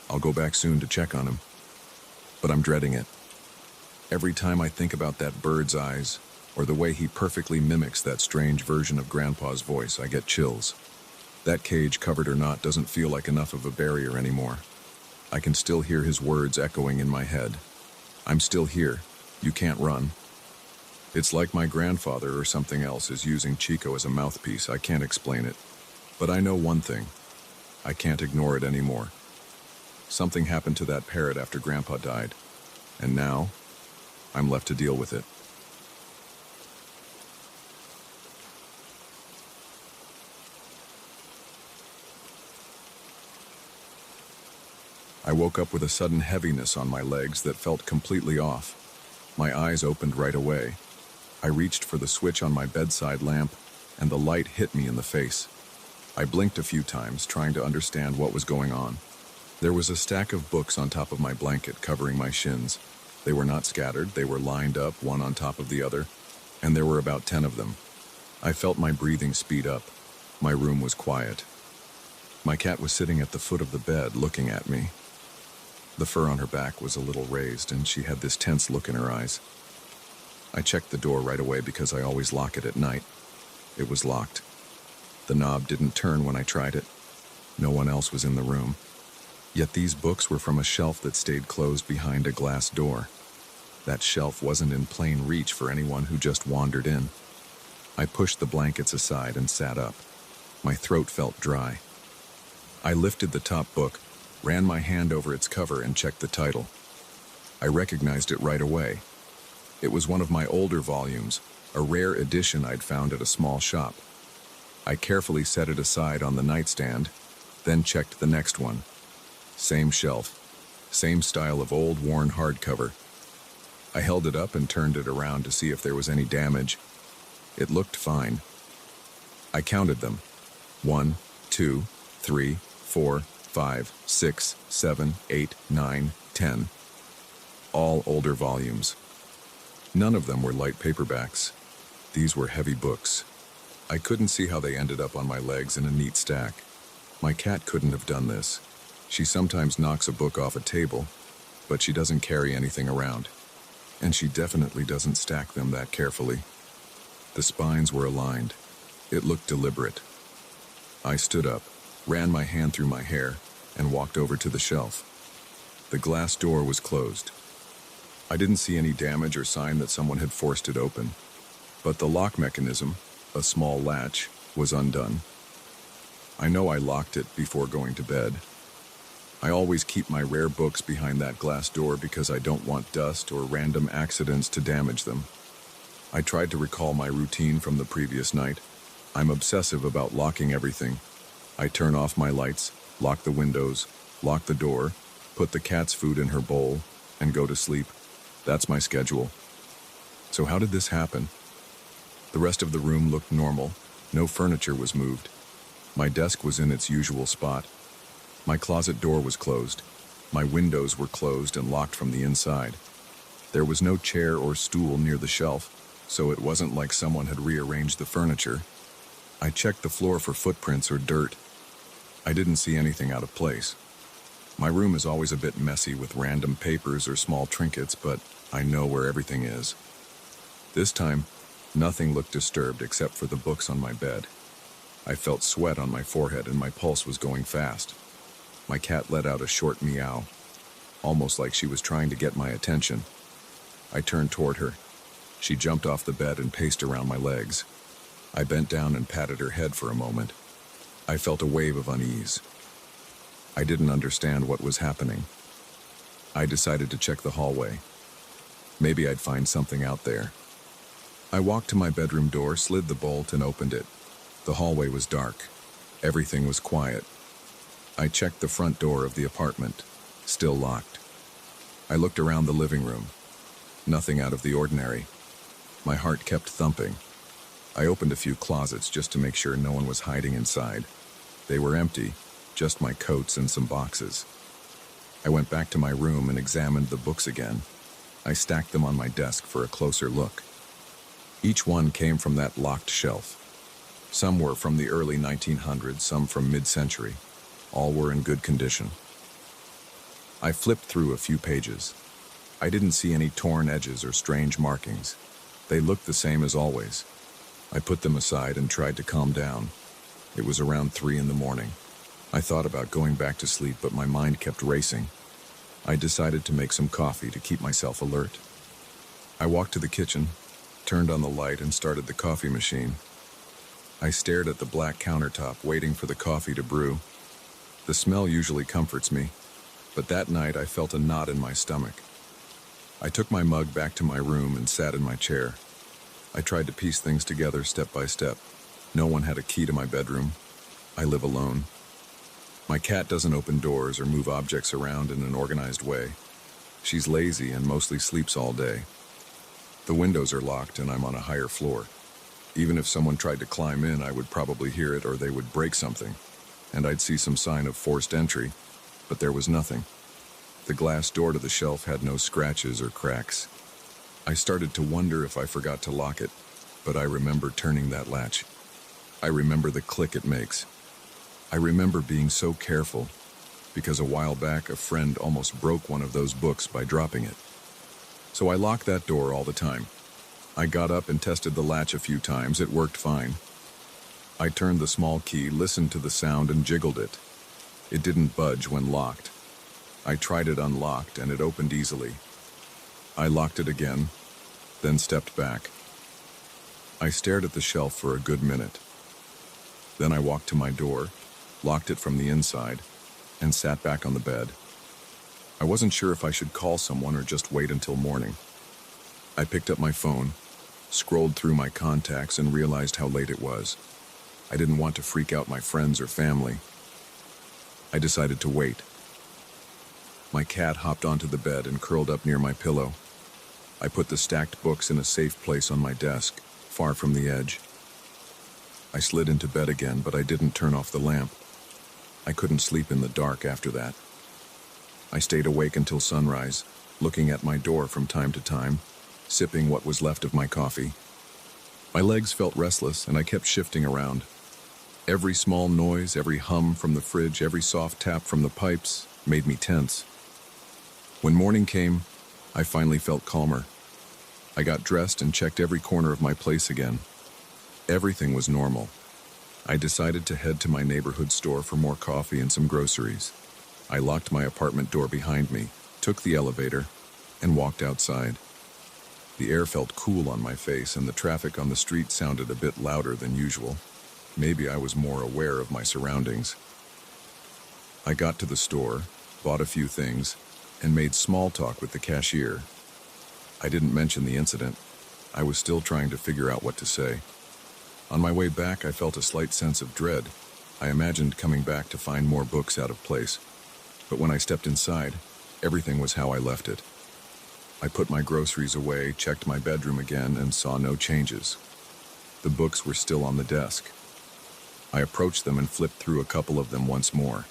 I'll go back soon to check on him. But I'm dreading it. Every time I think about that bird's eyes, or the way he perfectly mimics that strange version of Grandpa's voice, I get chills. That cage, covered or not, doesn't feel like enough of a barrier anymore. I can still hear his words echoing in my head. I'm still here. You can't run. It's like my grandfather or something else is using Chico as a mouthpiece. I can't explain it. But I know one thing. I can't ignore it anymore. Something happened to that parrot after Grandpa died. And now, I'm left to deal with it. I woke up with a sudden heaviness on my legs that felt completely off. My eyes opened right away. I reached for the switch on my bedside lamp, and the light hit me in the face. I blinked a few times, trying to understand what was going on. There was a stack of books on top of my blanket covering my shins. They were not scattered, they were lined up, one on top of the other, and there were about 10 of them. I felt my breathing speed up. My room was quiet. My cat was sitting at the foot of the bed, looking at me. The fur on her back was a little raised, and she had this tense look in her eyes. I checked the door right away because I always lock it at night. It was locked. The knob didn't turn when I tried it. No one else was in the room. Yet these books were from a shelf that stayed closed behind a glass door. That shelf wasn't in plain reach for anyone who just wandered in. I pushed the blankets aside and sat up. My throat felt dry. I lifted the top book, ran my hand over its cover, and checked the title. I recognized it right away. It was one of my older volumes, a rare edition I'd found at a small shop. I carefully set it aside on the nightstand, then checked the next one. Same shelf, same style of old, worn hardcover. I held it up and turned it around to see if there was any damage. It looked fine. I counted them. 1, 2, 3, 4, 5, 6, 7, 8, 9, 10. All older volumes. None of them were light paperbacks. These were heavy books. I couldn't see how they ended up on my legs in a neat stack. My cat couldn't have done this. She sometimes knocks a book off a table, but she doesn't carry anything around. And she definitely doesn't stack them that carefully. The spines were aligned. It looked deliberate. I stood up, ran my hand through my hair, and walked over to the shelf. The glass door was closed. I didn't see any damage or sign that someone had forced it open, but the lock mechanism, a small latch, was undone. I know I locked it before going to bed. I always keep my rare books behind that glass door because I don't want dust or random accidents to damage them. I tried to recall my routine from the previous night. I'm obsessive about locking everything. I turn off my lights, lock the windows, lock the door, put the cat's food in her bowl, and go to sleep. That's my schedule. So how did this happen? The rest of the room looked normal. No furniture was moved. My desk was in its usual spot. My closet door was closed. My windows were closed and locked from the inside. There was no chair or stool near the shelf, so it wasn't like someone had rearranged the furniture. I checked the floor for footprints or dirt. I didn't see anything out of place. My room is always a bit messy with random papers or small trinkets, but I know where everything is. This time, nothing looked disturbed except for the books on my bed. I felt sweat on my forehead and my pulse was going fast. My cat let out a short meow, almost like she was trying to get my attention. I turned toward her. She jumped off the bed and paced around my legs. I bent down and patted her head for a moment. I felt a wave of unease. I didn't understand what was happening. I decided to check the hallway. Maybe I'd find something out there. I walked to my bedroom door, slid the bolt, and opened it. The hallway was dark. Everything was quiet. I checked the front door of the apartment, still locked. I looked around the living room. Nothing out of the ordinary. My heart kept thumping. I opened a few closets just to make sure no one was hiding inside. They were empty, just my coats and some boxes. I went back to my room and examined the books again. I stacked them on my desk for a closer look. Each one came from that locked shelf. Some were from the early 1900s, some from mid-century. All were in good condition. I flipped through a few pages. I didn't see any torn edges or strange markings. They looked the same as always. I put them aside and tried to calm down. It was around 3 in the morning. I thought about going back to sleep, but my mind kept racing. I decided to make some coffee to keep myself alert. I walked to the kitchen, turned on the light, and started the coffee machine. I stared at the black countertop, waiting for the coffee to brew. The smell usually comforts me, but that night I felt a knot in my stomach. I took my mug back to my room and sat in my chair. I tried to piece things together step by step. No one had a key to my bedroom. I live alone. My cat doesn't open doors or move objects around in an organized way. She's lazy and mostly sleeps all day. The windows are locked and I'm on a higher floor. Even if someone tried to climb in, I would probably hear it or they would break something, and I'd see some sign of forced entry, but there was nothing. The glass door to the shelf had no scratches or cracks. I started to wonder if I forgot to lock it, but I remember turning that latch. I remember the click it makes. I remember being so careful, because a while back a friend almost broke one of those books by dropping it. So I locked that door all the time. I got up and tested the latch a few times. It worked fine. I turned the small key, listened to the sound, and jiggled it. It didn't budge when locked. I tried it unlocked, and it opened easily. I locked it again, then stepped back. I stared at the shelf for a good minute. Then I walked to my door, locked it from the inside, and sat back on the bed. I wasn't sure if I should call someone or just wait until morning. I picked up my phone, scrolled through my contacts, and realized how late it was. I didn't want to freak out my friends or family. I decided to wait. My cat hopped onto the bed and curled up near my pillow. I put the stacked books in a safe place on my desk, far from the edge. I slid into bed again, but I didn't turn off the lamp. I couldn't sleep in the dark after that. I stayed awake until sunrise, looking at my door from time to time, sipping what was left of my coffee. My legs felt restless, and I kept shifting around. Every small noise, every hum from the fridge, every soft tap from the pipes made me tense. When morning came, I finally felt calmer. I got dressed and checked every corner of my place again. Everything was normal. I decided to head to my neighborhood store for more coffee and some groceries. I locked my apartment door behind me, took the elevator, and walked outside. The air felt cool on my face, and the traffic on the street sounded a bit louder than usual. Maybe I was more aware of my surroundings. I got to the store, bought a few things, and made small talk with the cashier. I didn't mention the incident. I was still trying to figure out what to say. On my way back, I felt a slight sense of dread. I imagined coming back to find more books out of place. But when I stepped inside, everything was how I left it. I put my groceries away, checked my bedroom again, and saw no changes. The books were still on the desk. I approached them and flipped through a couple of them once more.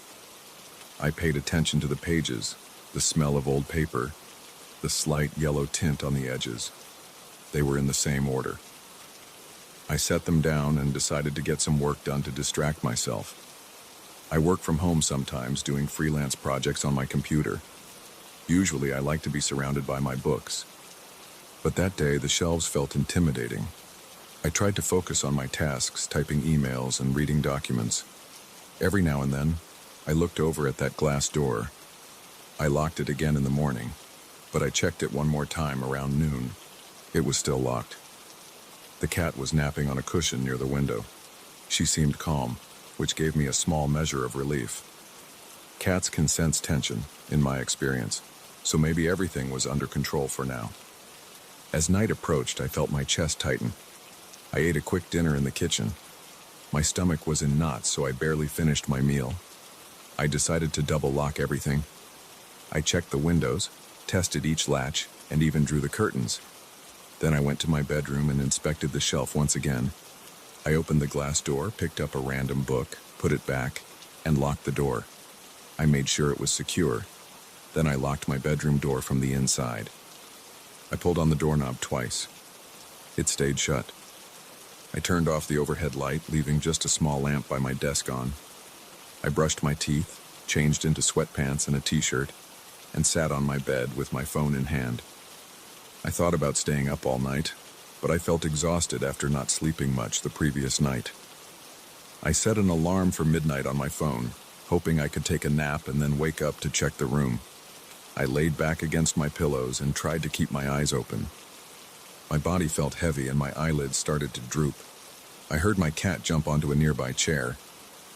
I paid attention to the pages, the smell of old paper, the slight yellow tint on the edges. They were in the same order. I set them down and decided to get some work done to distract myself. I work from home sometimes, doing freelance projects on my computer. Usually I like to be surrounded by my books. But that day the shelves felt intimidating. I tried to focus on my tasks, typing emails and reading documents. Every now and then, I looked over at that glass door. I locked it again in the morning, but I checked it one more time around noon. It was still locked. The cat was napping on a cushion near the window. She seemed calm, which gave me a small measure of relief. Cats can sense tension, in my experience, so maybe everything was under control for now. As night approached, I felt my chest tighten. I ate a quick dinner in the kitchen. My stomach was in knots, so I barely finished my meal. I decided to double lock everything. I checked the windows, tested each latch, and even drew the curtains. Then I went to my bedroom and inspected the shelf once again. I opened the glass door, picked up a random book, put it back, and locked the door. I made sure it was secure. Then I locked my bedroom door from the inside. I pulled on the doorknob twice. It stayed shut. I turned off the overhead light, leaving just a small lamp by my desk on. I brushed my teeth, changed into sweatpants and a t-shirt, and sat on my bed with my phone in hand. I thought about staying up all night, but I felt exhausted after not sleeping much the previous night. I set an alarm for midnight on my phone, hoping I could take a nap and then wake up to check the room. I laid back against my pillows and tried to keep my eyes open. My body felt heavy and my eyelids started to droop. I heard my cat jump onto a nearby chair.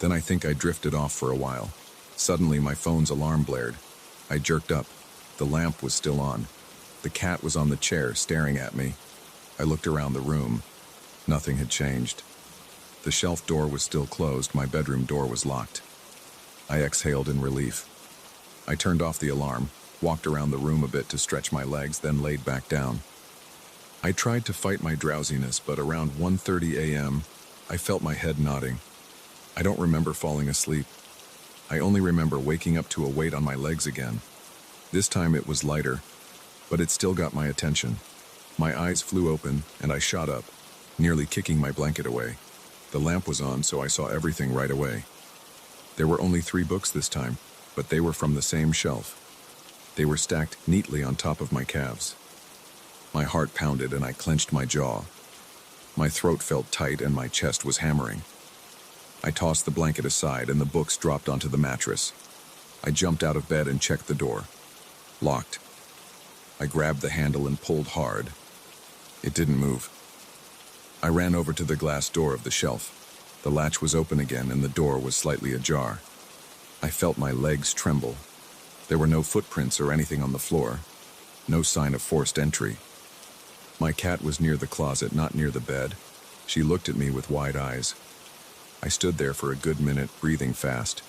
Then I think I drifted off for a while. Suddenly my phone's alarm blared. I jerked up. The lamp was still on. The cat was on the chair staring at me. I looked around the room. Nothing had changed. The shelf door was still closed. My bedroom door was locked. I exhaled in relief. I turned off the alarm, walked around the room a bit to stretch my legs, then laid back down. I tried to fight my drowsiness, but around 1:30 a.m., I felt my head nodding. I don't remember falling asleep. I only remember waking up to a weight on my legs again. This time it was lighter, but it still got my attention. My eyes flew open, and I shot up, nearly kicking my blanket away. The lamp was on, so I saw everything right away. There were only 3 books this time, but they were from the same shelf. They were stacked neatly on top of my calves. My heart pounded and I clenched my jaw. My throat felt tight and my chest was hammering. I tossed the blanket aside and the books dropped onto the mattress. I jumped out of bed and checked the door. Locked. I grabbed the handle and pulled hard. It didn't move. I ran over to the glass door of the shelf. The latch was open again and the door was slightly ajar. I felt my legs tremble. There were no footprints or anything on the floor. No sign of forced entry. My cat was near the closet, not near the bed. She looked at me with wide eyes. I stood there for a good minute, breathing fast.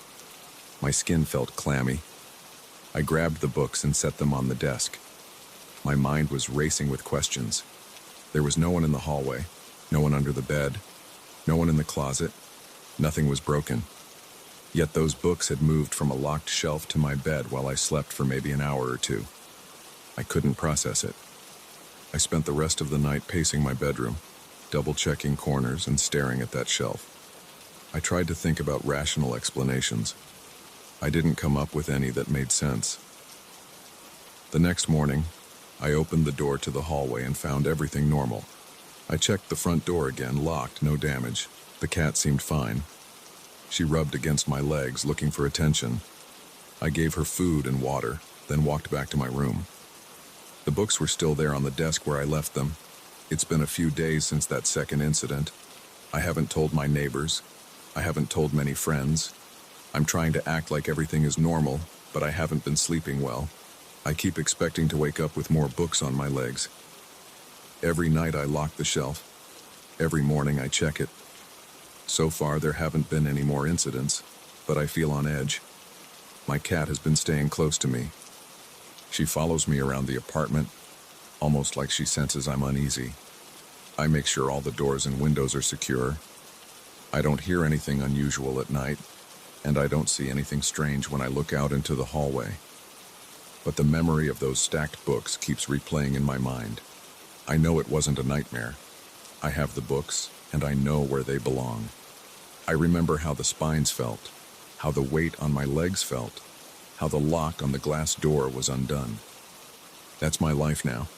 My skin felt clammy. I grabbed the books and set them on the desk. My mind was racing with questions. There was no one in the hallway, no one under the bed, no one in the closet. Nothing was broken. Yet those books had moved from a locked shelf to my bed while I slept for maybe an hour or two. I couldn't process it. I spent the rest of the night pacing my bedroom, double-checking corners and staring at that shelf. I tried to think about rational explanations. I didn't come up with any that made sense. The next morning, I opened the door to the hallway and found everything normal. I checked the front door again, locked, no damage. The cat seemed fine. She rubbed against my legs, looking for attention. I gave her food and water, then walked back to my room. The books were still there on the desk where I left them. It's been a few days since that second incident. I haven't told my neighbors. I haven't told many friends. I'm trying to act like everything is normal, but I haven't been sleeping well. I keep expecting to wake up with more books on my legs. Every night I lock the shelf. Every morning I check it. So far there haven't been any more incidents, but I feel on edge. My cat has been staying close to me. She follows me around the apartment, almost like she senses I'm uneasy. I make sure all the doors and windows are secure. I don't hear anything unusual at night, and I don't see anything strange when I look out into the hallway. But the memory of those stacked books keeps replaying in my mind. I know it wasn't a nightmare. I have the books, and I know where they belong. I remember how the spines felt, how the weight on my legs felt, how the lock on the glass door was undone. That's my life now.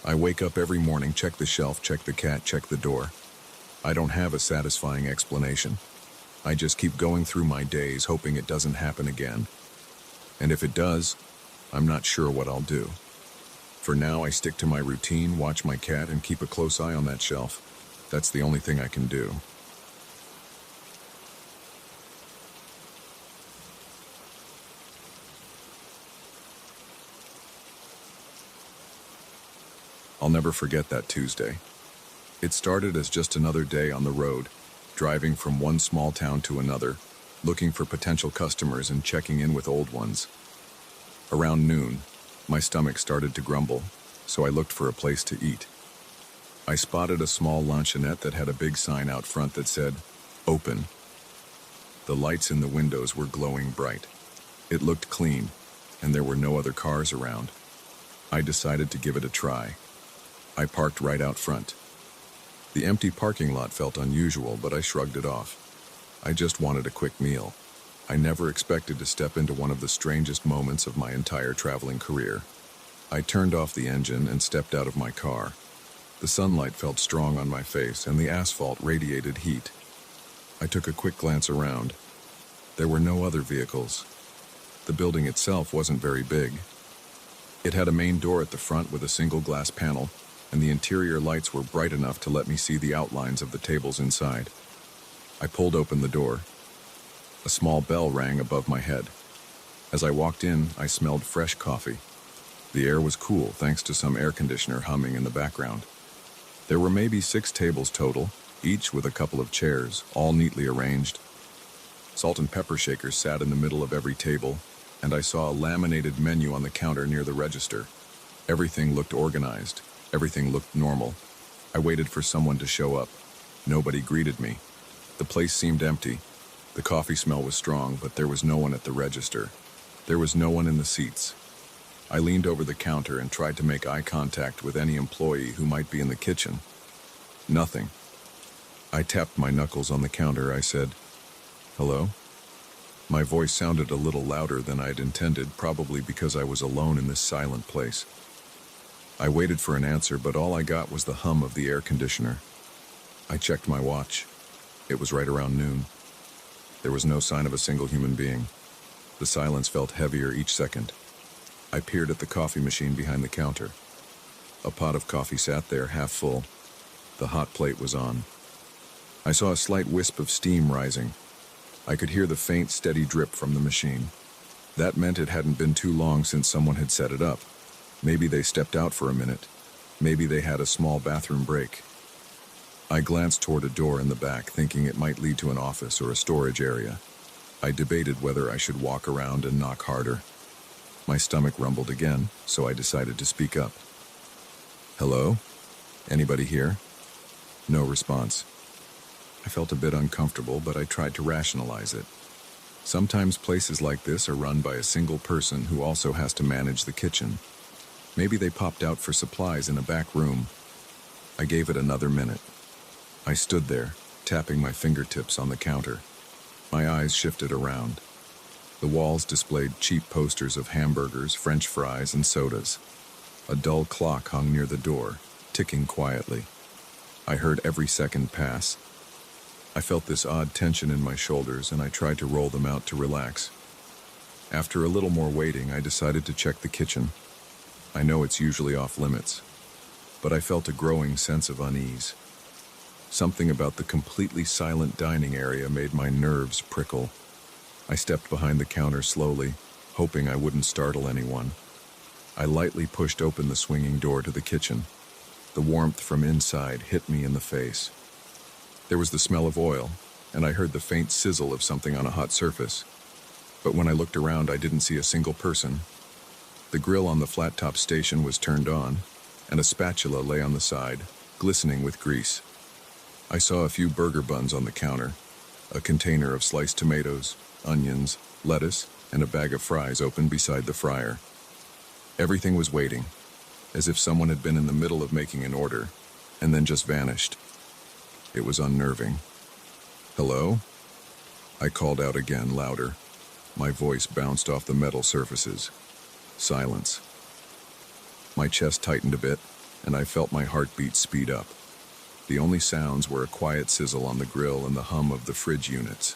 I wake up every morning, check the shelf, check the cat, check the door. I don't have a satisfying explanation. I just keep going through my days hoping it doesn't happen again. And if it does, I'm not sure what I'll do. For now, I stick to my routine, watch my cat, and keep a close eye on that shelf. That's the only thing I can do. I'll never forget that Tuesday. It started as just another day on the road, driving from one small town to another, looking for potential customers and checking in with old ones. Around noon, my stomach started to grumble, so I looked for a place to eat. I spotted a small luncheonette that had a big sign out front that said, "Open." The lights in the windows were glowing bright. It looked clean, and there were no other cars around. I decided to give it a try. I parked right out front. The empty parking lot felt unusual, but I shrugged it off. I just wanted a quick meal. I never expected to step into one of the strangest moments of my entire traveling career. I turned off the engine and stepped out of my car. The sunlight felt strong on my face, and the asphalt radiated heat. I took a quick glance around. There were no other vehicles. The building itself wasn't very big. It had a main door at the front with a single glass panel, and the interior lights were bright enough to let me see the outlines of the tables inside. I pulled open the door. A small bell rang above my head. As I walked in, I smelled fresh coffee. The air was cool thanks to some air conditioner humming in the background. There were maybe 6 tables total, each with a couple of chairs, all neatly arranged. Salt and pepper shakers sat in the middle of every table, and I saw a laminated menu on the counter near the register. Everything looked organized. Everything looked normal. I waited for someone to show up. Nobody greeted me. The place seemed empty. The coffee smell was strong, but there was no one at the register. There was no one in the seats. I leaned over the counter and tried to make eye contact with any employee who might be in the kitchen. Nothing. I tapped my knuckles on the counter. I said, "Hello?" My voice sounded a little louder than I'd intended, probably because I was alone in this silent place. I waited for an answer, but all I got was the hum of the air conditioner. I checked my watch. It was right around noon. There was no sign of a single human being. The silence felt heavier each second. I peered at the coffee machine behind the counter. A pot of coffee sat there, half full. The hot plate was on. I saw a slight wisp of steam rising. I could hear the faint, steady drip from the machine. That meant it hadn't been too long since someone had set it up. Maybe they stepped out for a minute. Maybe they had a small bathroom break. I glanced toward a door in the back, thinking it might lead to an office or a storage area. I debated whether I should walk around and knock harder. My stomach rumbled again, so I decided to speak up. "Hello? Anybody here?" No response. I felt a bit uncomfortable, but I tried to rationalize it. Sometimes places like this are run by a single person who also has to manage the kitchen. Maybe they popped out for supplies in a back room. I gave it another minute. I stood there, tapping my fingertips on the counter. My eyes shifted around. The walls displayed cheap posters of hamburgers, French fries, and sodas. A dull clock hung near the door, ticking quietly. I heard every second pass. I felt this odd tension in my shoulders, and I tried to roll them out to relax. After a little more waiting, I decided to check the kitchen. I know it's usually off limits, but I felt a growing sense of unease. Something about the completely silent dining area made my nerves prickle. I stepped behind the counter slowly, hoping I wouldn't startle anyone. I lightly pushed open the swinging door to the kitchen. The warmth from inside hit me in the face. There was the smell of oil, and I heard the faint sizzle of something on a hot surface. But when I looked around, I didn't see a single person. The grill on the flat-top station was turned on, and a spatula lay on the side, glistening with grease. I saw a few burger buns on the counter, a container of sliced tomatoes, onions, lettuce, and a bag of fries open beside the fryer. Everything was waiting, as if someone had been in the middle of making an order, and then just vanished. It was unnerving. "Hello?" I called out again, louder. My voice bounced off the metal surfaces. Silence. My chest tightened a bit. and I felt my heartbeat speed up. The only sounds were a quiet sizzle on the grill and the hum of the fridge units.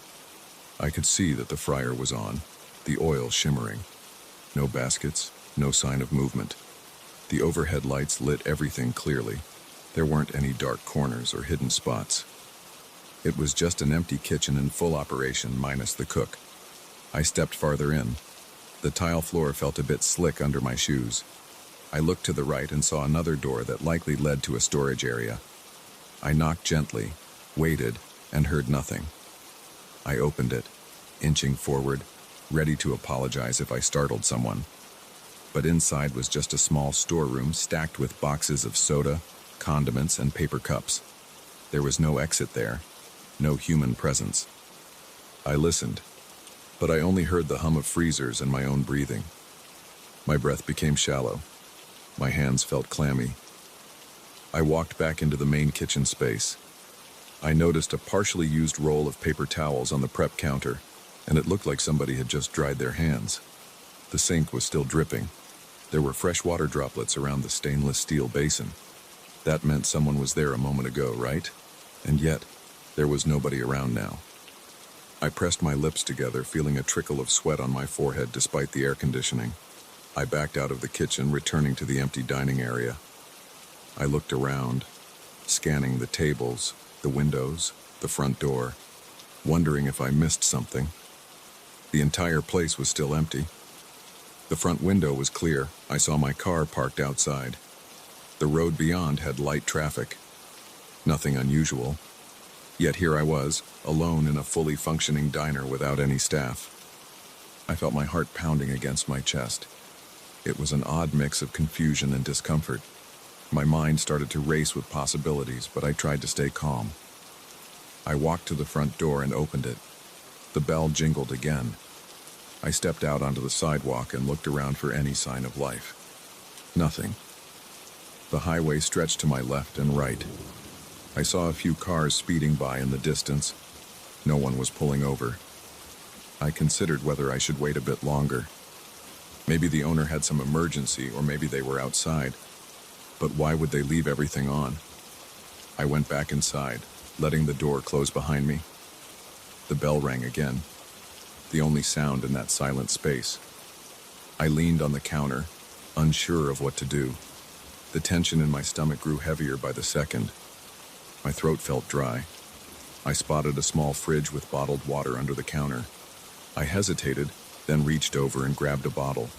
I could see that the fryer was on, the oil shimmering. No baskets, no sign of movement. The overhead lights lit everything clearly. There weren't any dark corners or hidden spots. It was just an empty kitchen in full operation minus the cook. I stepped farther in. The tile floor felt a bit slick under my shoes. I looked to the right and saw another door that likely led to a storage area. I knocked gently, waited, and heard nothing. I opened it, inching forward, ready to apologize if I startled someone. But inside was just a small storeroom stacked with boxes of soda, condiments, and paper cups. There was no exit there, no human presence. I listened, but I only heard the hum of freezers and my own breathing. My breath became shallow. My hands felt clammy. I walked back into the main kitchen space. I noticed a partially used roll of paper towels on the prep counter, and it looked like somebody had just dried their hands. The sink was still dripping. There were fresh water droplets around the stainless steel basin. That meant someone was there a moment ago, right? And yet, there was nobody around now. I pressed my lips together, feeling a trickle of sweat on my forehead despite the air conditioning. I backed out of the kitchen, returning to the empty dining area. I looked around, scanning the tables, the windows, the front door, wondering if I missed something. The entire place was still empty. The front window was clear. I saw my car parked outside. The road beyond had light traffic. Nothing unusual. Yet here I was, alone in a fully functioning diner without any staff. I felt my heart pounding against my chest. It was an odd mix of confusion and discomfort. My mind started to race with possibilities, but I tried to stay calm. I walked to the front door and opened it. The bell jingled again. I stepped out onto the sidewalk and looked around for any sign of life. Nothing. The highway stretched to my left and right. I saw a few cars speeding by in the distance. No one was pulling over. I considered whether I should wait a bit longer. Maybe the owner had some emergency, or maybe they were outside. But why would they leave everything on? I went back inside, letting the door close behind me. The bell rang again, the only sound in that silent space. I leaned on the counter, unsure of what to do. The tension in my stomach grew heavier by the second. My throat felt dry. I spotted a small fridge with bottled water under the counter. I hesitated, then reached over and grabbed a bottle.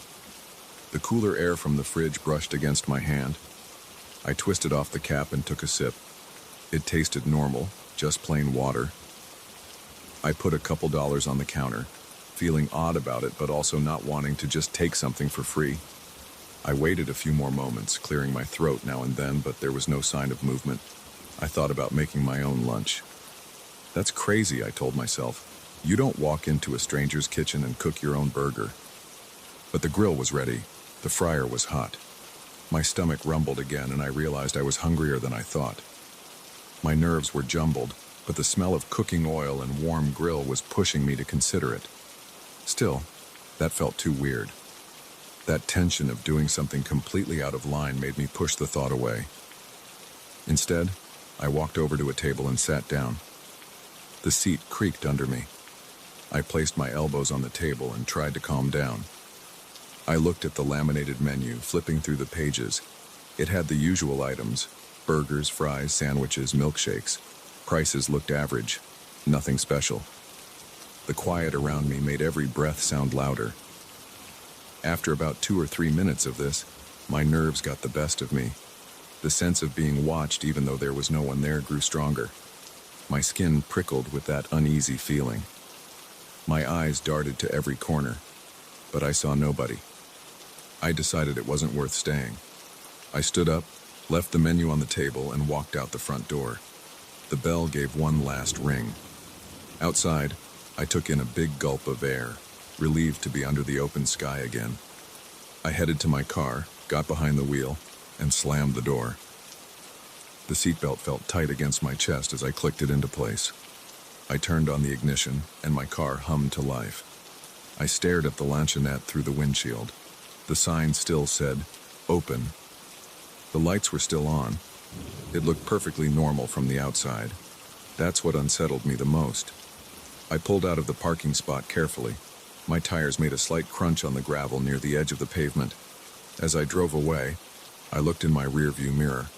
The cooler air from the fridge brushed against my hand. I twisted off the cap and took a sip. It tasted normal, just plain water. I put a couple dollars on the counter, feeling odd about it but also not wanting to just take something for free. I waited a few more moments, clearing my throat now and then, but there was no sign of movement. I thought about making my own lunch. That's crazy, I told myself. You don't walk into a stranger's kitchen and cook your own burger. But the grill was ready. The fryer was hot. My stomach rumbled again, and I realized I was hungrier than I thought. My nerves were jumbled, but the smell of cooking oil and warm grill was pushing me to consider it. Still, that felt too weird. That tension of doing something completely out of line made me push the thought away. Instead, I walked over to a table and sat down. The seat creaked under me. I placed my elbows on the table and tried to calm down. I looked at the laminated menu, flipping through the pages. It had the usual items: burgers, fries, sandwiches, milkshakes. Prices looked average, nothing special. The quiet around me made every breath sound louder. After about 2 or 3 minutes of this, my nerves got the best of me. The sense of being watched, even though there was no one there, grew stronger. My skin prickled with that uneasy feeling. My eyes darted to every corner, but I saw nobody. I decided it wasn't worth staying. I stood up, left the menu on the table, and walked out the front door. The bell gave one last ring. Outside, I took in a big gulp of air, relieved to be under the open sky again. I headed to my car, got behind the wheel, and slammed the door. The seatbelt felt tight against my chest as I clicked it into place. I turned on the ignition, and my car hummed to life. I stared at the lanchonette through the windshield. The sign still said, "Open," The lights were still on. It looked perfectly normal from the outside. That's what unsettled me the most. I pulled out of the parking spot carefully. My tires made a slight crunch on the gravel near the edge of the pavement. As I drove away, I looked in my rearview mirror.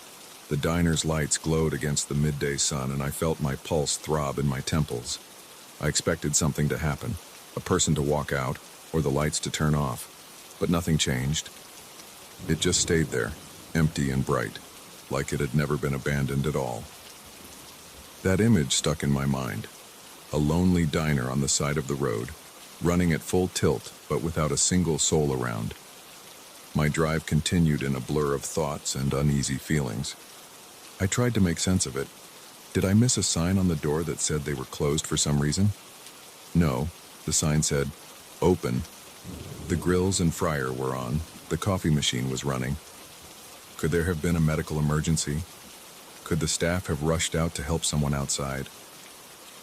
The diner's lights glowed against the midday sun, and I felt my pulse throb in my temples. I expected something to happen, a person to walk out, or the lights to turn off. But nothing changed. It just stayed there, empty and bright, like it had never been abandoned at all. That image stuck in my mind. A lonely diner on the side of the road, running at full tilt, but without a single soul around. My drive continued in a blur of thoughts and uneasy feelings. I tried to make sense of it. Did I miss a sign on the door that said they were closed for some reason? No, the sign said, "Open." The grills and fryer were on, the coffee machine was running. Could there have been a medical emergency? Could the staff have rushed out to help someone outside?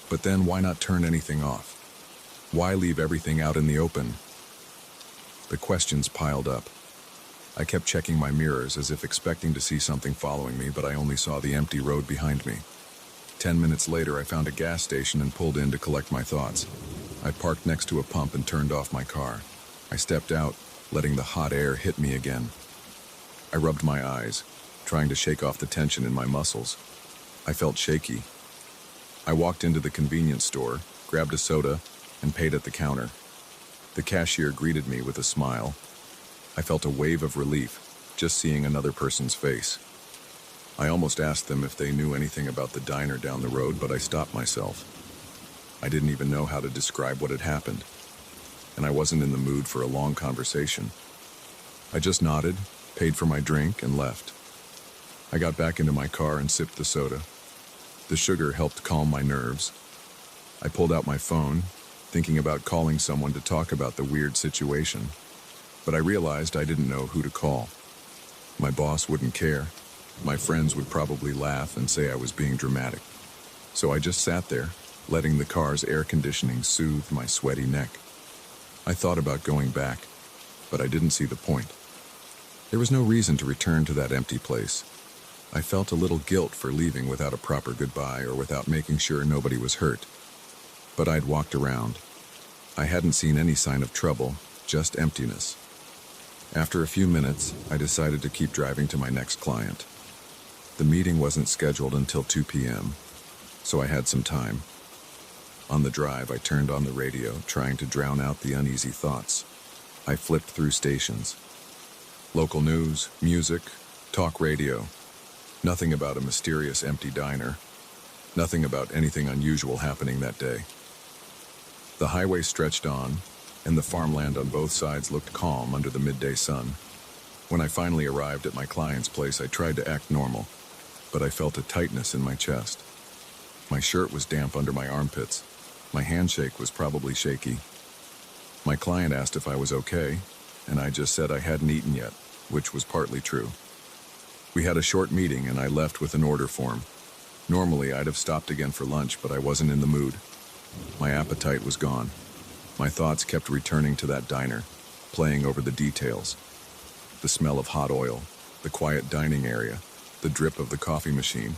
But then why not turn anything off? Why leave everything out in the open? The questions piled up. I kept checking my mirrors as if expecting to see something following me, but I only saw the empty road behind me. 10 minutes later, I found a gas station and pulled in to collect my thoughts. I parked next to a pump and turned off my car. I stepped out, letting the hot air hit me again. I rubbed my eyes, trying to shake off the tension in my muscles. I felt shaky. I walked into the convenience store, grabbed a soda, and paid at the counter. The cashier greeted me with a smile. I felt a wave of relief, just seeing another person's face. I almost asked them if they knew anything about the diner down the road, but I stopped myself. I didn't even know how to describe what had happened, and I wasn't in the mood for a long conversation. I just nodded, paid for my drink, and left. I got back into my car and sipped the soda. The sugar helped calm my nerves. I pulled out my phone, thinking about calling someone to talk about the weird situation. But I realized I didn't know who to call. My boss wouldn't care. My friends would probably laugh and say I was being dramatic. So I just sat there, letting the car's air conditioning soothe my sweaty neck. I thought about going back, but I didn't see the point. There was no reason to return to that empty place. I felt a little guilt for leaving without a proper goodbye or without making sure nobody was hurt. But I'd walked around. I hadn't seen any sign of trouble, just emptiness. After a few minutes, I decided to keep driving to my next client. The meeting wasn't scheduled until 2 p.m., so I had some time. On the drive, I turned on the radio, trying to drown out the uneasy thoughts. I flipped through stations. Local news, music, talk radio. Nothing about a mysterious empty diner. Nothing about anything unusual happening that day. The highway stretched on, and the farmland on both sides looked calm under the midday sun. When I finally arrived at my client's place, I tried to act normal, but I felt a tightness in my chest. My shirt was damp under my armpits. My handshake was probably shaky. My client asked if I was okay, and I just said I hadn't eaten yet, which was partly true. We had a short meeting, and I left with an order form. Normally, I'd have stopped again for lunch, but I wasn't in the mood. My appetite was gone. My thoughts kept returning to that diner, playing over the details. The smell of hot oil, the quiet dining area, the drip of the coffee machine.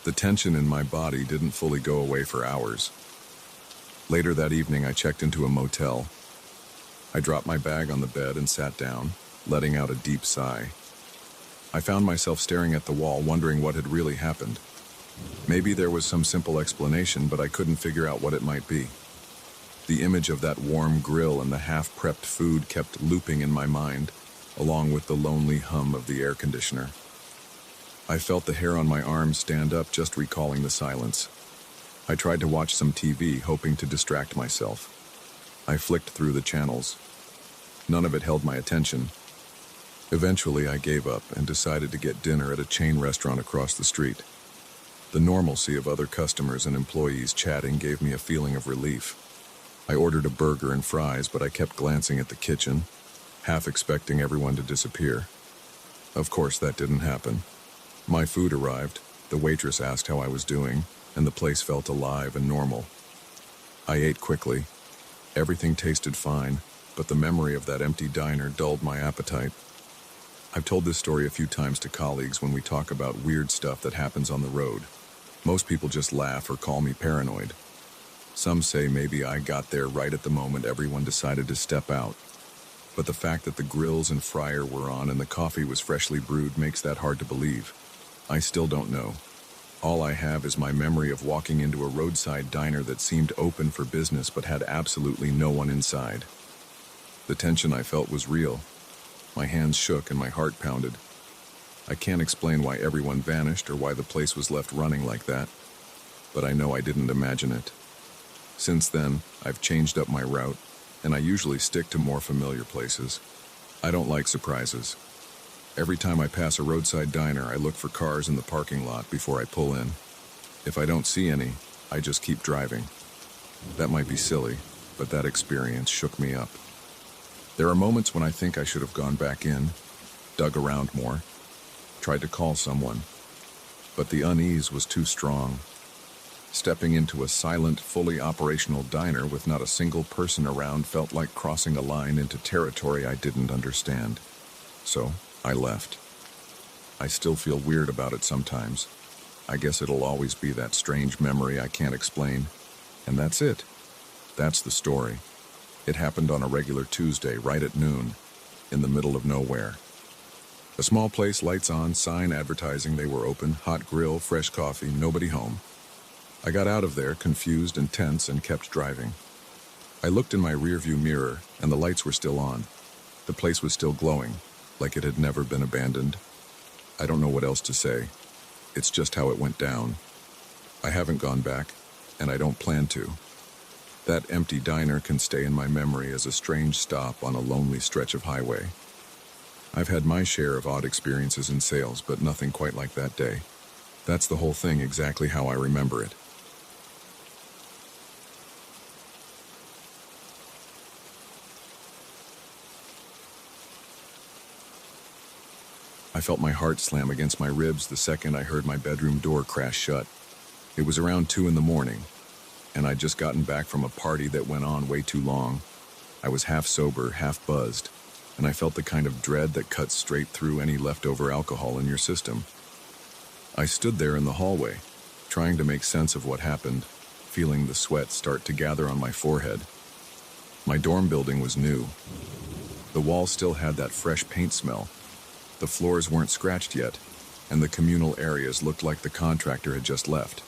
The tension in my body didn't fully go away for hours. Later that evening, I checked into a motel. I dropped my bag on the bed and sat down, letting out a deep sigh. I found myself staring at the wall, wondering what had really happened. Maybe there was some simple explanation, but I couldn't figure out what it might be. The image of that warm grill and the half-prepped food kept looping in my mind, along with the lonely hum of the air conditioner. I felt the hair on my arms stand up just recalling the silence. I tried to watch some TV, hoping to distract myself. I flicked through the channels. None of it held my attention. Eventually, I gave up and decided to get dinner at a chain restaurant across the street. The normalcy of other customers and employees chatting gave me a feeling of relief. I ordered a burger and fries, but I kept glancing at the kitchen, half expecting everyone to disappear. Of course, that didn't happen. My food arrived, the waitress asked how I was doing, and the place felt alive and normal. I ate quickly. Everything tasted fine, but the memory of that empty diner dulled my appetite. I've told this story a few times to colleagues when we talk about weird stuff that happens on the road. Most people just laugh or call me paranoid. Some say maybe I got there right at the moment everyone decided to step out. But the fact that the grills and fryer were on and the coffee was freshly brewed makes that hard to believe. I still don't know. All I have is my memory of walking into a roadside diner that seemed open for business but had absolutely no one inside. The tension I felt was real. My hands shook and my heart pounded. I can't explain why everyone vanished or why the place was left running like that, but I know I didn't imagine it. Since then, I've changed up my route, and I usually stick to more familiar places. I don't like surprises. Every time I pass a roadside diner, I look for cars in the parking lot before I pull in. If I don't see any, I just keep driving. That might be silly, but that experience shook me up. There are moments when I think I should have gone back in, dug around more, tried to call someone, but the unease was too strong. Stepping into a silent, fully operational diner with not a single person around felt like crossing a line into territory I didn't understand. So, I left. I still feel weird about it sometimes. I guess it'll always be that strange memory I can't explain. And that's it. That's the story. It happened on a regular Tuesday, right at noon, in the middle of nowhere. A small place, lights on, sign advertising they were open, hot grill, fresh coffee, nobody home. I got out of there, confused and tense, and kept driving. I looked in my rearview mirror, and the lights were still on. The place was still glowing, like it had never been abandoned. I don't know what else to say. It's just how it went down. I haven't gone back, and I don't plan to. That empty diner can stay in my memory as a strange stop on a lonely stretch of highway. I've had my share of odd experiences in sales, but nothing quite like that day. That's the whole thing, exactly how I remember it. I felt my heart slam against my ribs the second I heard my bedroom door crash shut. It was around 2 in the morning, and I'd just gotten back from a party that went on way too long. I was half sober, half buzzed, and I felt the kind of dread that cuts straight through any leftover alcohol in your system. I stood there in the hallway, trying to make sense of what happened, feeling the sweat start to gather on my forehead. My dorm building was new. The walls still had that fresh paint smell. The floors weren't scratched yet, and the communal areas looked like the contractor had just left.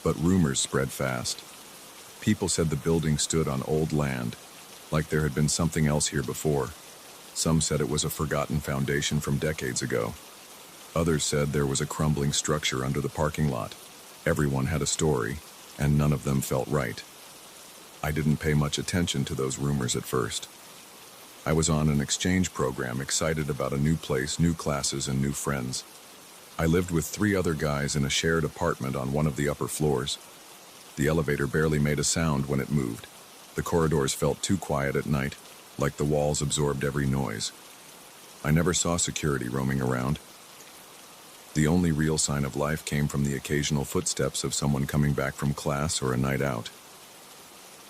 But rumors spread fast. People said the building stood on old land, like there had been something else here before. Some said it was a forgotten foundation from decades ago. Others said there was a crumbling structure under the parking lot. Everyone had a story, and none of them felt right. I didn't pay much attention to those rumors at first. I was on an exchange program, excited about a new place, new classes, and new friends. I lived with 3 other guys in a shared apartment on one of the upper floors. The elevator barely made a sound when it moved. The corridors felt too quiet at night, like the walls absorbed every noise. I never saw security roaming around. The only real sign of life came from the occasional footsteps of someone coming back from class or a night out.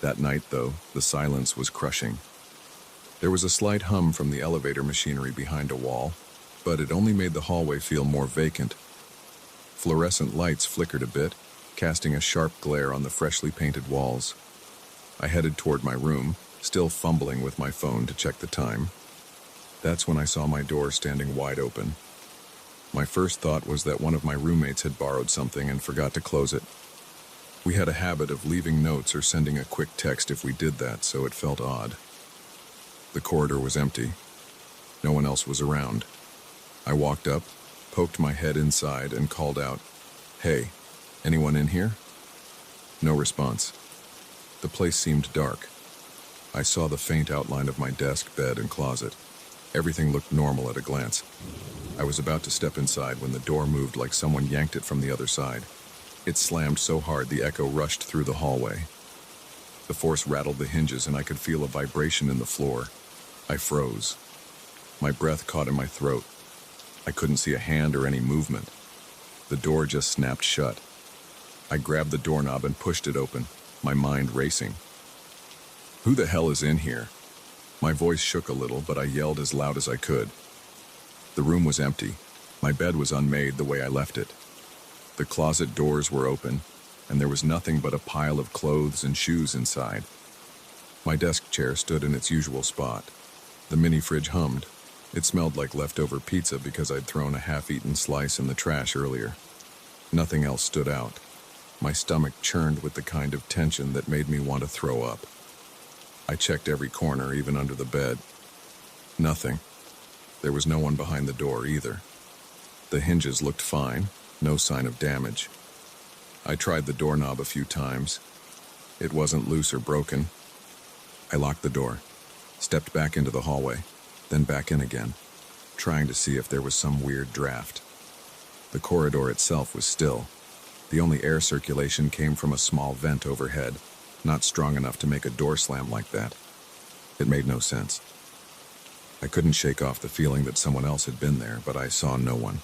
That night, though, the silence was crushing. There was a slight hum from the elevator machinery behind a wall, but it only made the hallway feel more vacant. Fluorescent lights flickered a bit, casting a sharp glare on the freshly painted walls. I headed toward my room, still fumbling with my phone to check the time. That's when I saw my door standing wide open. My first thought was that one of my roommates had borrowed something and forgot to close it. We had a habit of leaving notes or sending a quick text if we did that, so it felt odd. The corridor was empty. No one else was around. I walked up, poked my head inside, and called out, "Hey, anyone in here?" No response. The place seemed dark. I saw the faint outline of my desk, bed, and closet. Everything looked normal at a glance. I was about to step inside when the door moved like someone yanked it from the other side. It slammed so hard the echo rushed through the hallway. The force rattled the hinges and I could feel a vibration in the floor. I froze. My breath caught in my throat. I couldn't see a hand or any movement. The door just snapped shut. I grabbed the doorknob and pushed it open, my mind racing. "Who the hell is in here?" My voice shook a little, but I yelled as loud as I could. The room was empty. My bed was unmade the way I left it. The closet doors were open, and there was nothing but a pile of clothes and shoes inside. My desk chair stood in its usual spot. The mini fridge hummed. It smelled like leftover pizza because I'd thrown a half-eaten slice in the trash earlier. Nothing else stood out. My stomach churned with the kind of tension that made me want to throw up. I checked every corner, even under the bed. Nothing. There was no one behind the door either. The hinges looked fine, no sign of damage. I tried the doorknob a few times. It wasn't loose or broken. I locked the door, stepped back into the hallway, then back in again, trying to see if there was some weird draft. The corridor itself was still. The only air circulation came from a small vent overhead, not strong enough to make a door slam like that. It made no sense. I couldn't shake off the feeling that someone else had been there, but I saw no one.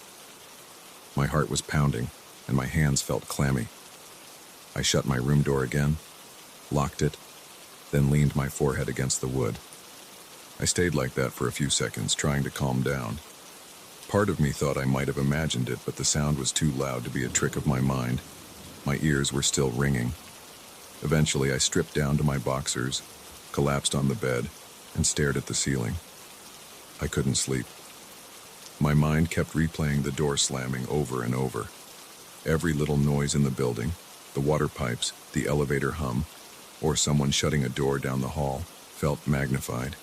My heart was pounding, and my hands felt clammy. I shut my room door again, locked it, then leaned my forehead against the wood. I stayed like that for a few seconds, trying to calm down. Part of me thought I might have imagined it, but the sound was too loud to be a trick of my mind. My ears were still ringing. Eventually, I stripped down to my boxers, collapsed on the bed, and stared at the ceiling. I couldn't sleep. My mind kept replaying the door slamming over and over. Every little noise in the building, the water pipes, the elevator hum, or someone shutting a door down the hall, felt magnified.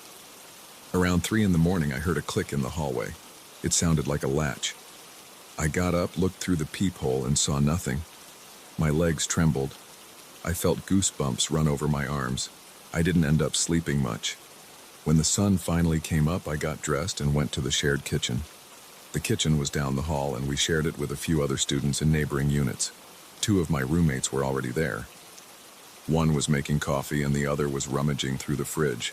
Around 3 in the morning, I heard a click in the hallway. It sounded like a latch. I got up, looked through the peephole, and saw nothing. My legs trembled. I felt goosebumps run over my arms. I didn't end up sleeping much. When the sun finally came up, I got dressed and went to the shared kitchen. The kitchen was down the hall, and we shared it with a few other students in neighboring units. 2 of my roommates were already there. One was making coffee, and the other was rummaging through the fridge.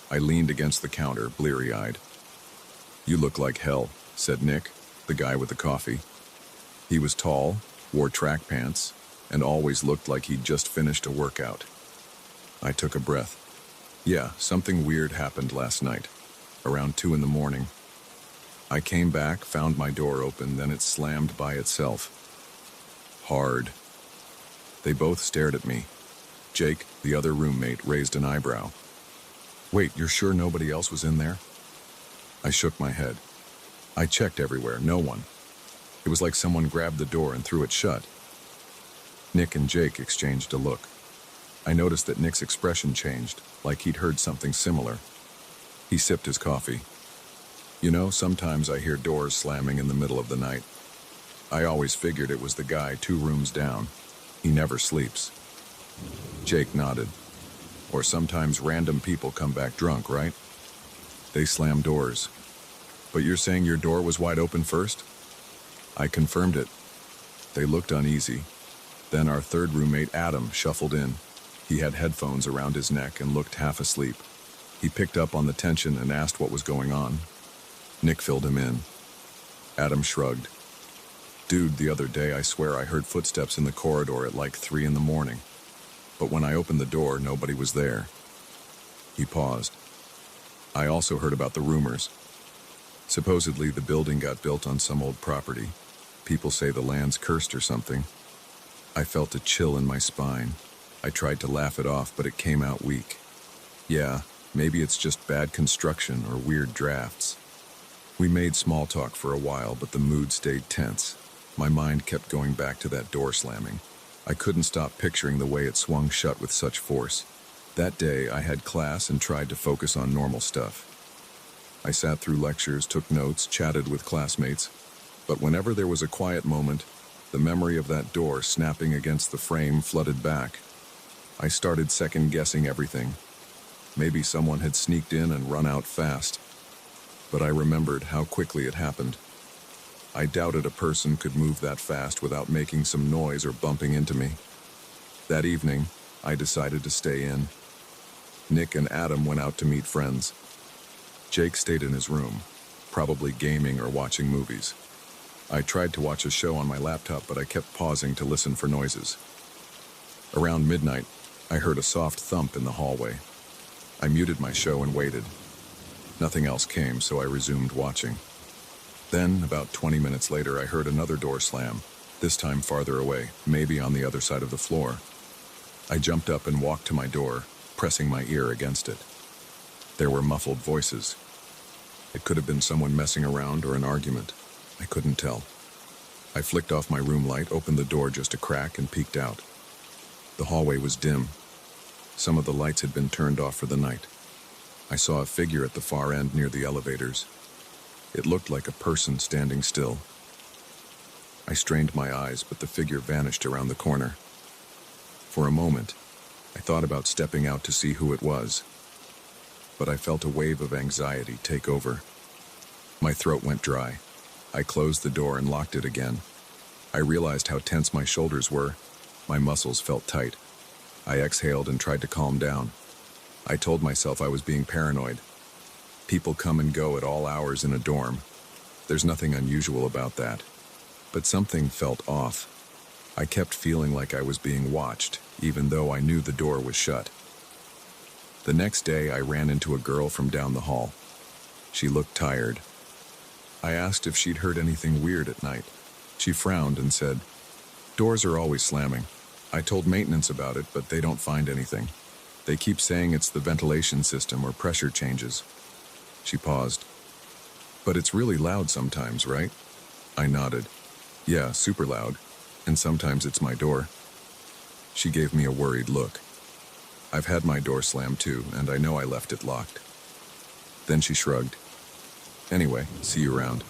I leaned against the counter, bleary-eyed. "You look like hell," said Nick, the guy with the coffee. He was tall, wore track pants, and always looked like he'd just finished a workout. I took a breath. Yeah, something weird happened last night, around 2 in the morning. I came back, found my door open, then it slammed by itself. Hard. They both stared at me. Jake, the other roommate, raised an eyebrow. "Wait, you're sure nobody else was in there?" I shook my head. I checked everywhere, no one. It was like someone grabbed the door and threw it shut. Nick and Jake exchanged a look. I noticed that Nick's expression changed, like he'd heard something similar. He sipped his coffee. "You know, sometimes I hear doors slamming in the middle of the night. I always figured it was the guy 2 rooms down. He never sleeps." Jake nodded. "Or sometimes random people come back drunk, right? They slam doors. But you're saying your door was wide open first?" I confirmed it. They looked uneasy. Then our third roommate, Adam, shuffled in. He had headphones around his neck and looked half asleep. He picked up on the tension and asked what was going on. Nick filled him in. Adam shrugged. "Dude, the other day I swear I heard footsteps in the corridor at like 3 in the morning. But when I opened the door, nobody was there." He paused. "I also heard about the rumors. Supposedly the building got built on some old property. People say the land's cursed or something." I felt a chill in my spine. I tried to laugh it off, but it came out weak. Yeah, maybe it's just bad construction or weird drafts. We made small talk for a while, but the mood stayed tense. My mind kept going back to that door slamming. I couldn't stop picturing the way it swung shut with such force. That day, I had class and tried to focus on normal stuff. I sat through lectures, took notes, chatted with classmates. But whenever there was a quiet moment, the memory of that door snapping against the frame flooded back. I started second-guessing everything. Maybe someone had sneaked in and run out fast. But I remembered how quickly it happened. I doubted a person could move that fast without making some noise or bumping into me. That evening, I decided to stay in. Nick and Adam went out to meet friends. Jake stayed in his room, probably gaming or watching movies. I tried to watch a show on my laptop, but I kept pausing to listen for noises. Around midnight, I heard a soft thump in the hallway. I muted my show and waited. Nothing else came, so I resumed watching. Then, about 20 minutes later, I heard another door slam, this time farther away, maybe on the other side of the floor. I jumped up and walked to my door, pressing my ear against it. There were muffled voices. It could have been someone messing around or an argument. I couldn't tell. I flicked off my room light, opened the door just a crack, and peeked out. The hallway was dim. Some of the lights had been turned off for the night. I saw a figure at the far end near the elevators. It looked like a person standing still. I strained my eyes, but the figure vanished around the corner. For a moment, I thought about stepping out to see who it was, but I felt a wave of anxiety take over. My throat went dry. I closed the door and locked it again. I realized how tense my shoulders were. My muscles felt tight. I exhaled and tried to calm down. I told myself I was being paranoid. People come and go at all hours in a dorm. There's nothing unusual about that. But something felt off. I kept feeling like I was being watched, even though I knew the door was shut. The next day, I ran into a girl from down the hall. She looked tired. I asked if she'd heard anything weird at night. She frowned and said, "Doors are always slamming. I told maintenance about it, but they don't find anything. They keep saying it's the ventilation system or pressure changes." She paused. "But it's really loud sometimes, right?" I nodded. "Yeah, super loud. And sometimes it's my door." She gave me a worried look. "I've had my door slammed too, and I know I left it locked." Then she shrugged. "Anyway, see you around."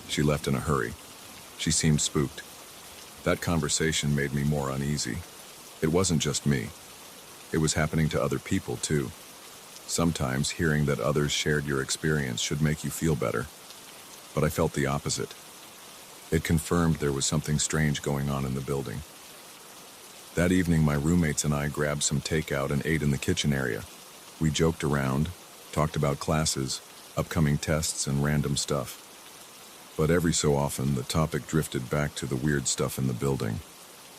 She left in a hurry. She seemed spooked. That conversation made me more uneasy. It wasn't just me. It was happening to other people too. Sometimes hearing that others shared your experience should make you feel better. But I felt the opposite. It confirmed there was something strange going on in the building. That evening, my roommates and I grabbed some takeout and ate in the kitchen area. We joked around, talked about classes, upcoming tests, and random stuff. But every so often, the topic drifted back to the weird stuff in the building.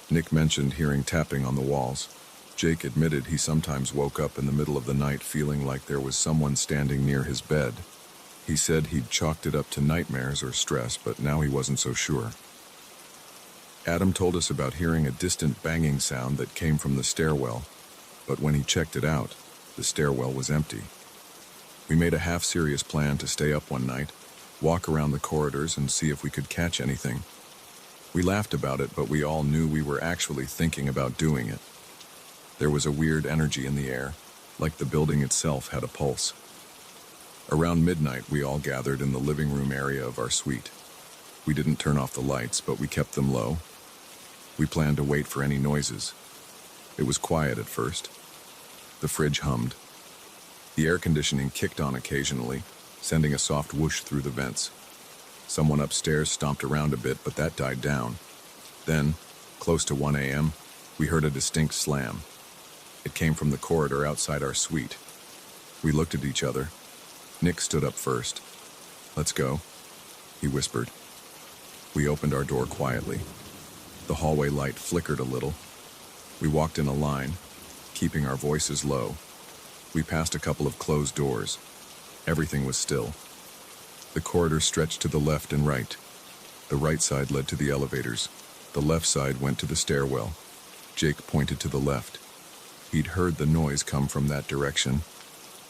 Nick mentioned hearing tapping on the walls. Jake admitted he sometimes woke up in the middle of the night feeling like there was someone standing near his bed. He said he'd chalked it up to nightmares or stress, but now he wasn't so sure. Adam told us about hearing a distant banging sound that came from the stairwell, but when he checked it out, the stairwell was empty. We made a half-serious plan to stay up one night, walk around the corridors and see if we could catch anything. We laughed about it, but we all knew we were actually thinking about doing it. There was a weird energy in the air, like the building itself had a pulse. Around midnight, we all gathered in the living room area of our suite. We didn't turn off the lights, but we kept them low. We planned to wait for any noises. It was quiet at first. The fridge hummed. The air conditioning kicked on occasionally, sending a soft whoosh through the vents. Someone upstairs stomped around a bit, but that died down. Then, close to 1 a.m., we heard a distinct slam. It came from the corridor outside our suite. We looked at each other. Nick stood up first. "Let's go," he whispered. We opened our door quietly. The hallway light flickered a little. We walked in a line, keeping our voices low. We passed a couple of closed doors. Everything was still. The corridor stretched to the left and right. The right side led to the elevators. The left side went to the stairwell. Jake pointed to the left. He'd heard the noise come from that direction.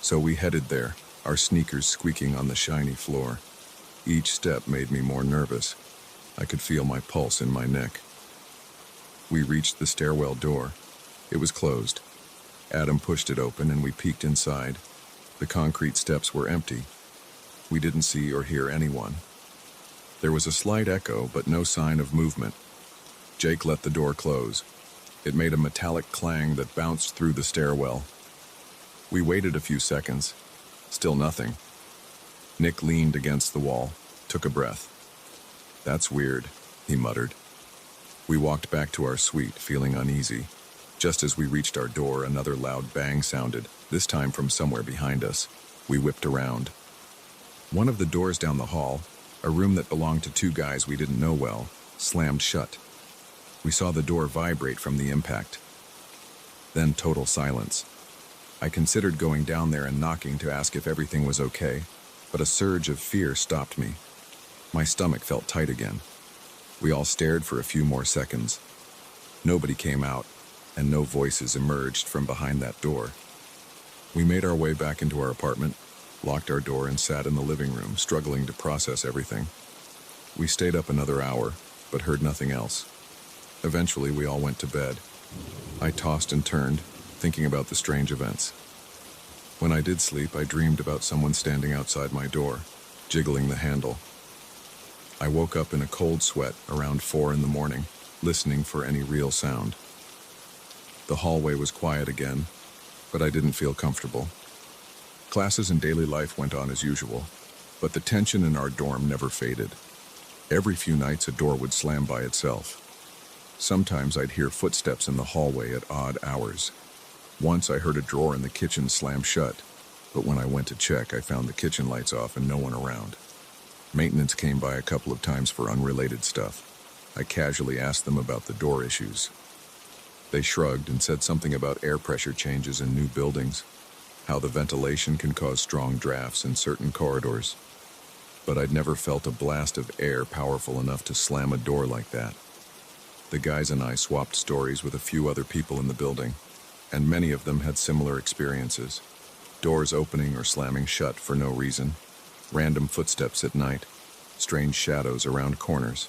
So we headed there, our sneakers squeaking on the shiny floor. Each step made me more nervous. I could feel my pulse in my neck. We reached the stairwell door. It was closed. Adam pushed it open and we peeked inside. The concrete steps were empty. We didn't see or hear anyone. There was a slight echo, but no sign of movement. Jake let the door close. It made a metallic clang that bounced through the stairwell. We waited a few seconds. Still nothing. Nick leaned against the wall, took a breath. "That's weird," he muttered. We walked back to our suite, feeling uneasy. Just as we reached our door, another loud bang sounded, this time from somewhere behind us. We whipped around. One of the doors down the hall, a room that belonged to two guys we didn't know well, slammed shut. We saw the door vibrate from the impact. Then total silence. I considered going down there and knocking to ask if everything was okay, but a surge of fear stopped me. My stomach felt tight again. We all stared for a few more seconds. Nobody came out, and no voices emerged from behind that door. We made our way back into our apartment, locked our door, and sat in the living room, struggling to process everything. We stayed up another hour, but heard nothing else. Eventually, we all went to bed. I tossed and turned, thinking about the strange events. When I did sleep, I dreamed about someone standing outside my door, jiggling the handle. I woke up in a cold sweat around 4 in the morning, listening for any real sound. The hallway was quiet again, but I didn't feel comfortable. Classes and daily life went on as usual, but the tension in our dorm never faded. Every few nights a door would slam by itself. Sometimes I'd hear footsteps in the hallway at odd hours. Once I heard a drawer in the kitchen slam shut, but when I went to check, I found the kitchen lights off and no one around. Maintenance came by a couple of times for unrelated stuff. I casually asked them about the door issues. They shrugged and said something about air pressure changes in new buildings, how the ventilation can cause strong drafts in certain corridors. But I'd never felt a blast of air powerful enough to slam a door like that. The guys and I swapped stories with a few other people in the building, and many of them had similar experiences. Doors opening or slamming shut for no reason, random footsteps at night, strange shadows around corners.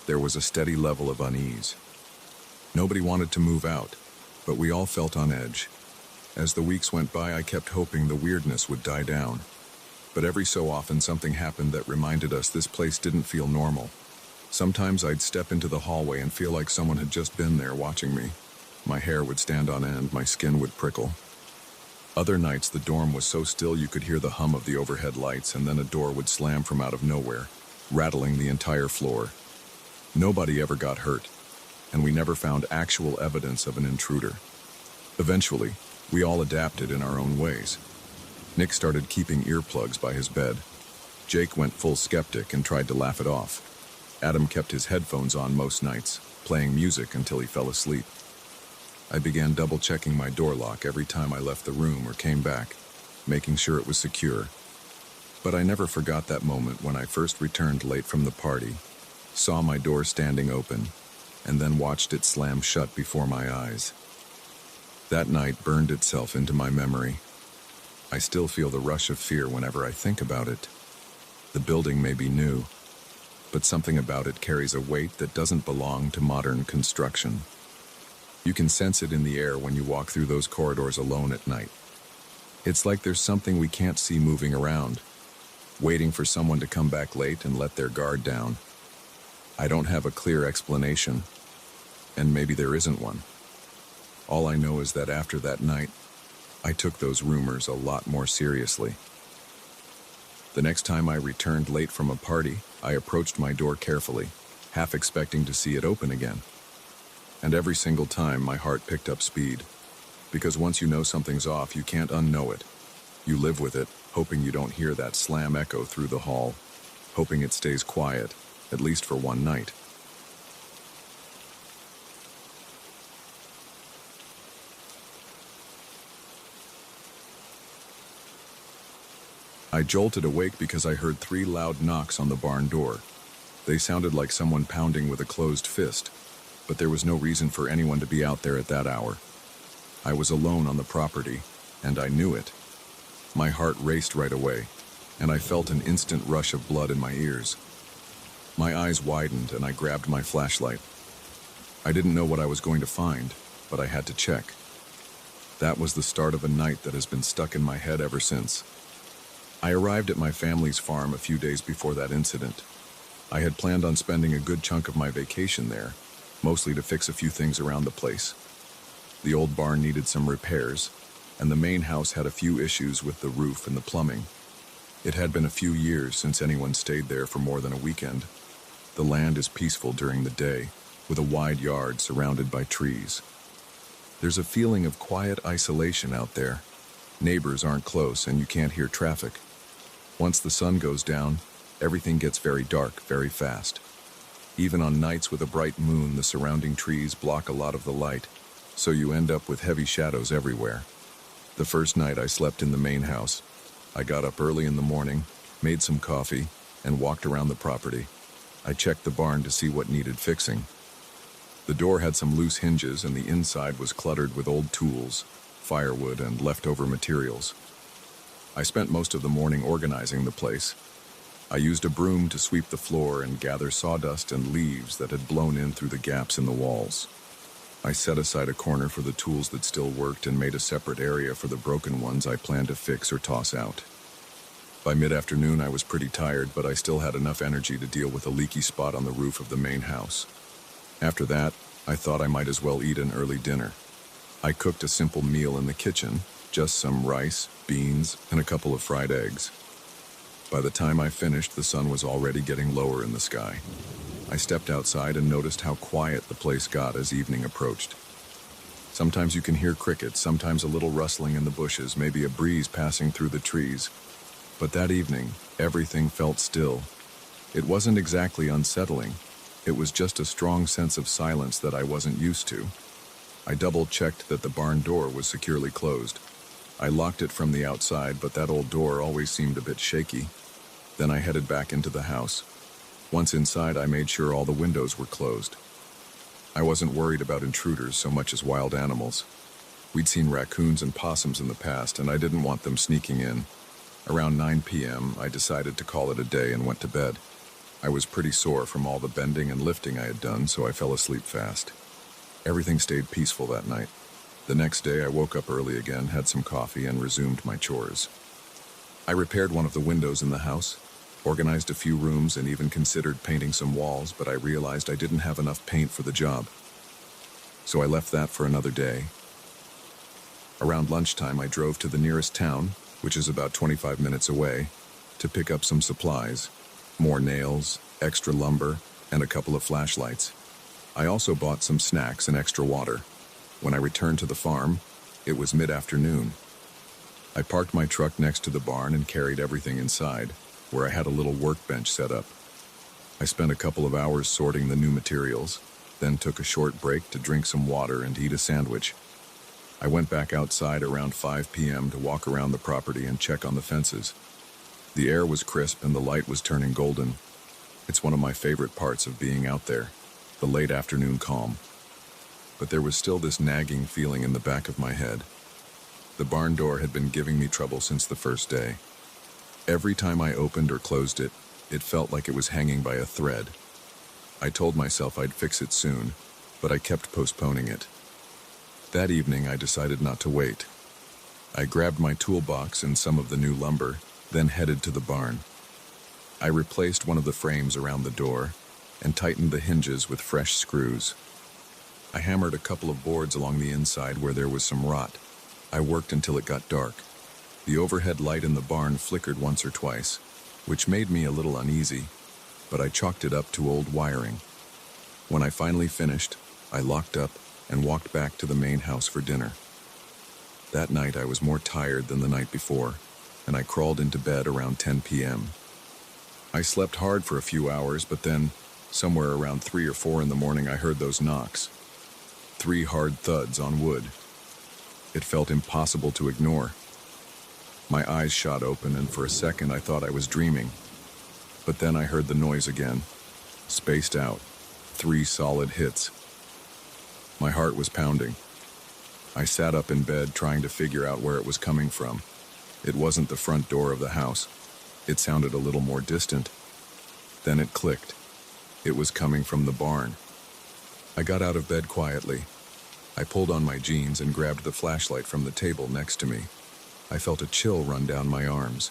There was a steady level of unease. Nobody wanted to move out, but we all felt on edge. As the weeks went by, I kept hoping the weirdness would die down. But every so often something happened that reminded us this place didn't feel normal. Sometimes I'd step into the hallway and feel like someone had just been there watching me. My hair would stand on end, my skin would prickle. Other nights the dorm was so still you could hear the hum of the overhead lights, and then a door would slam from out of nowhere, rattling the entire floor. Nobody ever got hurt, and we never found actual evidence of an intruder. Eventually, we all adapted in our own ways. Nick started keeping earplugs by his bed. Jake went full skeptic and tried to laugh it off. Adam kept his headphones on most nights, playing music until he fell asleep. I began double-checking my door lock every time I left the room or came back, making sure it was secure. But I never forgot that moment when I first returned late from the party, saw my door standing open, and then watched it slam shut before my eyes. That night burned itself into my memory. I still feel the rush of fear whenever I think about it. The building may be new, but something about it carries a weight that doesn't belong to modern construction. You can sense it in the air when you walk through those corridors alone at night. It's like there's something we can't see moving around, waiting for someone to come back late and let their guard down. I don't have a clear explanation, and maybe there isn't one. All I know is that after that night, I took those rumors a lot more seriously. The next time I returned late from a party, I approached my door carefully, half expecting to see it open again. And every single time, my heart picked up speed. Because once you know something's off, you can't unknow it. You live with it, hoping you don't hear that slam echo through the hall, hoping it stays quiet, at least for one night. I jolted awake because I heard 3 loud knocks on the barn door. They sounded like someone pounding with a closed fist, but there was no reason for anyone to be out there at that hour. I was alone on the property, and I knew it. My heart raced right away, and I felt an instant rush of blood in my ears. My eyes widened, and I grabbed my flashlight. I didn't know what I was going to find, but I had to check. That was the start of a night that has been stuck in my head ever since. I arrived at my family's farm a few days before that incident. I had planned on spending a good chunk of my vacation there, mostly to fix a few things around the place. The old barn needed some repairs, and the main house had a few issues with the roof and the plumbing. It had been a few years since anyone stayed there for more than a weekend. The land is peaceful during the day, with a wide yard surrounded by trees. There's a feeling of quiet isolation out there. Neighbors aren't close, and you can't hear traffic. Once the sun goes down, everything gets very dark very fast. Even on nights with a bright moon, the surrounding trees block a lot of the light, so you end up with heavy shadows everywhere. The first night I slept in the main house. I got up early in the morning, made some coffee, and walked around the property. I checked the barn to see what needed fixing. The door had some loose hinges and the inside was cluttered with old tools, firewood, and leftover materials. I spent most of the morning organizing the place. I used a broom to sweep the floor and gather sawdust and leaves that had blown in through the gaps in the walls. I set aside a corner for the tools that still worked and made a separate area for the broken ones I planned to fix or toss out. By mid-afternoon, I was pretty tired, but I still had enough energy to deal with a leaky spot on the roof of the main house. After that, I thought I might as well eat an early dinner. I cooked a simple meal in the kitchen, just some rice, beans, and a couple of fried eggs. By the time I finished, the sun was already getting lower in the sky. I stepped outside and noticed how quiet the place got as evening approached. Sometimes you can hear crickets, sometimes a little rustling in the bushes, maybe a breeze passing through the trees. But that evening, everything felt still. It wasn't exactly unsettling. It was just a strong sense of silence that I wasn't used to. I double-checked that the barn door was securely closed. I locked it from the outside, but that old door always seemed a bit shaky. Then I headed back into the house. Once inside, I made sure all the windows were closed. I wasn't worried about intruders so much as wild animals. We'd seen raccoons and possums in the past, and I didn't want them sneaking in. Around 9 p.m., I decided to call it a day and went to bed. I was pretty sore from all the bending and lifting I had done, so I fell asleep fast. Everything stayed peaceful that night. The next day, I woke up early again, had some coffee, and resumed my chores. I repaired one of the windows in the house, organized a few rooms, and even considered painting some walls, but I realized I didn't have enough paint for the job. So I left that for another day. Around lunchtime, I drove to the nearest town, which is about 25 minutes away, to pick up some supplies, more nails, extra lumber, and a couple of flashlights. I also bought some snacks and extra water. When I returned to the farm, it was mid-afternoon. I parked my truck next to the barn and carried everything inside, where I had a little workbench set up. I spent a couple of hours sorting the new materials, then took a short break to drink some water and eat a sandwich. I went back outside around 5 p.m. to walk around the property and check on the fences. The air was crisp and the light was turning golden. It's one of my favorite parts of being out there, the late afternoon calm. But there was still this nagging feeling in the back of my head. The barn door had been giving me trouble since the first day. Every time I opened or closed it, it felt like it was hanging by a thread. I told myself I'd fix it soon, but I kept postponing it. That evening, I decided not to wait. I grabbed my toolbox and some of the new lumber, then headed to the barn. I replaced one of the frames around the door and tightened the hinges with fresh screws. I hammered a couple of boards along the inside where there was some rot. I worked until it got dark. The overhead light in the barn flickered once or twice, which made me a little uneasy, but I chalked it up to old wiring. When I finally finished, I locked up and walked back to the main house for dinner. That night I was more tired than the night before, and I crawled into bed around 10 p.m. I slept hard for a few hours, but then, somewhere around 3 or 4 in the morning, I heard those knocks. 3 hard thuds on wood. It felt impossible to ignore. My eyes shot open, and for a second I thought I was dreaming. But then I heard the noise again, spaced out, 3 solid hits. My heart was pounding. I sat up in bed trying to figure out where it was coming from. It wasn't the front door of the house. It sounded a little more distant. Then it clicked. It was coming from the barn. I got out of bed quietly. I pulled on my jeans and grabbed the flashlight from the table next to me. I felt a chill run down my arms.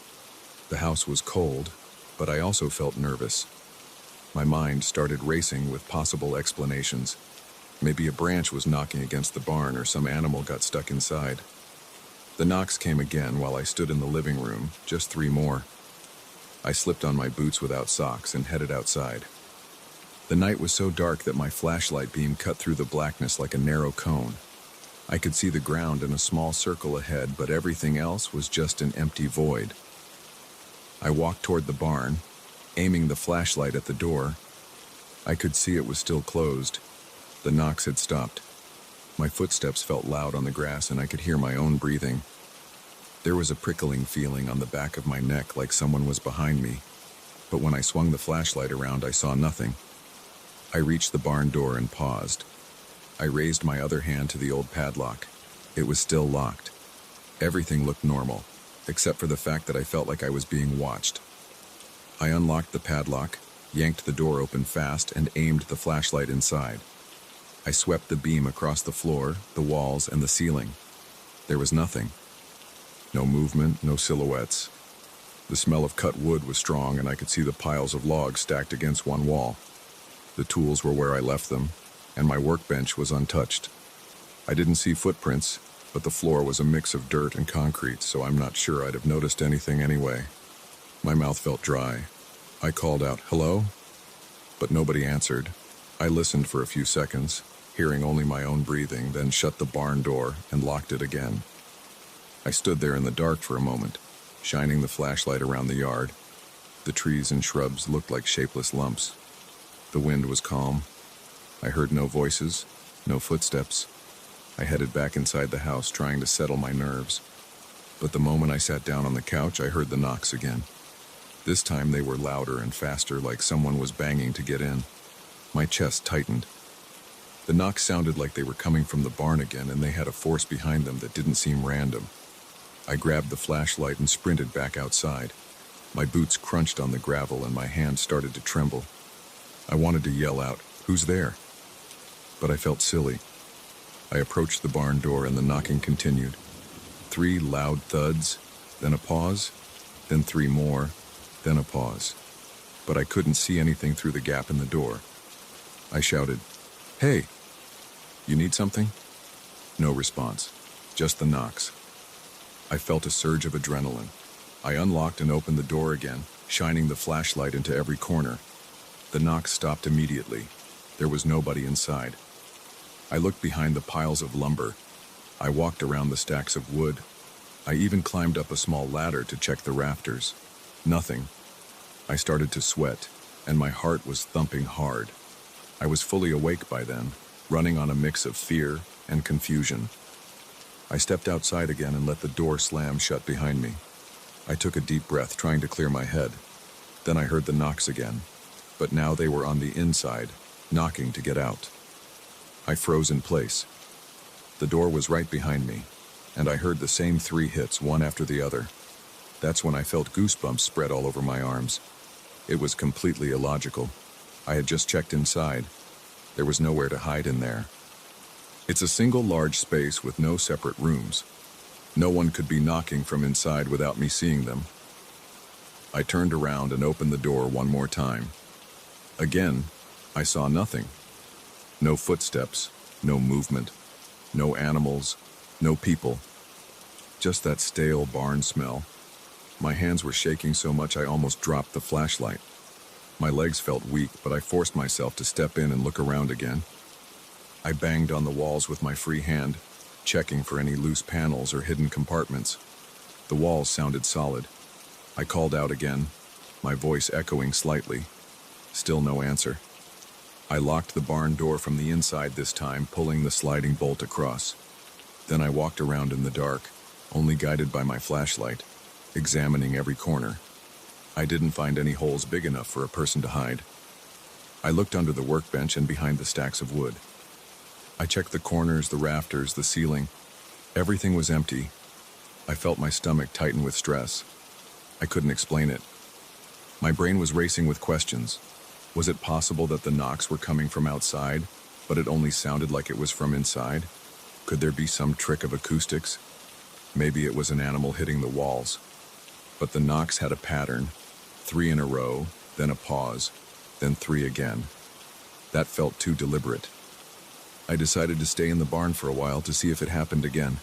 The house was cold, but I also felt nervous. My mind started racing with possible explanations. Maybe a branch was knocking against the barn or some animal got stuck inside. The knocks came again while I stood in the living room, just 3 more. I slipped on my boots without socks and headed outside. The night was so dark that my flashlight beam cut through the blackness like a narrow cone. I could see the ground in a small circle ahead, but everything else was just an empty void. I walked toward the barn, aiming the flashlight at the door. I could see it was still closed. The knocks had stopped. My footsteps felt loud on the grass, and I could hear my own breathing. There was a prickling feeling on the back of my neck like someone was behind me, but when I swung the flashlight around, I saw nothing. I reached the barn door and paused. I raised my other hand to the old padlock. It was still locked. Everything looked normal, except for the fact that I felt like I was being watched. I unlocked the padlock, yanked the door open fast, and aimed the flashlight inside. I swept the beam across the floor, the walls, and the ceiling. There was nothing. No movement, no silhouettes. The smell of cut wood was strong, and I could see the piles of logs stacked against one wall. The tools were where I left them, and my workbench was untouched. I didn't see footprints, but the floor was a mix of dirt and concrete, so I'm not sure I'd have noticed anything anyway. My mouth felt dry. I called out, "Hello?" But nobody answered. I listened for a few seconds, hearing only my own breathing, then shut the barn door and locked it again. I stood there in the dark for a moment, shining the flashlight around the yard. The trees and shrubs looked like shapeless lumps. The wind was calm. I heard no voices, no footsteps. I headed back inside the house, trying to settle my nerves. But the moment I sat down on the couch, I heard the knocks again. This time they were louder and faster, like someone was banging to get in. My chest tightened. The knocks sounded like they were coming from the barn again, and they had a force behind them that didn't seem random. I grabbed the flashlight and sprinted back outside. My boots crunched on the gravel and my hands started to tremble. I wanted to yell out, "Who's there?" But I felt silly. I approached the barn door and the knocking continued. 3 loud thuds, then a pause, then 3 more, then a pause. But I couldn't see anything through the gap in the door. I shouted, "Hey, you need something?" No response, just the knocks. I felt a surge of adrenaline. I unlocked and opened the door again, shining the flashlight into every corner. The knocks stopped immediately. There was nobody inside. I looked behind the piles of lumber. I walked around the stacks of wood. I even climbed up a small ladder to check the rafters. Nothing. I started to sweat, and my heart was thumping hard. I was fully awake by then, running on a mix of fear and confusion. I stepped outside again and let the door slam shut behind me. I took a deep breath, trying to clear my head. Then I heard the knocks again, but now they were on the inside, knocking to get out. I froze in place. The door was right behind me, and I heard the same 3 hits, one after the other. That's when I felt goosebumps spread all over my arms. It was completely illogical. I had just checked inside. There was nowhere to hide in there. It's a single large space with no separate rooms. No one could be knocking from inside without me seeing them. I turned around and opened the door one more time. Again, I saw nothing. No footsteps, no movement, no animals, no people. Just that stale barn smell. My hands were shaking so much I almost dropped the flashlight. My legs felt weak, but I forced myself to step in and look around again. I banged on the walls with my free hand, checking for any loose panels or hidden compartments. The walls sounded solid. I called out again, my voice echoing slightly. Still no answer. I locked the barn door from the inside this time, pulling the sliding bolt across. Then I walked around in the dark, only guided by my flashlight, examining every corner. I didn't find any holes big enough for a person to hide. I looked under the workbench and behind the stacks of wood. I checked the corners, the rafters, the ceiling. Everything was empty. I felt my stomach tighten with stress. I couldn't explain it. My brain was racing with questions. Was it possible that the knocks were coming from outside, but it only sounded like it was from inside? Could there be some trick of acoustics? Maybe it was an animal hitting the walls. But the knocks had a pattern. 3 in a row, then a pause, then 3 again. That felt too deliberate. I decided to stay in the barn for a while to see if it happened again.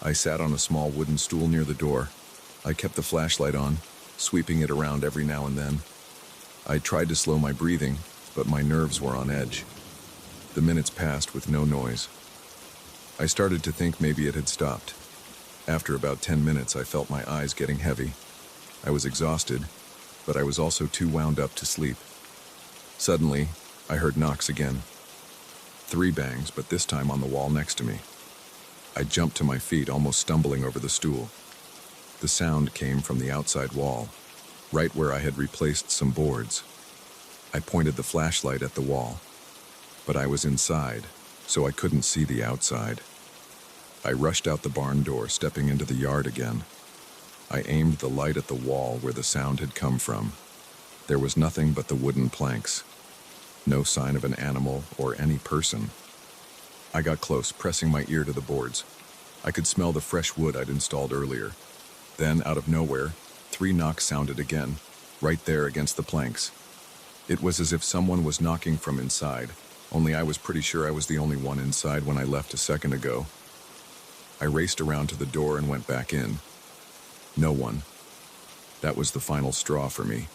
I sat on a small wooden stool near the door. I kept the flashlight on, sweeping it around every now and then. I tried to slow my breathing, but my nerves were on edge. The minutes passed with no noise. I started to think maybe it had stopped. After about 10 minutes, I felt my eyes getting heavy. I was exhausted, but I was also too wound up to sleep. Suddenly, I heard knocks again. 3 bangs, but this time on the wall next to me. I jumped to my feet, almost stumbling over the stool. The sound came from the outside wall. right where I had replaced some boards. I pointed the flashlight at the wall, but I was inside, so I couldn't see the outside. I rushed out the barn door, stepping into the yard again. I aimed the light at the wall where the sound had come from. There was nothing but the wooden planks. No sign of an animal or any person. I got close, pressing my ear to the boards. I could smell the fresh wood I'd installed earlier. Then, out of nowhere, 3 knocks sounded again, right there against the planks. It was as if someone was knocking from inside, only I was pretty sure I was the only one inside when I left a second ago. I raced around to the door and went back in. No one. That was the final straw for me.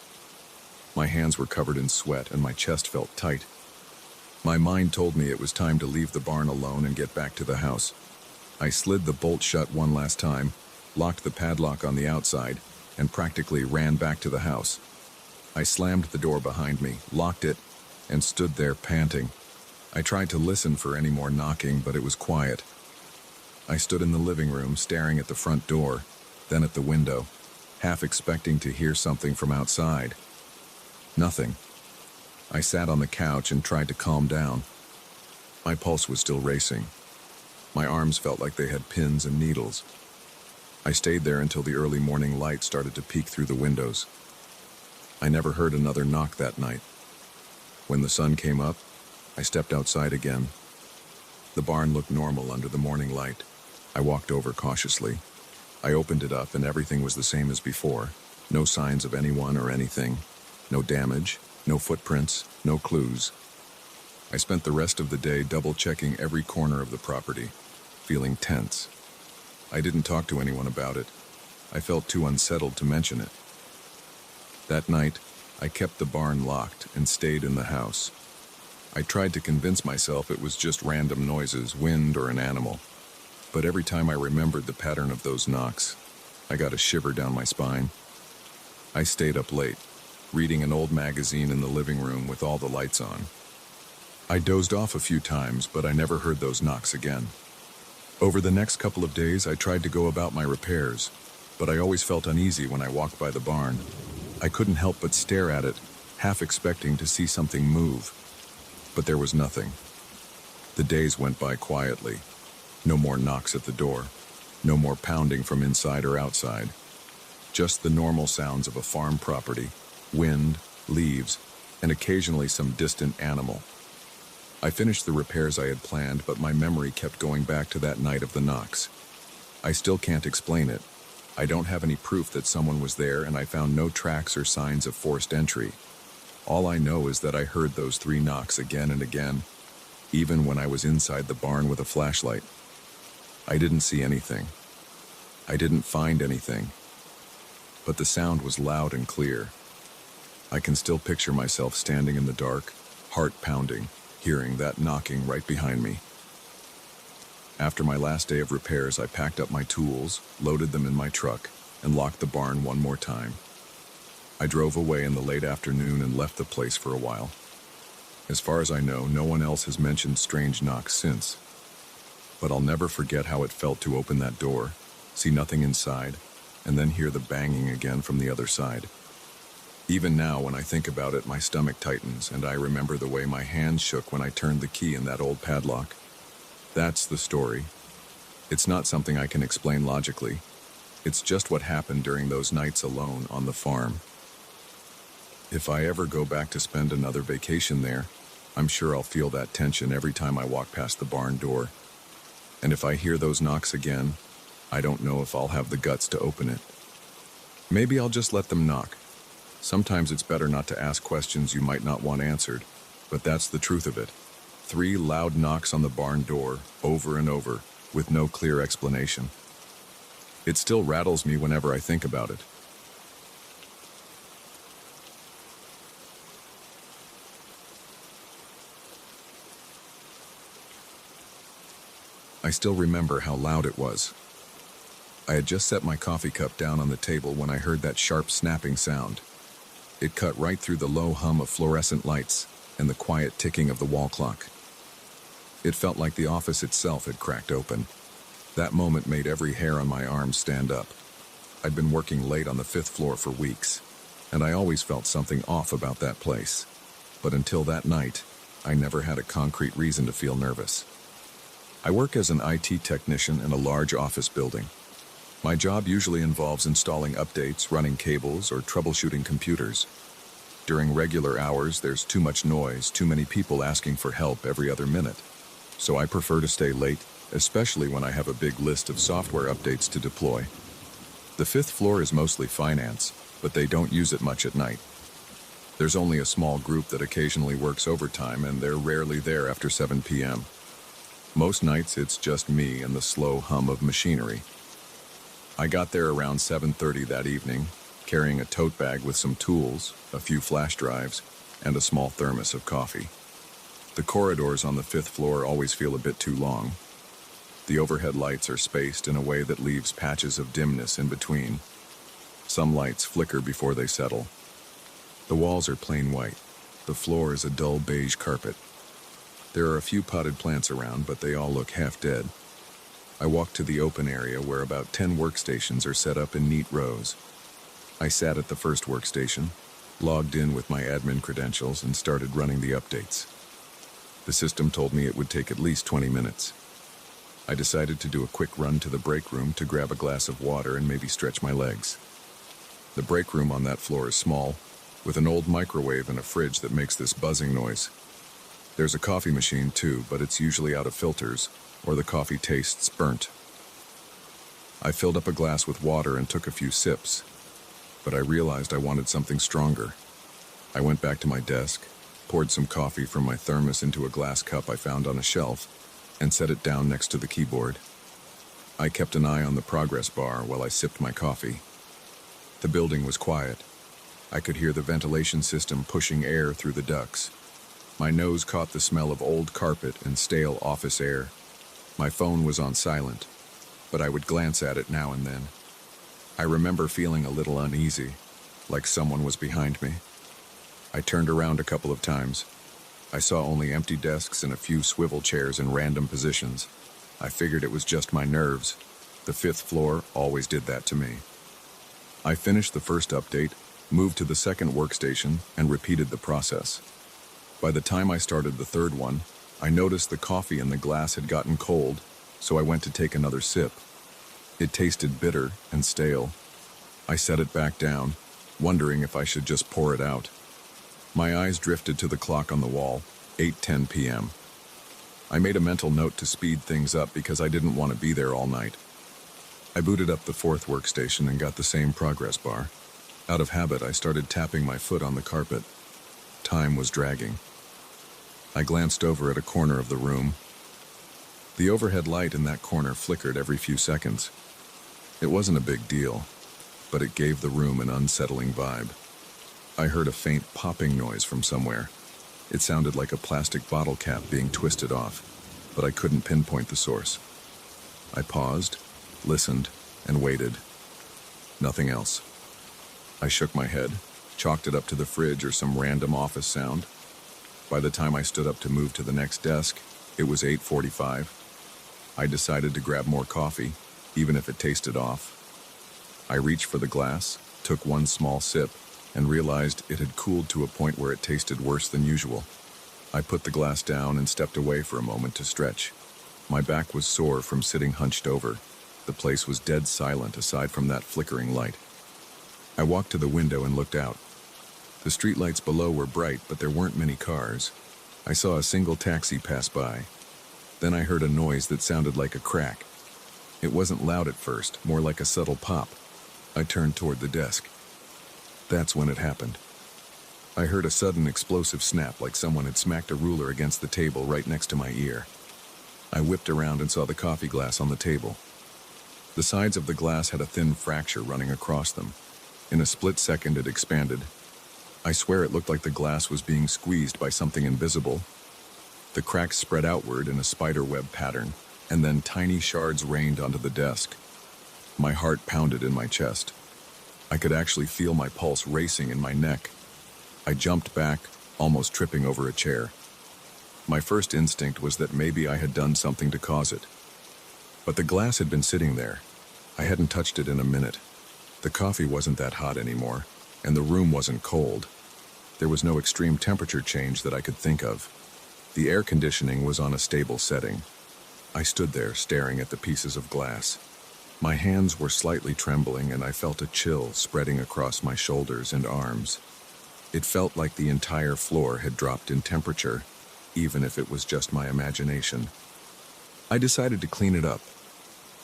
My hands were covered in sweat and my chest felt tight. My mind told me it was time to leave the barn alone and get back to the house. I slid the bolt shut one last time, locked the padlock on the outside, and practically ran back to the house. I slammed the door behind me, locked it, and stood there panting. I tried to listen for any more knocking, but it was quiet. I stood in the living room, staring at the front door, then at the window, half expecting to hear something from outside. Nothing. I sat on the couch and tried to calm down. My pulse was still racing. My arms felt like they had pins and needles. I stayed there until the early morning light started to peek through the windows. I never heard another knock that night. When the sun came up, I stepped outside again. The barn looked normal under the morning light. I walked over cautiously. I opened it up and everything was the same as before. No signs of anyone or anything. No damage, no footprints, no clues. I spent the rest of the day double-checking every corner of the property, feeling tense. I didn't talk to anyone about it. I felt too unsettled to mention it. That night, I kept the barn locked and stayed in the house. I tried to convince myself it was just random noises, wind or an animal. But every time I remembered the pattern of those knocks, I got a shiver down my spine. I stayed up late, reading an old magazine in the living room with all the lights on. I dozed off a few times, but I never heard those knocks again. Over the next couple of days, I tried to go about my repairs, but I always felt uneasy when I walked by the barn. I couldn't help but stare at it, half expecting to see something move. But there was nothing. The days went by quietly. No more knocks at the door. No more pounding from inside or outside. Just the normal sounds of a farm property, wind, leaves, and occasionally some distant animal. I finished the repairs I had planned, but my memory kept going back to that night of the knocks. I still can't explain it. I don't have any proof that someone was there, and I found no tracks or signs of forced entry. All I know is that I heard those 3 knocks again and again, even when I was inside the barn with a flashlight. I didn't see anything. I didn't find anything. But the sound was loud and clear. I can still picture myself standing in the dark, heart pounding, hearing that knocking right behind me. After my last day of repairs, I packed up my tools, loaded them in my truck, and locked the barn one more time. I drove away in the late afternoon and left the place for a while. As far as I know, no one else has mentioned strange knocks since. But I'll never forget how it felt to open that door, see nothing inside, and then hear the banging again from the other side. Even now, when I think about it, my stomach tightens, and I remember the way my hands shook when I turned the key in that old padlock. That's the story. It's not something I can explain logically. It's just what happened during those nights alone on the farm. If I ever go back to spend another vacation there, I'm sure I'll feel that tension every time I walk past the barn door. And if I hear those knocks again, I don't know if I'll have the guts to open it. Maybe I'll just let them knock. Sometimes it's better not to ask questions you might not want answered, but that's the truth of it. 3 loud knocks on the barn door, over and over, with no clear explanation. It still rattles me whenever I think about it. I still remember how loud it was. I had just set my coffee cup down on the table when I heard that sharp snapping sound. It cut right through the low hum of fluorescent lights and the quiet ticking of the wall clock. It felt like the office itself had cracked open. That moment made every hair on my arm stand up. I'd been working late on the 5th floor for weeks. and I always felt something off about that place. But until that night, I never had a concrete reason to feel nervous. I work as an IT technician in a large office building. My job usually involves installing updates, running cables, or troubleshooting computers. During regular hours, there's too much noise, too many people asking for help every other minute. So I prefer to stay late, especially when I have a big list of software updates to deploy. The fifth floor is mostly finance, but they don't use it much at night. There's only a small group that occasionally works overtime, and they're rarely there after 7 p.m. Most nights, it's just me and the slow hum of machinery. I got there around 7:30 that evening, carrying a tote bag with some tools, a few flash drives, and a small thermos of coffee. The corridors on the fifth floor always feel a bit too long. The overhead lights are spaced in a way that leaves patches of dimness in between. Some lights flicker before they settle. The walls are plain white. The floor is a dull beige carpet. There are a few potted plants around, but they all look half dead. I walk to the open area where about 10 workstations are set up in neat rows. I sat at the first workstation, logged in with my admin credentials, and started running the updates. The system told me it would take at least 20 minutes. I decided to do a quick run to the break room to grab a glass of water and maybe stretch my legs. The break room on that floor is small, with an old microwave and a fridge that makes this buzzing noise. There's a coffee machine too, but it's usually out of filters, or the coffee tastes burnt. I filled up a glass with water and took a few sips, but I realized I wanted something stronger. I went back to my desk, poured some coffee from my thermos into a glass cup I found on a shelf, and set it down next to the keyboard. I kept an eye on the progress bar while I sipped my coffee. The building was quiet. I could hear the ventilation system pushing air through the ducts. My nose caught the smell of old carpet and stale office air. My phone was on silent, but I would glance at it now and then. I remember feeling a little uneasy, like someone was behind me. I turned around a couple of times. I saw only empty desks and a few swivel chairs in random positions. I figured it was just my nerves. The fifth floor always did that to me. I finished the first update, moved to the second workstation, and repeated the process. By the time I started the third one, I noticed the coffee in the glass had gotten cold, so I went to take another sip. It tasted bitter and stale. I set it back down, wondering if I should just pour it out. My eyes drifted to the clock on the wall, 8:10 p.m. I made a mental note to speed things up because I didn't want to be there all night. I booted up the fourth workstation and got the same progress bar. Out of habit, I started tapping my foot on the carpet. Time was dragging. I glanced over at a corner of the room. The overhead light in that corner flickered every few seconds. It wasn't a big deal, but it gave the room an unsettling vibe. I heard a faint popping noise from somewhere. It sounded like a plastic bottle cap being twisted off, but I couldn't pinpoint the source. I paused, listened, and waited. Nothing else. I shook my head, chalked it up to the fridge or some random office sound. By the time I stood up to move to the next desk, it was 8:45. I decided to grab more coffee, even if it tasted off. I reached for the glass, took one small sip, and realized it had cooled to a point where it tasted worse than usual. I put the glass down and stepped away for a moment to stretch. My back was sore from sitting hunched over. The place was dead silent aside from that flickering light. I walked to the window and looked out. The streetlights below were bright, but there weren't many cars. I saw a single taxi pass by. Then I heard a noise that sounded like a crack. It wasn't loud at first, more like a subtle pop. I turned toward the desk. That's when it happened. I heard a sudden explosive snap like someone had smacked a ruler against the table right next to my ear. I whipped around and saw the coffee glass on the table. The sides of the glass had a thin fracture running across them. In a split second, it expanded. I swear it looked like the glass was being squeezed by something invisible. The cracks spread outward in a spiderweb pattern, and then tiny shards rained onto the desk. My heart pounded in my chest. I could actually feel my pulse racing in my neck. I jumped back, almost tripping over a chair. My first instinct was that maybe I had done something to cause it. But the glass had been sitting there. I hadn't touched it in a minute. The coffee wasn't that hot anymore. And the room wasn't cold. There was no extreme temperature change that I could think of. The air conditioning was on a stable setting. I stood there staring at the pieces of glass. My hands were slightly trembling and I felt a chill spreading across my shoulders and arms. It felt like the entire floor had dropped in temperature, even if it was just my imagination. I decided to clean it up.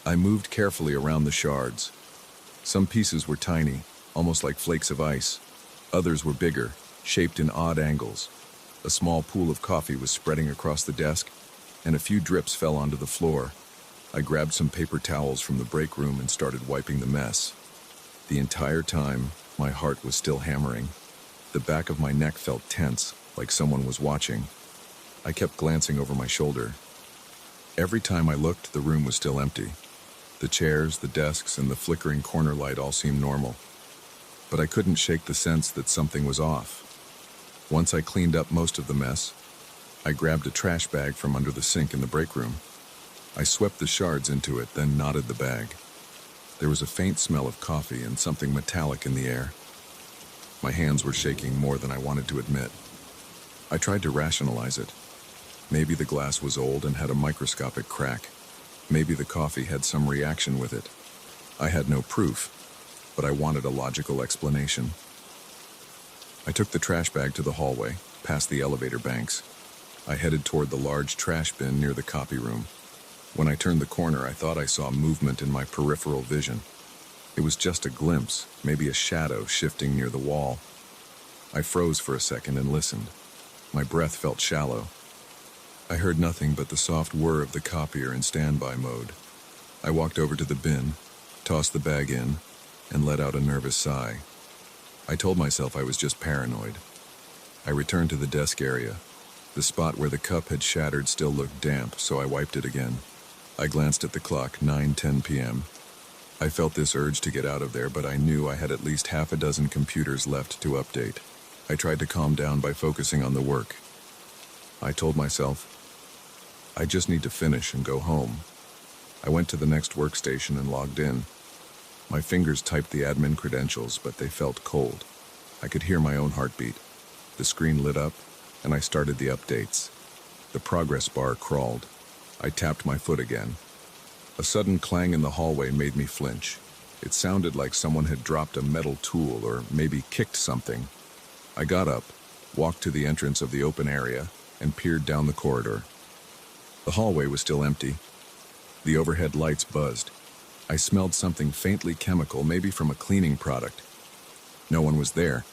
I moved carefully around the shards. Some pieces were tiny, almost like flakes of ice. Others were bigger, shaped in odd angles. A small pool of coffee was spreading across the desk, and a few drips fell onto the floor. I grabbed some paper towels from the break room and started wiping the mess. The entire time, my heart was still hammering. The back of my neck felt tense, like someone was watching. I kept glancing over my shoulder. Every time I looked, the room was still empty. The chairs, the desks, and the flickering corner light all seemed normal. But I couldn't shake the sense that something was off. Once I cleaned up most of the mess, I grabbed a trash bag from under the sink in the break room. I swept the shards into it, then knotted the bag. There was a faint smell of coffee and something metallic in the air. My hands were shaking more than I wanted to admit. I tried to rationalize it. Maybe the glass was old and had a microscopic crack. Maybe the coffee had some reaction with it. I had no proof, but I wanted a logical explanation. I took the trash bag to the hallway, past the elevator banks. I headed toward the large trash bin near the copy room. When I turned the corner, I thought I saw movement in my peripheral vision. It was just a glimpse, maybe a shadow shifting near the wall. I froze for a second and listened. My breath felt shallow. I heard nothing but the soft whir of the copier in standby mode. I walked over to the bin, tossed the bag in, and let out a nervous sigh. I told myself I was just paranoid. I returned to the desk area. The spot where the cup had shattered still looked damp, so I wiped it again. I glanced at the clock, 9:10 p.m. I felt this urge to get out of there, but I knew I had at least half a dozen computers left to update. I tried to calm down by focusing on the work. I told myself, I just need to finish and go home. I went to the next workstation and logged in. My fingers typed the admin credentials, but they felt cold. I could hear my own heartbeat. The screen lit up, and I started the updates. The progress bar crawled. I tapped my foot again. A sudden clang in the hallway made me flinch. It sounded like someone had dropped a metal tool or maybe kicked something. I got up, walked to the entrance of the open area, and peered down the corridor. The hallway was still empty. The overhead lights buzzed. I smelled something faintly chemical, maybe from a cleaning product. No one was there.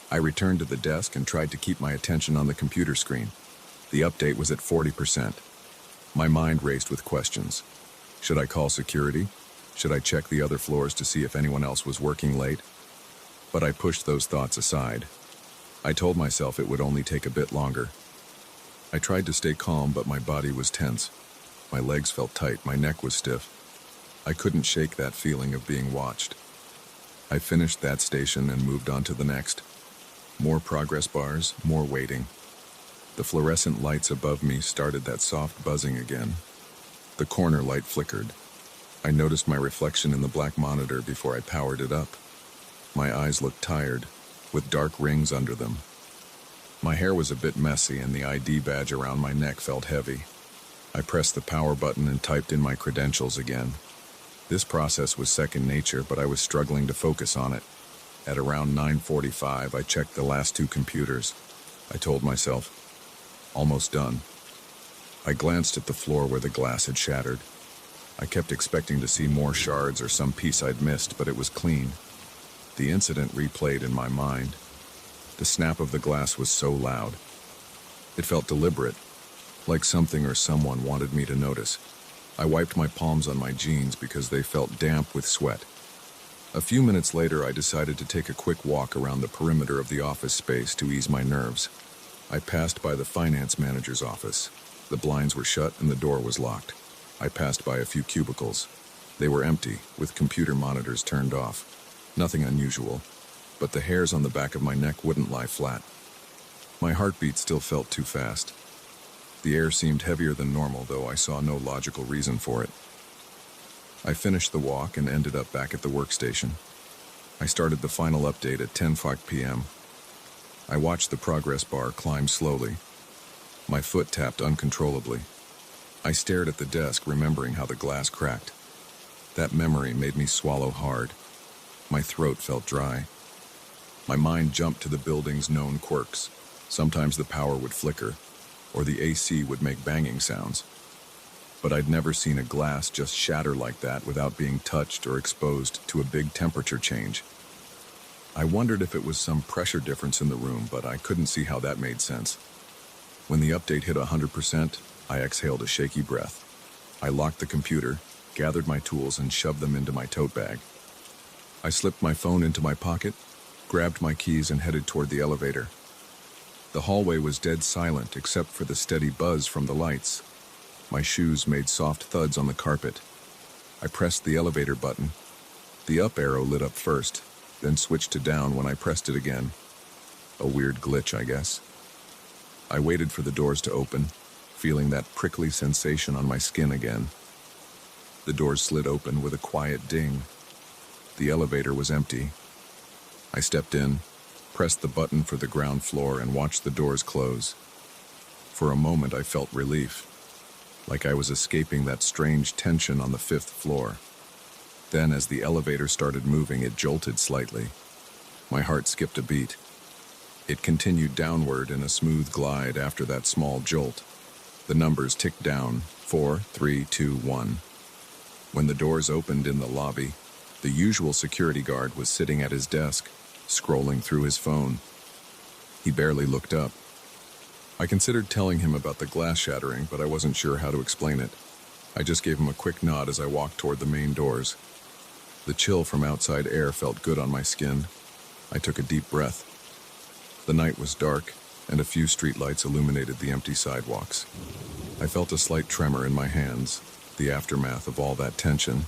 I returned to the desk and tried to keep my attention on the computer screen. The update was at 40%. My mind raced with questions. Should I call security? Should I check the other floors to see if anyone else was working late? But I pushed those thoughts aside. I told myself it would only take a bit longer. I tried to stay calm, but my body was tense. My legs felt tight, my neck was stiff. I couldn't shake that feeling of being watched. I finished that station and moved on to the next. More progress bars, more waiting. The fluorescent lights above me started that soft buzzing again. The corner light flickered. I noticed my reflection in the black monitor before I powered it up. My eyes looked tired, with dark rings under them. My hair was a bit messy and the ID badge around my neck felt heavy. I pressed the power button and typed in my credentials again. This process was second nature, but I was struggling to focus on it. At around 9:45, I checked the last two computers. I told myself, almost done. I glanced at the floor where the glass had shattered. I kept expecting to see more shards or some piece I'd missed, but it was clean. The incident replayed in my mind. The snap of the glass was so loud. It felt deliberate, like something or someone wanted me to notice. I wiped my palms on my jeans because they felt damp with sweat. A few minutes later, I decided to take a quick walk around the perimeter of the office space to ease my nerves. I passed by the finance manager's office. The blinds were shut and the door was locked. I passed by a few cubicles. They were empty, with computer monitors turned off. Nothing unusual, but the hairs on the back of my neck wouldn't lie flat. My heartbeat still felt too fast. The air seemed heavier than normal, though I saw no logical reason for it. I finished the walk and ended up back at the workstation. I started the final update at 10:05 p.m. I watched the progress bar climb slowly. My foot tapped uncontrollably. I stared at the desk, remembering how the glass cracked. That memory made me swallow hard. My throat felt dry. My mind jumped to the building's known quirks. Sometimes the power would flicker, or the AC would make banging sounds. But I'd never seen a glass just shatter like that without being touched or exposed to a big temperature change. I wondered if it was some pressure difference in the room, but I couldn't see how that made sense. When the update hit 100%, I exhaled a shaky breath. I locked the computer, gathered my tools, and shoved them into my tote bag. I slipped my phone into my pocket, grabbed my keys, and headed toward the elevator. The hallway was dead silent except for the steady buzz from the lights. My shoes made soft thuds on the carpet. I pressed the elevator button. The up arrow lit up first, then switched to down when I pressed it again. A weird glitch, I guess. I waited for the doors to open, feeling that prickly sensation on my skin again. The doors slid open with a quiet ding. The elevator was empty. I stepped in, pressed the button for the ground floor, and watched the doors close. For a moment, I felt relief, like I was escaping that strange tension on the 5th floor. Then, as the elevator started moving, it jolted slightly. My heart skipped a beat. It continued downward in a smooth glide after that small jolt. The numbers ticked down, 4, 3, 2, 1. When the doors opened in the lobby, the usual security guard was sitting at his desk, scrolling through his phone. He barely looked up. I considered telling him about the glass shattering, but I wasn't sure how to explain it. I just gave him a quick nod as I walked toward the main doors. The chill from outside air felt good on my skin. I took a deep breath. The night was dark, and a few streetlights illuminated the empty sidewalks. I felt a slight tremor in my hands, the aftermath of all that tension.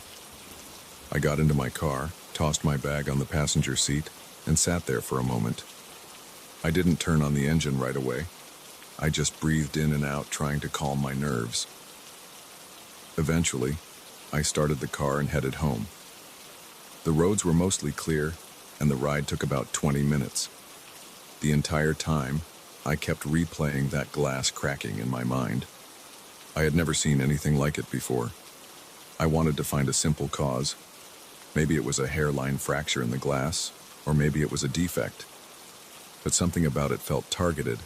I got into my car, tossed my bag on the passenger seat, and sat there for a moment. I didn't turn on the engine right away. I just breathed in and out, trying to calm my nerves. Eventually, I started the car and headed home. The roads were mostly clear, and the ride took about 20 minutes. The entire time, I kept replaying that glass cracking in my mind. I had never seen anything like it before. I wanted to find a simple cause. Maybe it was a hairline fracture in the glass, or maybe it was a defect. But something about it felt targeted,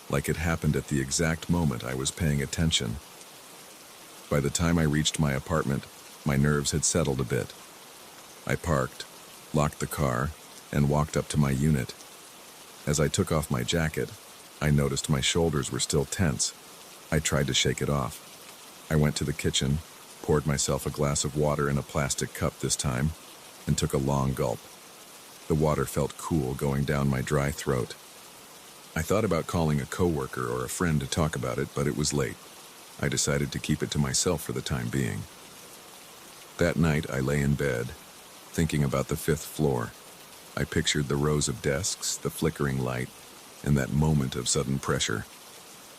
like it happened at the exact moment I was paying attention. By the time I reached my apartment, my nerves had settled a bit. I parked, locked the car, and walked up to my unit. As I took off my jacket, I noticed my shoulders were still tense. I tried to shake it off. I went to the kitchen, poured myself a glass of water in a plastic cup this time, and took a long gulp. The water felt cool going down my dry throat. I thought about calling a coworker or a friend to talk about it, but it was late. I decided to keep it to myself for the time being. That night, I lay in bed, thinking about the 5th floor. I pictured the rows of desks, the flickering light, and that moment of sudden pressure.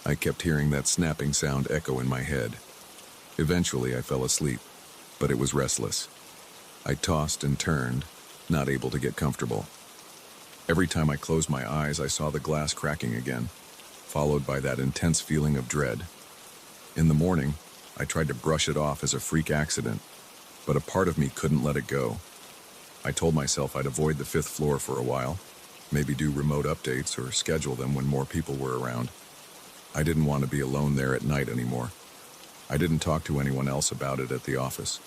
I kept hearing that snapping sound echo in my head. Eventually, I fell asleep, but it was restless. I tossed and turned, not able to get comfortable. Every time I closed my eyes, I saw the glass cracking again, followed by that intense feeling of dread. In the morning, I tried to brush it off as a freak accident, but a part of me couldn't let it go. I told myself I'd avoid the 5th floor for a while, maybe do remote updates or schedule them when more people were around. I didn't want to be alone there at night anymore. I didn't talk to anyone else about it at the office,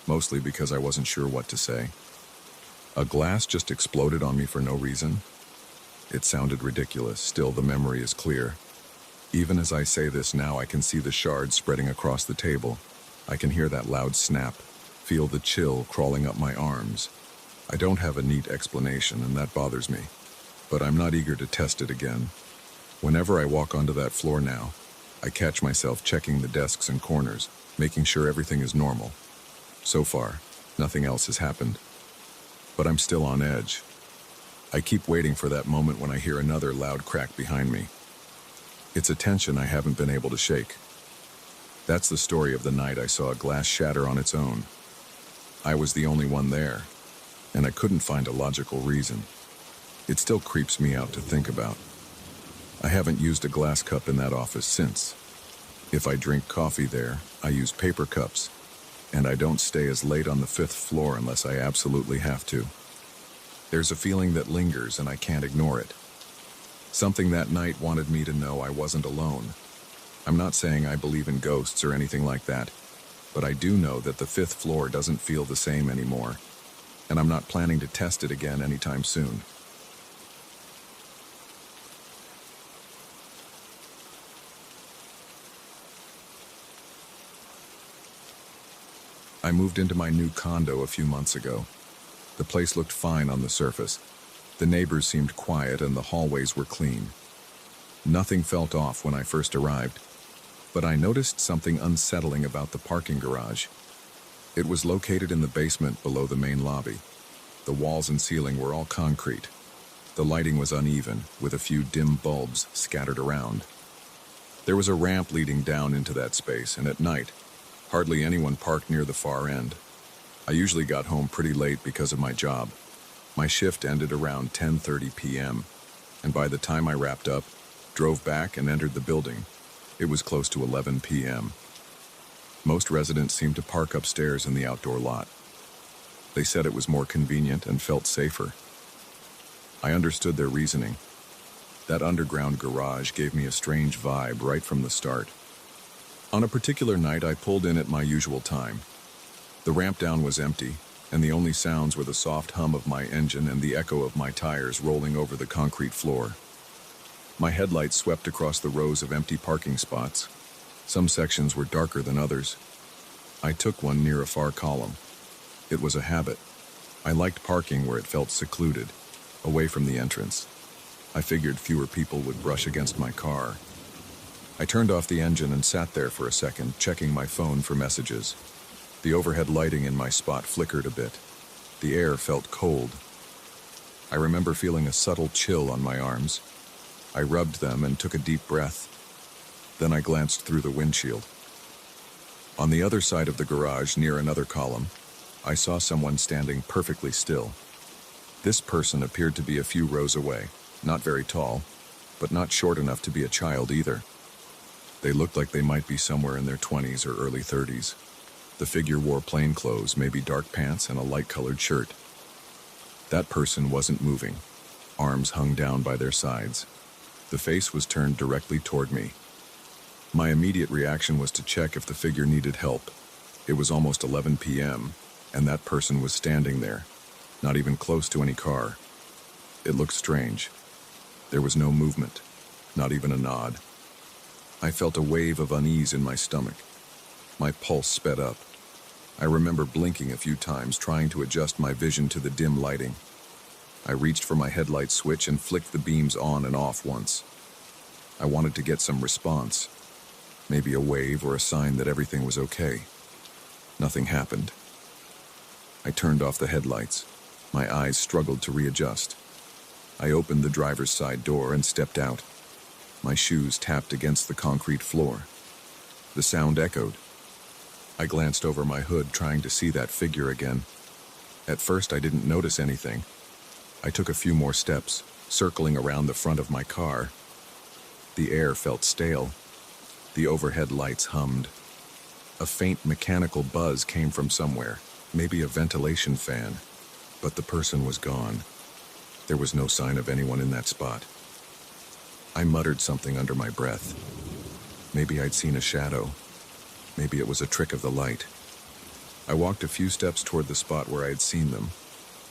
mostly because I wasn't sure what to say. A glass just exploded on me for no reason. It sounded ridiculous, still the memory is clear. Even as I say this now, I can see the shards spreading across the table. I can hear that loud snap, feel the chill crawling up my arms. I don't have a neat explanation, and that bothers me, but I'm not eager to test it again. Whenever I walk onto that floor now, I catch myself checking the desks and corners, making sure everything is normal. So far, nothing else has happened. But I'm still on edge. I keep waiting for that moment when I hear another loud crack behind me. It's a tension I haven't been able to shake. That's the story of the night I saw a glass shatter on its own. I was the only one there. and I couldn't find a logical reason. It still creeps me out to think about. I haven't used a glass cup in that office since. If I drink coffee there, I use paper cups, and I don't stay as late on the 5th floor unless I absolutely have to. There's a feeling that lingers and I can't ignore it. Something that night wanted me to know I wasn't alone. I'm not saying I believe in ghosts or anything like that, but I do know that the 5th floor doesn't feel the same anymore, and I'm not planning to test it again anytime soon. I moved into my new condo a few months ago. The place looked fine on the surface. The neighbors seemed quiet and the hallways were clean. Nothing felt off when I first arrived, but I noticed something unsettling about the parking garage. It was located in the basement below the main lobby. The walls and ceiling were all concrete. The lighting was uneven, with a few dim bulbs scattered around. There was a ramp leading down into that space, and at night, hardly anyone parked near the far end. I usually got home pretty late because of my job. My shift ended around 10:30 p.m., and by the time I wrapped up, drove back and entered the building, it was close to 11 p.m. Most residents seemed to park upstairs in the outdoor lot. They said it was more convenient and felt safer. I understood their reasoning. That underground garage gave me a strange vibe right from the start. On a particular night, I pulled in at my usual time. The ramp down was empty, and the only sounds were the soft hum of my engine and the echo of my tires rolling over the concrete floor. My headlights swept across the rows of empty parking spots. Some sections were darker than others. I took one near a far column. It was a habit. I liked parking where it felt secluded, away from the entrance. I figured fewer people would brush against my car. I turned off the engine and sat there for a second, checking my phone for messages. The overhead lighting in my spot flickered a bit. The air felt cold. I remember feeling a subtle chill on my arms. I rubbed them and took a deep breath. Then I glanced through the windshield. On the other side of the garage, near another column, I saw someone standing perfectly still. This person appeared to be a few rows away, not very tall, but not short enough to be a child either. They looked like they might be somewhere in their 20s or early 30s. The figure wore plain clothes, maybe dark pants and a light-colored shirt. That person wasn't moving. Arms hung down by their sides. The face was turned directly toward me. My immediate reaction was to check if the figure needed help. It was almost 11 p.m., and that person was standing there, not even close to any car. It looked strange. There was no movement, not even a nod. I felt a wave of unease in my stomach. My pulse sped up. I remember blinking a few times, trying to adjust my vision to the dim lighting. I reached for my headlight switch and flicked the beams on and off once. I wanted to get some response, maybe a wave or a sign that everything was okay. Nothing happened. I turned off the headlights. My eyes struggled to readjust. I opened the driver's side door and stepped out. My shoes tapped against the concrete floor. The sound echoed. I glanced over my hood, trying to see that figure again. At first, I didn't notice anything. I took a few more steps, circling around the front of my car. The air felt stale. The overhead lights hummed. A faint mechanical buzz came from somewhere, maybe a ventilation fan, but the person was gone. There was no sign of anyone in that spot. I muttered something under my breath. Maybe I'd seen a shadow. Maybe it was a trick of the light. I walked a few steps toward the spot where I had seen them.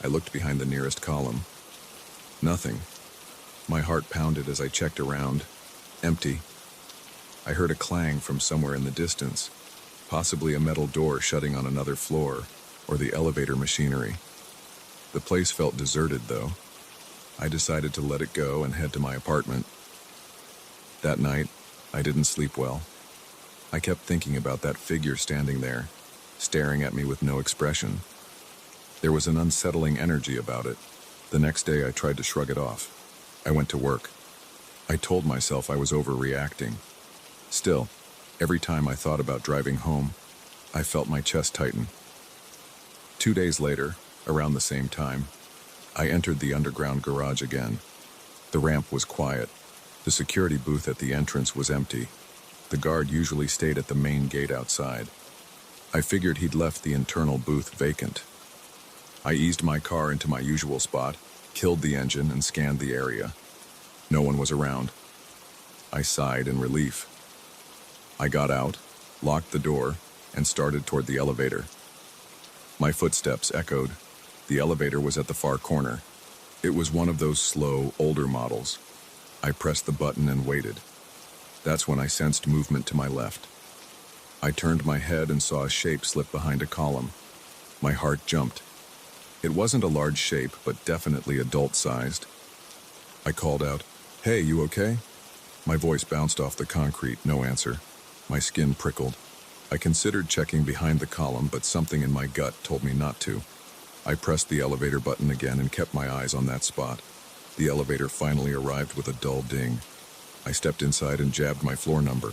I looked behind the nearest column. Nothing. My heart pounded as I checked around. Empty. I heard a clang from somewhere in the distance, possibly a metal door shutting on another floor, or the elevator machinery. The place felt deserted, though. I decided to let it go and head to my apartment. That night, I didn't sleep well. I kept thinking about that figure standing there, staring at me with no expression. There was an unsettling energy about it. The next day, I tried to shrug it off. I went to work. I told myself I was overreacting. Still, every time I thought about driving home, I felt my chest tighten. 2 days later, Around the same time, I entered the underground garage again. The ramp was quiet. The security booth at the entrance was empty. The guard usually stayed at the main gate outside. I figured he'd left the internal booth vacant. I eased my car into my usual spot, killed the engine, and scanned the area. No one was around. I sighed in relief. I got out, locked the door, and started toward the elevator. My footsteps echoed. The elevator was at the far corner. It was one of those slow, older models. I pressed the button and waited. That's when I sensed movement to my left. I turned my head and saw a shape slip behind a column. My heart jumped. It wasn't a large shape, but definitely adult-sized. I called out, "Hey, you okay?" My voice bounced off the concrete, no answer. My skin prickled. I considered checking behind the column, but something in my gut told me not to. I pressed the elevator button again and kept my eyes on that spot. The elevator finally arrived with a dull ding. I stepped inside and jabbed my floor number.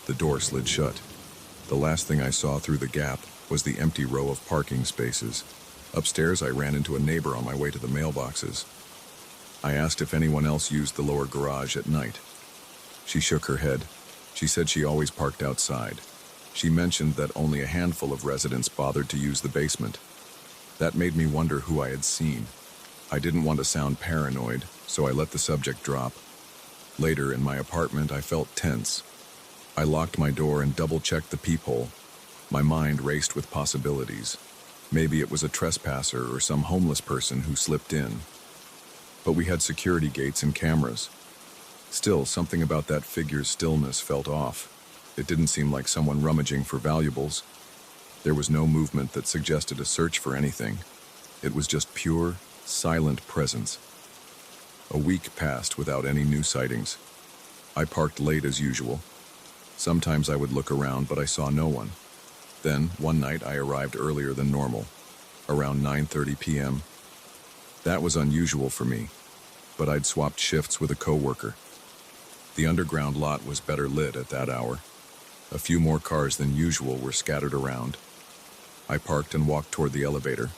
The door slid shut. The last thing I saw through the gap was the empty row of parking spaces. Upstairs, I ran into a neighbor on my way to the mailboxes. I asked if anyone else used the lower garage at night. She shook her head. She said she always parked outside. She mentioned that only a handful of residents bothered to use the basement. That made me wonder who I had seen. I didn't want to sound paranoid, so I let the subject drop. Later, in my apartment, I felt tense. I locked my door and double-checked the peephole. My mind raced with possibilities. Maybe it was a trespasser or some homeless person who slipped in. But we had security gates and cameras. Still, something about that figure's stillness felt off. It didn't seem like someone rummaging for valuables. There was no movement that suggested a search for anything. It was just pure, silent presence. A week passed without any new sightings. I parked late as usual. Sometimes I would look around, but I saw no one. Then, one night, I arrived earlier than normal, around 9:30 p.m. That was unusual for me, but I'd swapped shifts with a coworker. The underground lot was better lit at that hour. A few more cars than usual were scattered around. I parked and walked toward the elevator.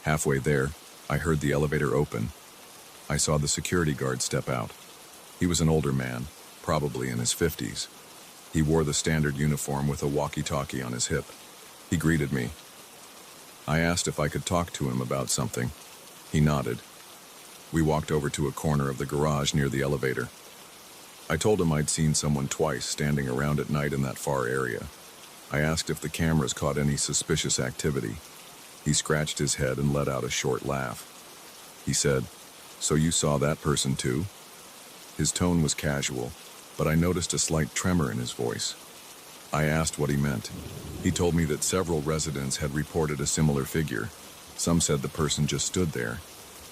Halfway there, I heard the elevator open. I saw the security guard step out. He was an older man, probably in his 50s. He wore the standard uniform with a walkie-talkie on his hip. He greeted me. I asked if I could talk to him about something. He nodded. We walked over to a corner of the garage near the elevator. I told him I'd seen someone twice standing around at night in that far area. I asked if the cameras caught any suspicious activity. He scratched his head and let out a short laugh. He said, "So you saw that person too?" His tone was casual, but I noticed a slight tremor in his voice. I asked what he meant. He told me that several residents had reported a similar figure. Some said the person just stood there.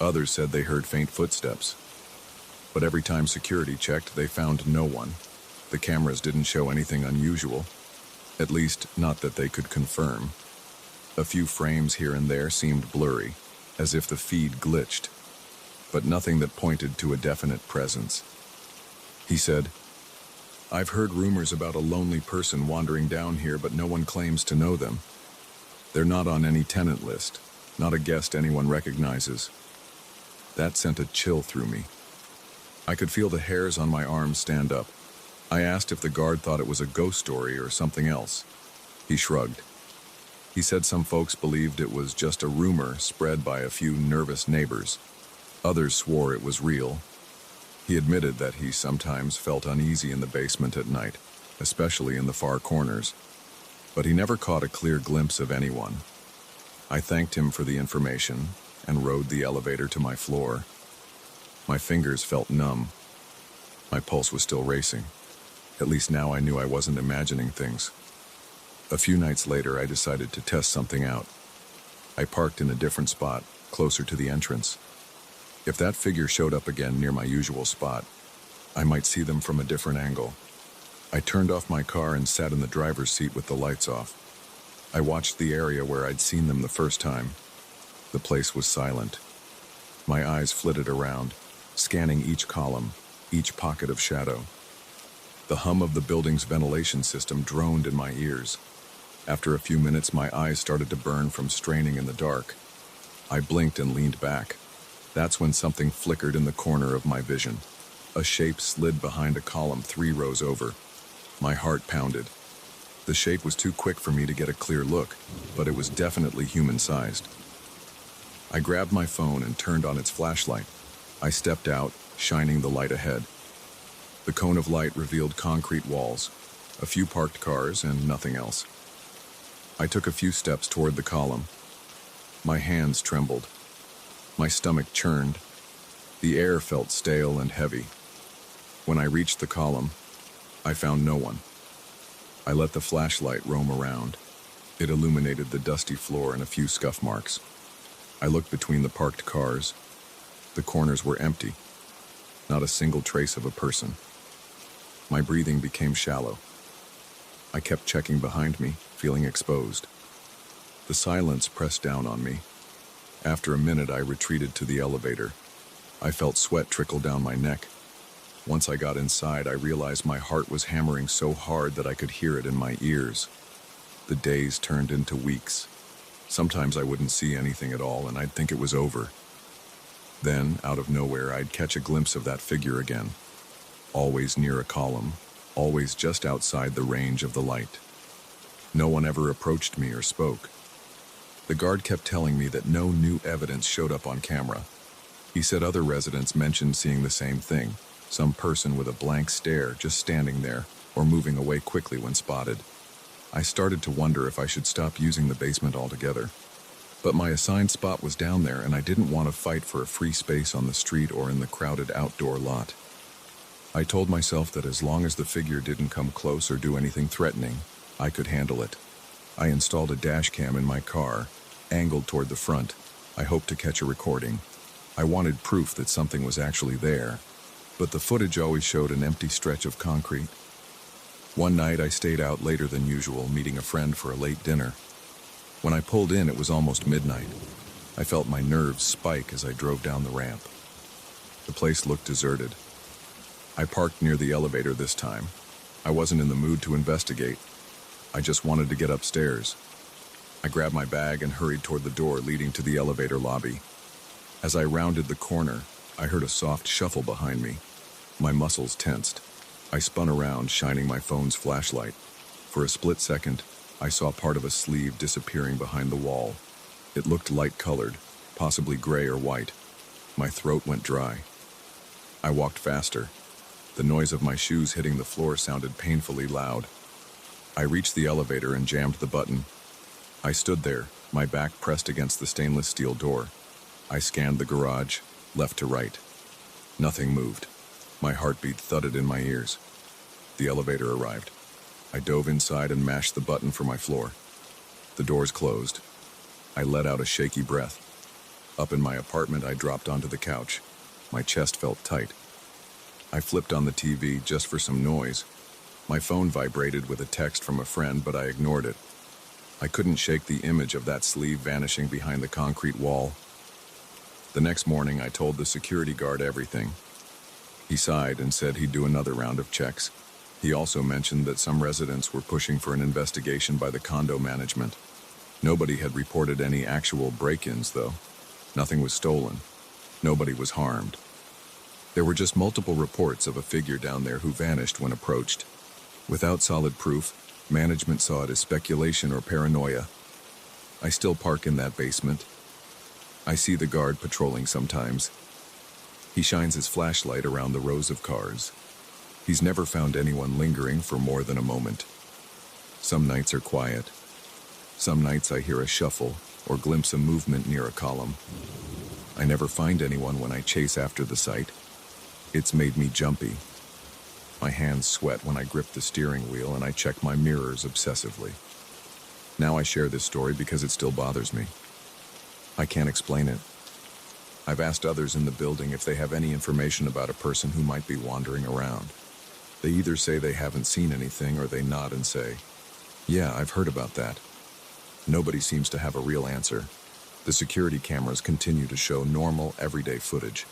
Others said they heard faint footsteps. But every time security checked, they found no one. The cameras didn't show anything unusual. At least, not that they could confirm. A few frames here and there seemed blurry, as if the feed glitched, but nothing that pointed to a definite presence. He said, "I've heard rumors about a lonely person wandering down here, but no one claims to know them. They're not on any tenant list, not a guest anyone recognizes." That sent a chill through me. I could feel the hairs on my arms stand up. I asked if the guard thought it was a ghost story or something else. He shrugged. He said some folks believed it was just a rumor spread by a few nervous neighbors. Others swore it was real. He admitted that he sometimes felt uneasy in the basement at night, especially in the far corners, but he never caught a clear glimpse of anyone. I thanked him for the information and rode the elevator to my floor. My fingers felt numb. My pulse was still racing. At least now I knew I wasn't imagining things. A few nights later, I decided to test something out. I parked in a different spot, closer to the entrance. If that figure showed up again near my usual spot, I might see them from a different angle. I turned off my car and sat in the driver's seat with the lights off. I watched the area where I'd seen them the first time. The place was silent. My eyes flitted around, scanning each column, each pocket of shadow. The hum of the building's ventilation system droned in my ears. After a few minutes, my eyes started to burn from straining in the dark. I blinked and leaned back. That's when something flickered in the corner of my vision. A shape slid behind a column 3 rows over. My heart pounded. The shape was too quick for me to get a clear look, but it was definitely human-sized. I grabbed my phone and turned on its flashlight. I stepped out, shining the light ahead. The cone of light revealed concrete walls, a few parked cars, and nothing else. I took a few steps toward the column. My hands trembled. My stomach churned. The air felt stale and heavy. When I reached the column, I found no one. I let the flashlight roam around. It illuminated the dusty floor and a few scuff marks. I looked between the parked cars. The corners were empty. Not a single trace of a person. My breathing became shallow. I kept checking behind me, feeling exposed. The silence pressed down on me. After a minute, I retreated to the elevator. I felt sweat trickle down my neck. Once I got inside, I realized my heart was hammering so hard that I could hear it in my ears. The days turned into weeks. Sometimes I wouldn't see anything at all, and I'd think it was over. Then, out of nowhere, I'd catch a glimpse of that figure again. Always near a column, always just outside the range of the light. No one ever approached me or spoke. The guard kept telling me that no new evidence showed up on camera. He said other residents mentioned seeing the same thing, some person with a blank stare just standing there or moving away quickly when spotted. I started to wonder if I should stop using the basement altogether. But my assigned spot was down there, and I didn't want to fight for a free space on the street or in the crowded outdoor lot. I told myself that as long as the figure didn't come close or do anything threatening, I could handle it. I installed a dash cam in my car, angled toward the front. I hoped to catch a recording. I wanted proof that something was actually there, but the footage always showed an empty stretch of concrete. One night I stayed out later than usual, meeting a friend for a late dinner. When I pulled in, it was almost midnight. I felt my nerves spike as I drove down the ramp. The place looked deserted. I parked near the elevator this time. I wasn't in the mood to investigate. I just wanted to get upstairs. I grabbed my bag and hurried toward the door leading to the elevator lobby. As I rounded the corner, I heard a soft shuffle behind me. My muscles tensed. I spun around, shining my phone's flashlight. For a split second, I saw part of a sleeve disappearing behind the wall. It looked light-colored, possibly gray or white. My throat went dry. I walked faster. The noise of my shoes hitting the floor sounded painfully loud. I reached the elevator and jammed the button. I stood there, my back pressed against the stainless steel door. I scanned the garage, left to right. Nothing moved. My heartbeat thudded in my ears. The elevator arrived. I dove inside and mashed the button for my floor. The doors closed. I let out a shaky breath. Up in my apartment, I dropped onto the couch. My chest felt tight. I flipped on the TV just for some noise. My phone vibrated with a text from a friend, but I ignored it. I couldn't shake the image of that sleeve vanishing behind the concrete wall. The next morning, I told the security guard everything. He sighed and said he'd do another round of checks. He also mentioned that some residents were pushing for an investigation by the condo management. Nobody had reported any actual break-ins, though. Nothing was stolen. Nobody was harmed. There were just multiple reports of a figure down there who vanished when approached. Without solid proof, management saw it as speculation or paranoia. I still park in that basement. I see the guard patrolling sometimes. He shines his flashlight around the rows of cars. He's never found anyone lingering for more than a moment. Some nights are quiet. Some nights I hear a shuffle or glimpse a movement near a column. I never find anyone when I chase after the sight. It's made me jumpy. My hands sweat when I grip the steering wheel and I check my mirrors obsessively. Now I share this story because it still bothers me. I can't explain it. I've asked others in the building if they have any information about a person who might be wandering around. They either say they haven't seen anything or they nod and say, "Yeah, I've heard about that." Nobody seems to have a real answer. The security cameras continue to show normal, everyday footage.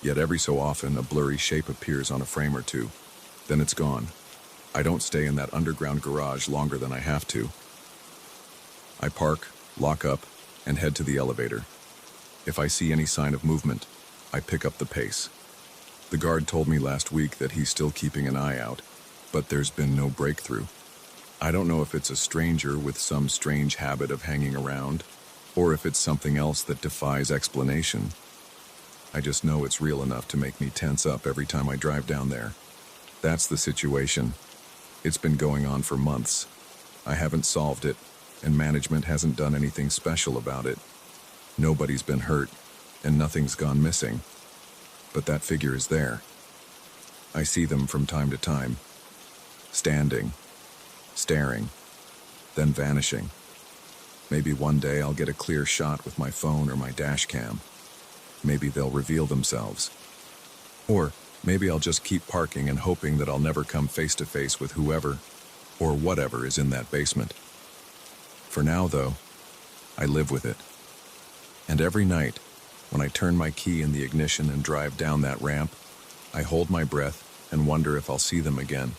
Yet every so often, a blurry shape appears on a frame or two. Then it's gone. I don't stay in that underground garage longer than I have to. I park, lock up, and head to the elevator. If I see any sign of movement, I pick up the pace. The guard told me last week that he's still keeping an eye out, but there's been no breakthrough. I don't know if it's a stranger with some strange habit of hanging around, or if it's something else that defies explanation. I just know it's real enough to make me tense up every time I drive down there. That's the situation. It's been going on for months. I haven't solved it, and management hasn't done anything special about it. Nobody's been hurt, and nothing's gone missing. But that figure is there. I see them from time to time, standing, staring, then vanishing. Maybe one day I'll get a clear shot with my phone or my dash cam. Maybe they'll reveal themselves. Or maybe I'll just keep parking and hoping that I'll never come face to face with whoever or whatever is in that basement. For now, though, I live with it. And every night, when I turn my key in the ignition and drive down that ramp, I hold my breath and wonder if I'll see them again.